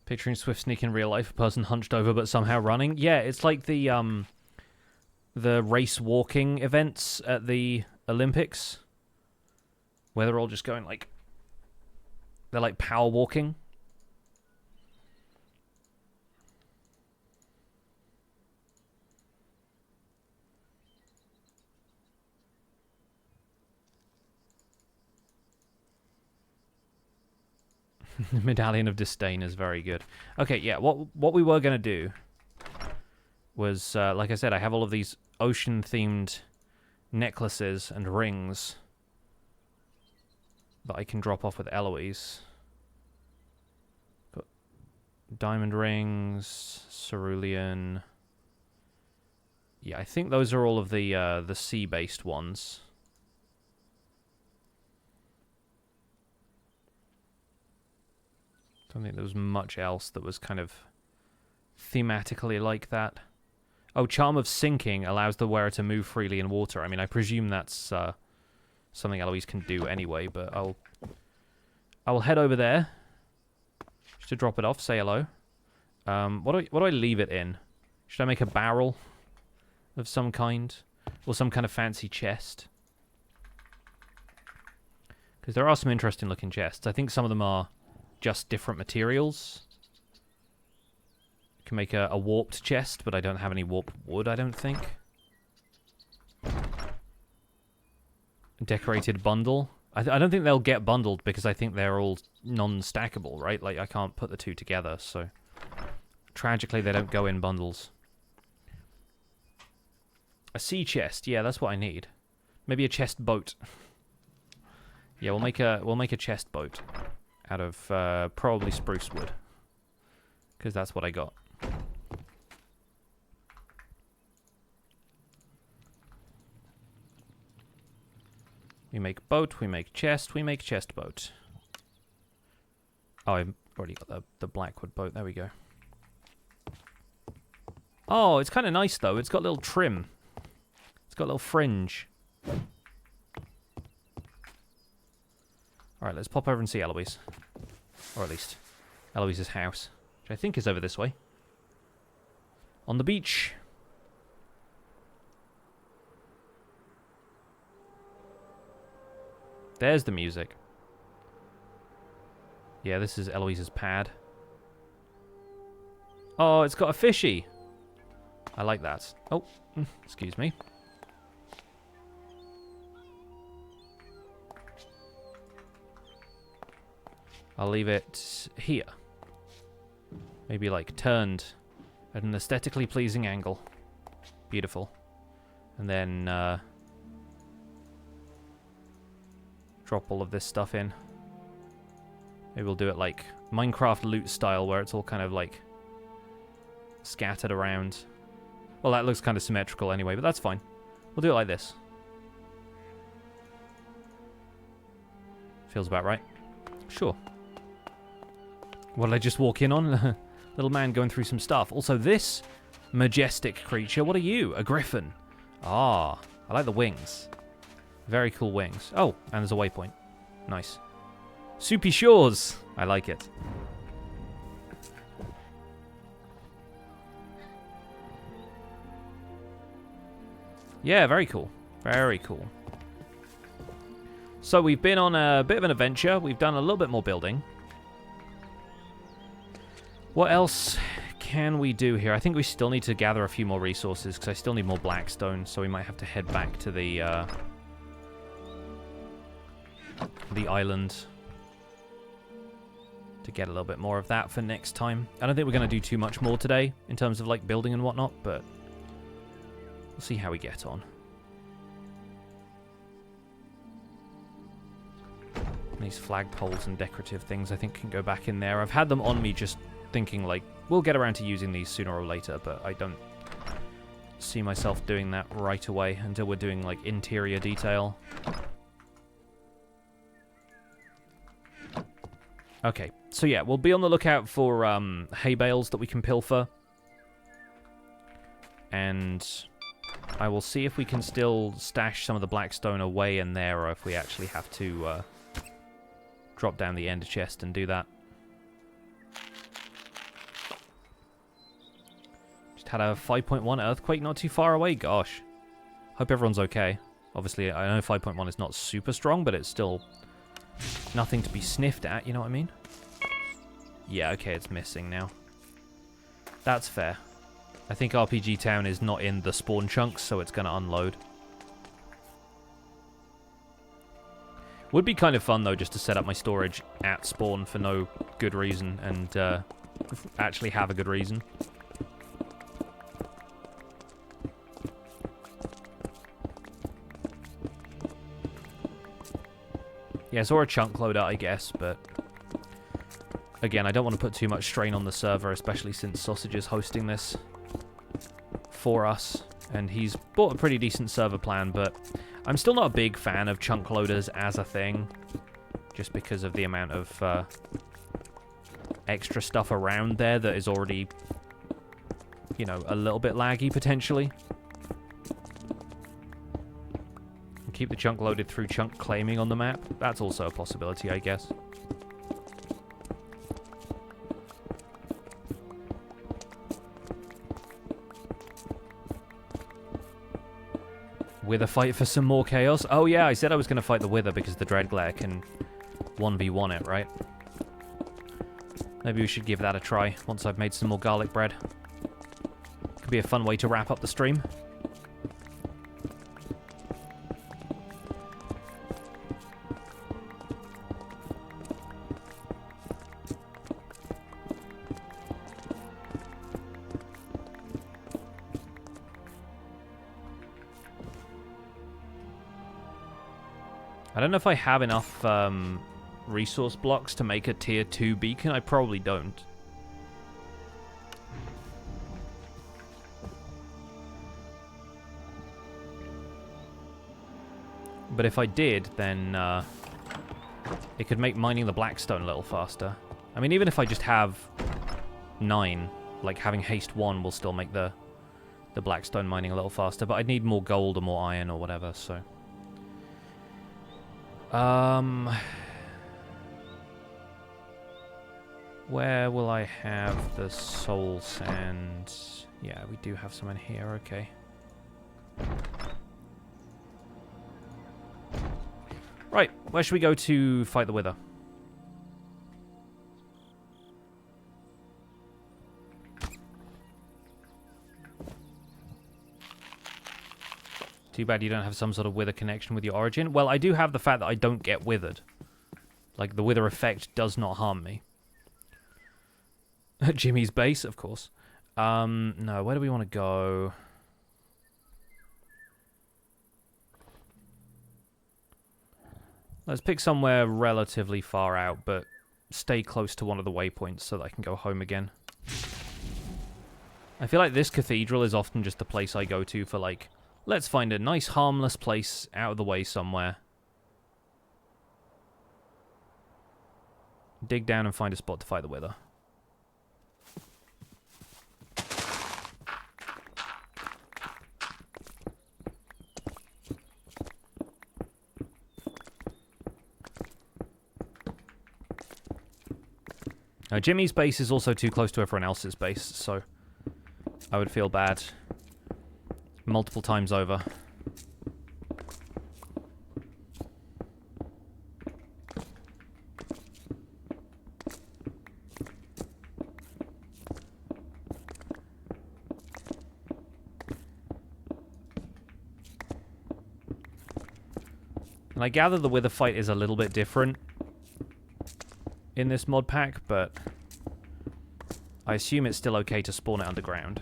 Picturing Swift Sneak in real life, a person hunched over but somehow running. Yeah, it's like the race walking events at the Olympics, where they're all just going like They're like power walking. The Medallion of Disdain is very good. Okay, yeah, what we were going to do was, like I said, I have all of these ocean-themed necklaces and rings that I can drop off with Eloise. Got diamond rings, cerulean. Yeah, I think those are all of the sea-based ones. Don't think there was much else that was kind of thematically like that. Oh, Charm of Sinking allows the wearer to move freely in water. I mean, I presume that's something Eloise can do anyway, but I'll head over there just to drop it off, say hello. What do I leave it in? Should I make a barrel of some kind? Or some kind of fancy chest? Because there are some interesting looking chests. I think some of them are just different materials. I can make a warped chest, but I don't have any warped wood, I don't think. Decorated bundle. I don't think they'll get bundled because I think they're all non-stackable, right? Like, I can't put the two together, so... Tragically, they don't go in bundles. A sea chest. Yeah, that's what I need. Maybe a chest boat. Yeah, we'll make a chest boat out of probably spruce wood, because that's what I got. We make boat, we make chest, we make chest boat. Oh, I've already got the blackwood boat. There we go. Oh, it's kind of nice, though. It's got a little trim. It's got a little fringe. Alright, let's pop over and see Eloise. Or at least Eloise's house, which I think is over this way. On the beach. There's the music. Yeah, this is Eloise's pad. Oh, it's got a fishy. I like that. Oh, excuse me. I'll leave it here. Maybe like turned at an aesthetically pleasing angle. Beautiful. And then drop all of this stuff in. Maybe we'll do it like Minecraft loot style, where it's all kind of like scattered around. Well, that looks kind of symmetrical anyway, but that's fine. We'll do it like this. Feels about right. Sure. What did I just walk in on? Little man going through some stuff. Also, this majestic creature, what are you? A griffin. Ah, I like the wings. Very cool wings. Oh, and there's a waypoint. Nice. Soupy Shores. I like it. Yeah, very cool. Very cool. So we've been on a bit of an adventure. We've done a little bit more building. What else can we do here? I think we still need to gather a few more resources, because I still need more blackstone, so we might have to head back to the island to get a little bit more of that for next time. I don't think we're going to do too much more today in terms of like building and whatnot, but we'll see how we get on. These flagpoles and decorative things I think can go back in there. I've had them on me just thinking like, we'll get around to using these sooner or later, but I don't see myself doing that right away until we're doing like interior detail. Okay, so yeah, we'll be on the lookout for hay bales that we can pilfer. And I will see if we can still stash some of the blackstone away in there, or if we actually have to drop down the ender chest and do that. Just had a 5.1 earthquake not too far away. Gosh. Hope everyone's okay. Obviously, I know 5.1 is not super strong, but it's still nothing to be sniffed at, you know what I mean? Yeah, okay, it's missing now. That's fair. I think RPG Town is not in the spawn chunks, so it's going to unload. Would be kind of fun, though, just to set up my storage at spawn for no good reason, and actually have a good reason. Yeah, so we're a chunk loader, I guess, but... Again, I don't want to put too much strain on the server, especially since Sausage is hosting this for us. And he's bought a pretty decent server plan, but I'm still not a big fan of chunk loaders as a thing. Just because of the amount of extra stuff around there that is already, you know, a little bit laggy, potentially. And keep the chunk loaded through chunk claiming on the map. That's also a possibility, I guess. Wither fight for some more chaos? Oh yeah, I said I was going to fight the Wither because the Dreadglare can 1v1 it, right? Maybe we should give that a try once I've made some more garlic bread. Could be a fun way to wrap up the stream. I don't know if I have enough resource blocks to make a tier 2 beacon. I probably don't. But if I did, then it could make mining the blackstone a little faster. I mean, even if I just have 9, like having haste 1 will still make the blackstone mining a little faster. But I'd need more gold or more iron or whatever, so... Where will I have the soul sand? Yeah, we do have some in here, okay. Right, where should we go to fight the Wither? Too bad you don't have some sort of Wither connection with your origin. Well, I do have the fact that I don't get withered. Like, the Wither effect does not harm me. Jimmy's base, of course. No, where do we want to go? Let's pick somewhere relatively far out, but stay close to one of the waypoints so that I can go home again. I feel like this cathedral is often just the place I go to for, like, let's find a nice, harmless place out of the way somewhere. Dig down and find a spot to fight the Wither. Now, Jimmy's base is also too close to everyone else's base, so I would feel bad multiple times over. And I gather the Wither fight is a little bit different in this mod pack, but I assume it's still okay to spawn it underground.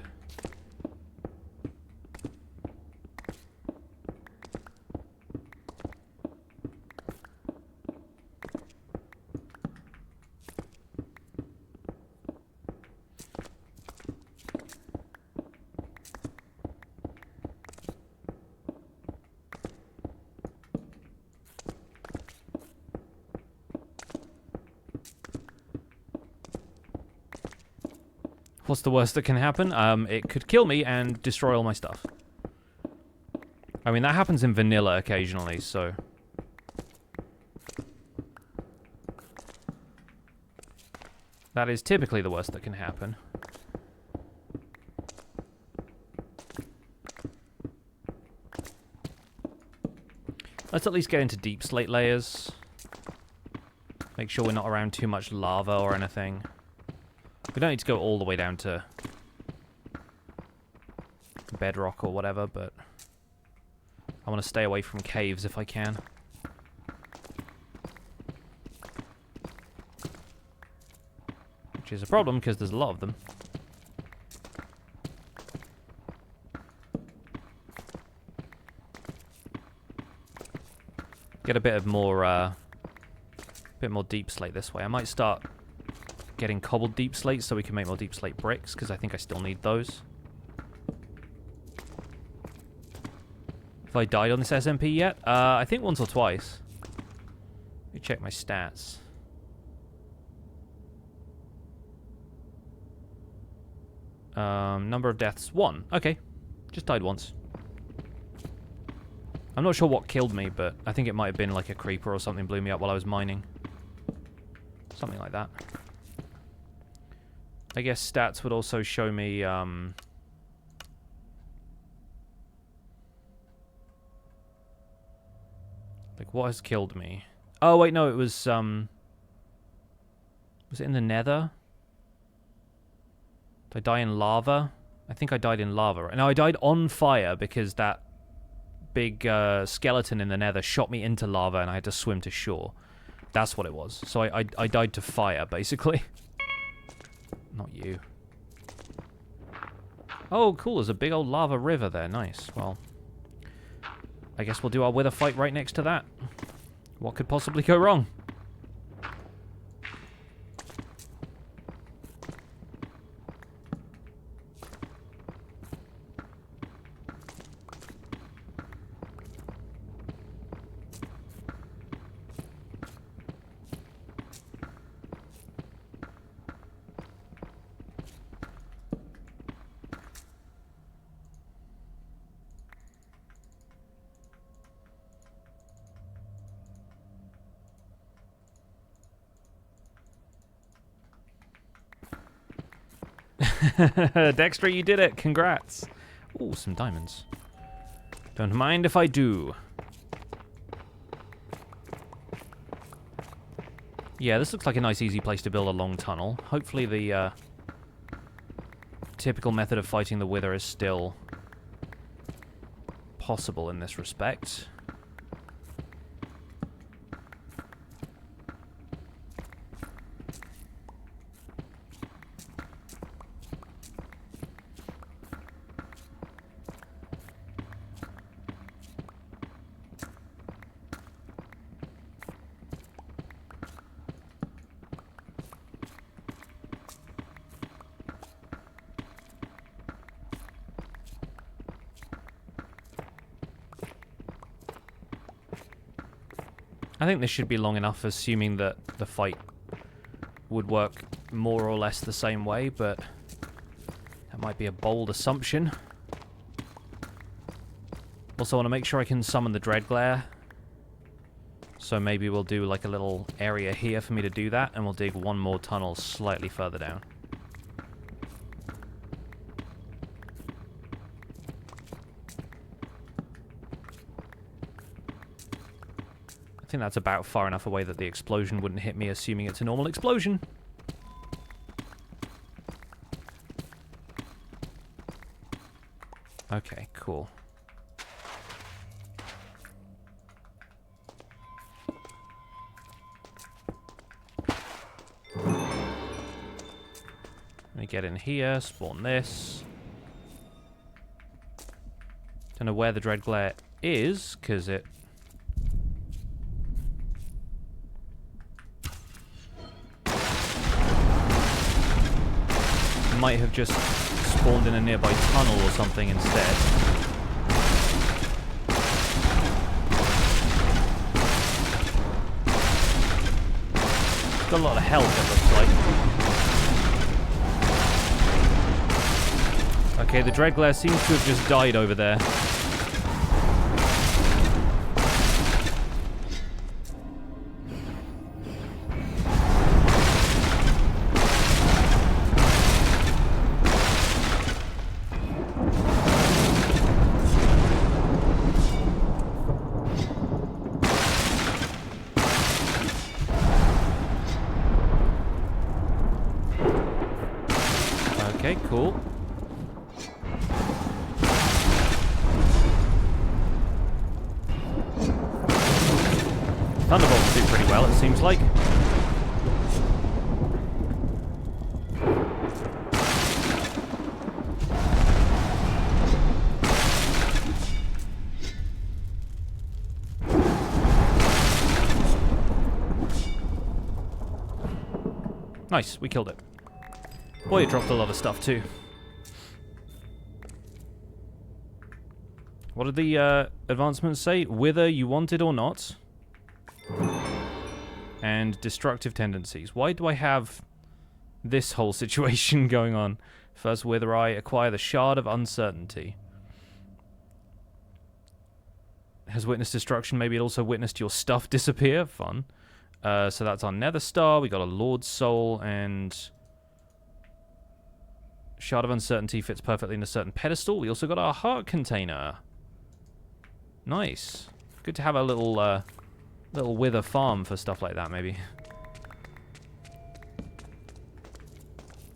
What's the worst that can happen? It could kill me and destroy all my stuff. I mean, that happens in vanilla occasionally, so... that is typically the worst that can happen. Let's at least get into deep slate layers. Make sure we're not around too much lava or anything. We don't need to go all the way down to bedrock or whatever, but I want to stay away from caves if I can. Which is a problem because there's a lot of them. Get a bit more deep slate this way. I might start getting cobbled deep slate so we can make more deep slate bricks, because I think I still need those. Have I died on this SMP yet? I think once or twice. Let me check my stats. Number of deaths, 1. Okay. Just died once. I'm not sure what killed me, but I think it might have been like a creeper or something blew me up while I was mining. Something like that. I guess stats would also show me, like, what has killed me? Oh, wait, no, it was it in the nether? Did I die in lava? I think I died in lava. Right? No, I died on fire because that big skeleton in the nether shot me into lava and I had to swim to shore. That's what it was. So I died to fire, basically. Not you. Oh, cool. There's a big old lava river there. Nice. Well, I guess we'll do our wither fight right next to that. What could possibly go wrong? Dexter, you did it. Congrats. Ooh, some diamonds. Don't mind if I do. Yeah, this looks like a nice, easy place to build a long tunnel. Hopefully the typical method of fighting the wither is still possible in this respect. I think this should be long enough, assuming that the fight would work more or less the same way, but that might be a bold assumption. Also, I want to make sure I can summon the Dread Glare. So maybe we'll do like a little area here for me to do that, and we'll dig one more tunnel slightly further down. I think that's about far enough away that the explosion wouldn't hit me, assuming it's a normal explosion. Okay, cool. Let me get in here, spawn this. Don't know where the Dread Glare is, because it... might have just spawned in a nearby tunnel or something instead. Got a lot of health, it looks like. Okay, the Dread Glare seems to have just died over there. Cool. Thunderbolts do pretty well, it seems like. Nice, we killed it. Boy, it dropped a lot of stuff too. What did the advancements say? Whether you want it or not. And destructive tendencies. Why do I have this whole situation going on? First, whether I acquire the Shard of Uncertainty. Has witnessed destruction. Maybe it also witnessed your stuff disappear. Fun. So that's our Nether Star. We got a Lord's Soul, and Shard of Uncertainty fits perfectly in a certain pedestal. We also got our Heart Container. Nice. Good to have a little wither farm for stuff like that, maybe.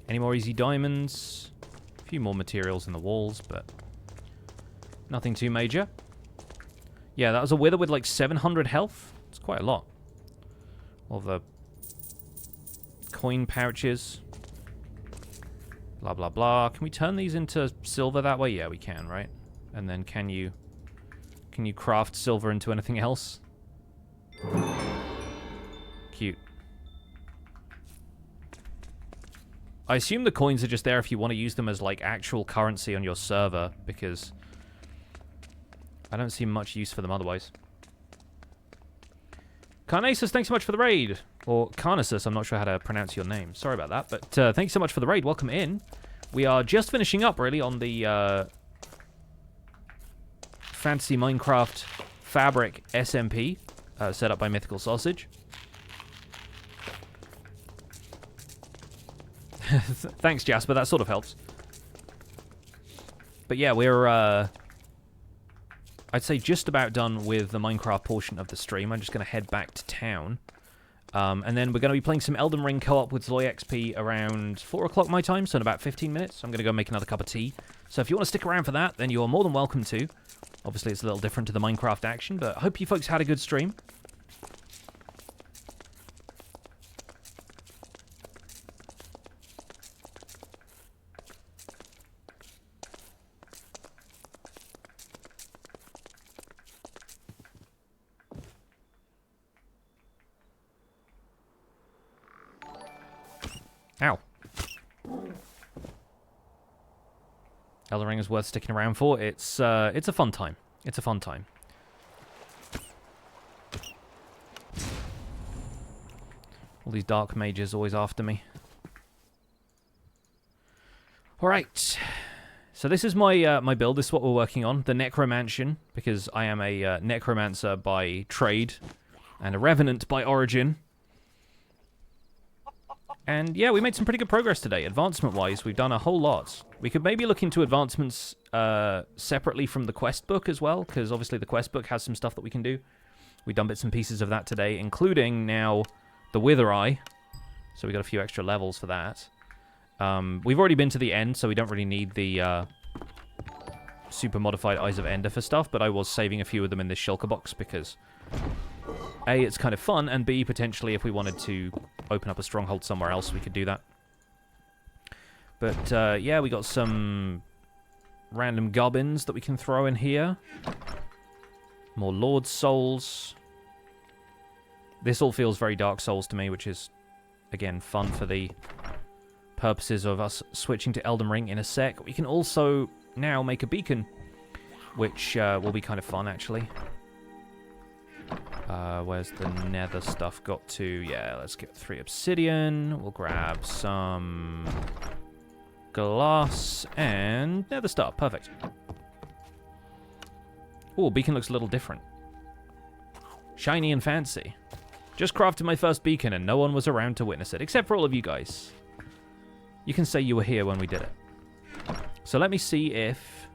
Any more easy diamonds? A few more materials in the walls, but nothing too major. Yeah, that was a wither with like 700 health. It's quite a lot. All the coin pouches. Blah, blah, blah. Can we turn these into silver that way? Yeah, we can, right? And then can you craft silver into anything else? Cute. I assume the coins are just there if you want to use them as like actual currency on your server, because I don't see much use for them otherwise. Carnasus, thanks so much for the raid. Or Carnasus, I'm not sure how to pronounce your name. Sorry about that, but thanks so much for the raid. Welcome in. We are just finishing up, really, on the Fantasy Minecraft Fabric SMP, set up by MythicalSausage. Thanks, Jasper. That sort of helps. But yeah, we're, I'd say just about done with the Minecraft portion of the stream. I'm just going to head back to town. And then we're going to be playing some Elden Ring co-op with Zoy XP around 4 o'clock my time, so in about 15 minutes. I'm going to go make another cup of tea. So if you want to stick around for that, then you're more than welcome to. Obviously, it's a little different to the Minecraft action, but I hope you folks had a good stream. Ow. Elden Ring is worth sticking around for. It's a fun time. It's a fun time. All these dark mages always after me. Alright. So this is my my build. This is what we're working on. The Necromansion, because I am a necromancer by trade and a revenant by origin. And yeah, we made some pretty good progress today. Advancement-wise, we've done a whole lot. We could maybe look into advancements separately from the quest book as well, because obviously the quest book has some stuff that we can do. We've done bits and pieces of that today, including now the Wither Eye. So we got a few extra levels for that. We've already been to the end, so we don't really need the super modified Eyes of Ender for stuff, but I was saving a few of them in this shulker box because A, it's kind of fun, and B, potentially if we wanted to open up a stronghold somewhere else, we could do that. But yeah, we got some random goblins that we can throw in here. More Lord Souls. This all feels very Dark Souls to me, which is, again, fun for the purposes of us switching to Elden Ring in a sec. We can also now make a beacon, which will be kind of fun, actually. Where's the nether stuff got to? Yeah, let's get 3 obsidian. We'll grab some glass and nether star. Perfect. Oh, beacon looks a little different. Shiny and fancy. Just crafted my first beacon and no one was around to witness it, except for all of you guys. You can say you were here when we did it. So let me see if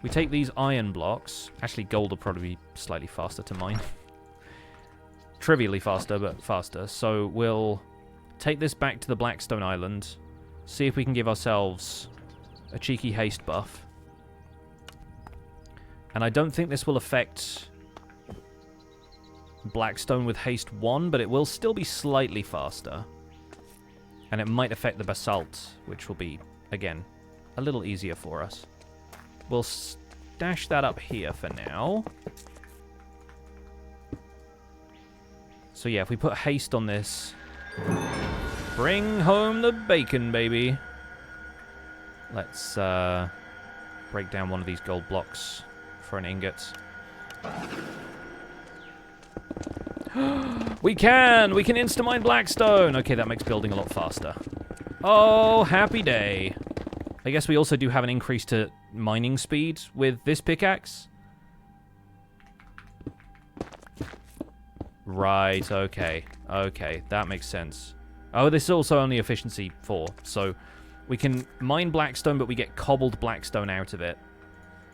we take these iron blocks. Actually, gold will probably be slightly faster to mine. Trivially faster, but faster. So we'll take this back to the Blackstone Island, see if we can give ourselves a cheeky haste buff. And I don't think this will affect Blackstone with haste 1, but it will still be slightly faster. And it might affect the basalt, which will be, again, a little easier for us. We'll stash that up here for now. So yeah, if we put haste on this... Bring home the bacon, baby. Let's break down one of these gold blocks for an ingot. We can insta-mine Blackstone! Okay, that makes building a lot faster. Oh, happy day. I guess we also do have an increase to mining speed with this pickaxe. Right, okay. Okay, that makes sense. Oh, this is also only efficiency 4, so we can mine Blackstone, but we get cobbled Blackstone out of it.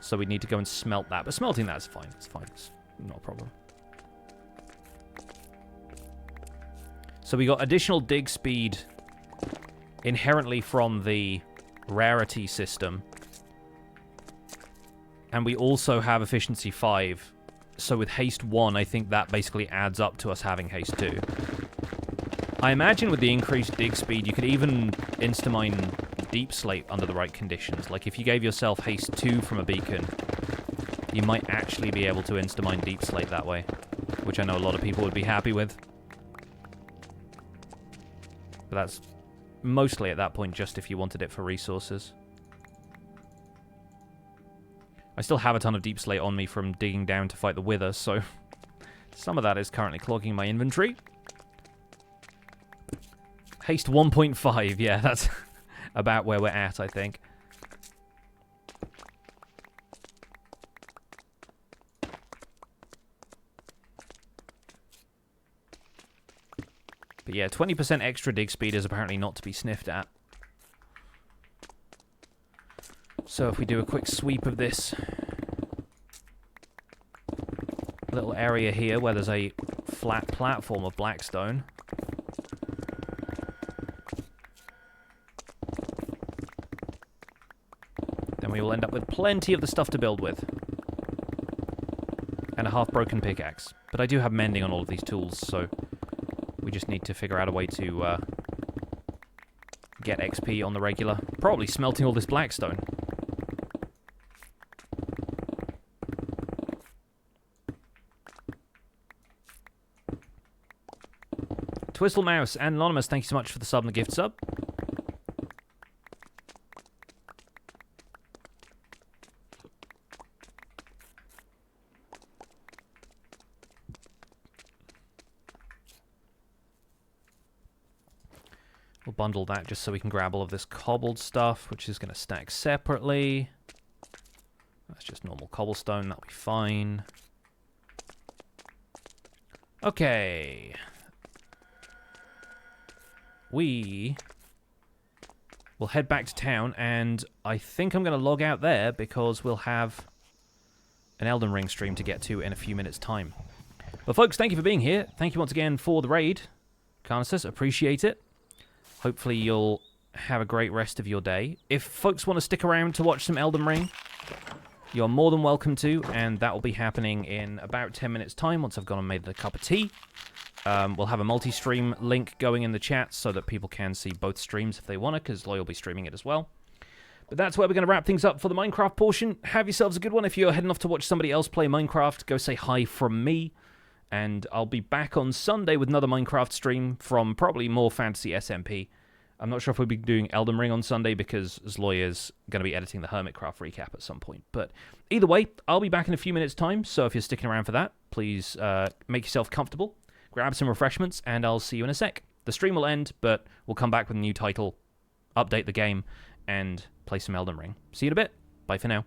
So we need to go and smelt that. But smelting that's fine. It's fine. It's not a problem. So we got additional dig speed inherently from the rarity system. And we also have efficiency 5. So with haste 1, I think that basically adds up to us having haste 2. I imagine with the increased dig speed, you could even insta-mine deep slate under the right conditions. Like if you gave yourself haste 2 from a beacon, you might actually be able to insta-mine deep slate that way, which I know a lot of people would be happy with. But that's mostly at that point just if you wanted it for resources. I still have a ton of deep slate on me from digging down to fight the Wither, so some of that is currently clogging my inventory. Haste 1.5, yeah, that's about where we're at, I think. But yeah, 20% extra dig speed is apparently not to be sniffed at. So if we do a quick sweep of this little area here where there's a flat platform of Blackstone. Then we will end up with plenty of the stuff to build with. And a half-broken pickaxe. But I do have mending on all of these tools, so we just need to figure out a way to get XP on the regular. Probably smelting all this Blackstone. Twistlemouse and Anonymous, thank you so much for the sub and the gift sub. We'll bundle that just so we can grab all of this cobbled stuff, which is going to stack separately. That's just normal cobblestone, that'll be fine. Okay. We will head back to town, and I think I'm going to log out there because we'll have an Elden Ring stream to get to in a few minutes' time. But folks, thank you for being here. Thank you once again for the raid. Carnasus, appreciate it. Hopefully you'll have a great rest of your day. If folks want to stick around to watch some Elden Ring, you're more than welcome to, and that will be happening in about 10 minutes' time once I've gone and made a cup of tea. We'll have a multi-stream link going in the chat so that people can see both streams if they want to, because Loy will be streaming it as well. But that's where we're going to wrap things up for the Minecraft portion. Have yourselves a good one. If you're heading off to watch somebody else play Minecraft, go say hi from me. And I'll be back on Sunday with another Minecraft stream from probably more Fantasy SMP. I'm not sure if we'll be doing Elden Ring on Sunday because Loy is going to be editing the Hermitcraft recap at some point. But either way, I'll be back in a few minutes' time, so if you're sticking around for that, please make yourself comfortable. Grab some refreshments, and I'll see you in a sec. The stream will end, but we'll come back with a new title, update the game, and play some Elden Ring. See you in a bit. Bye for now.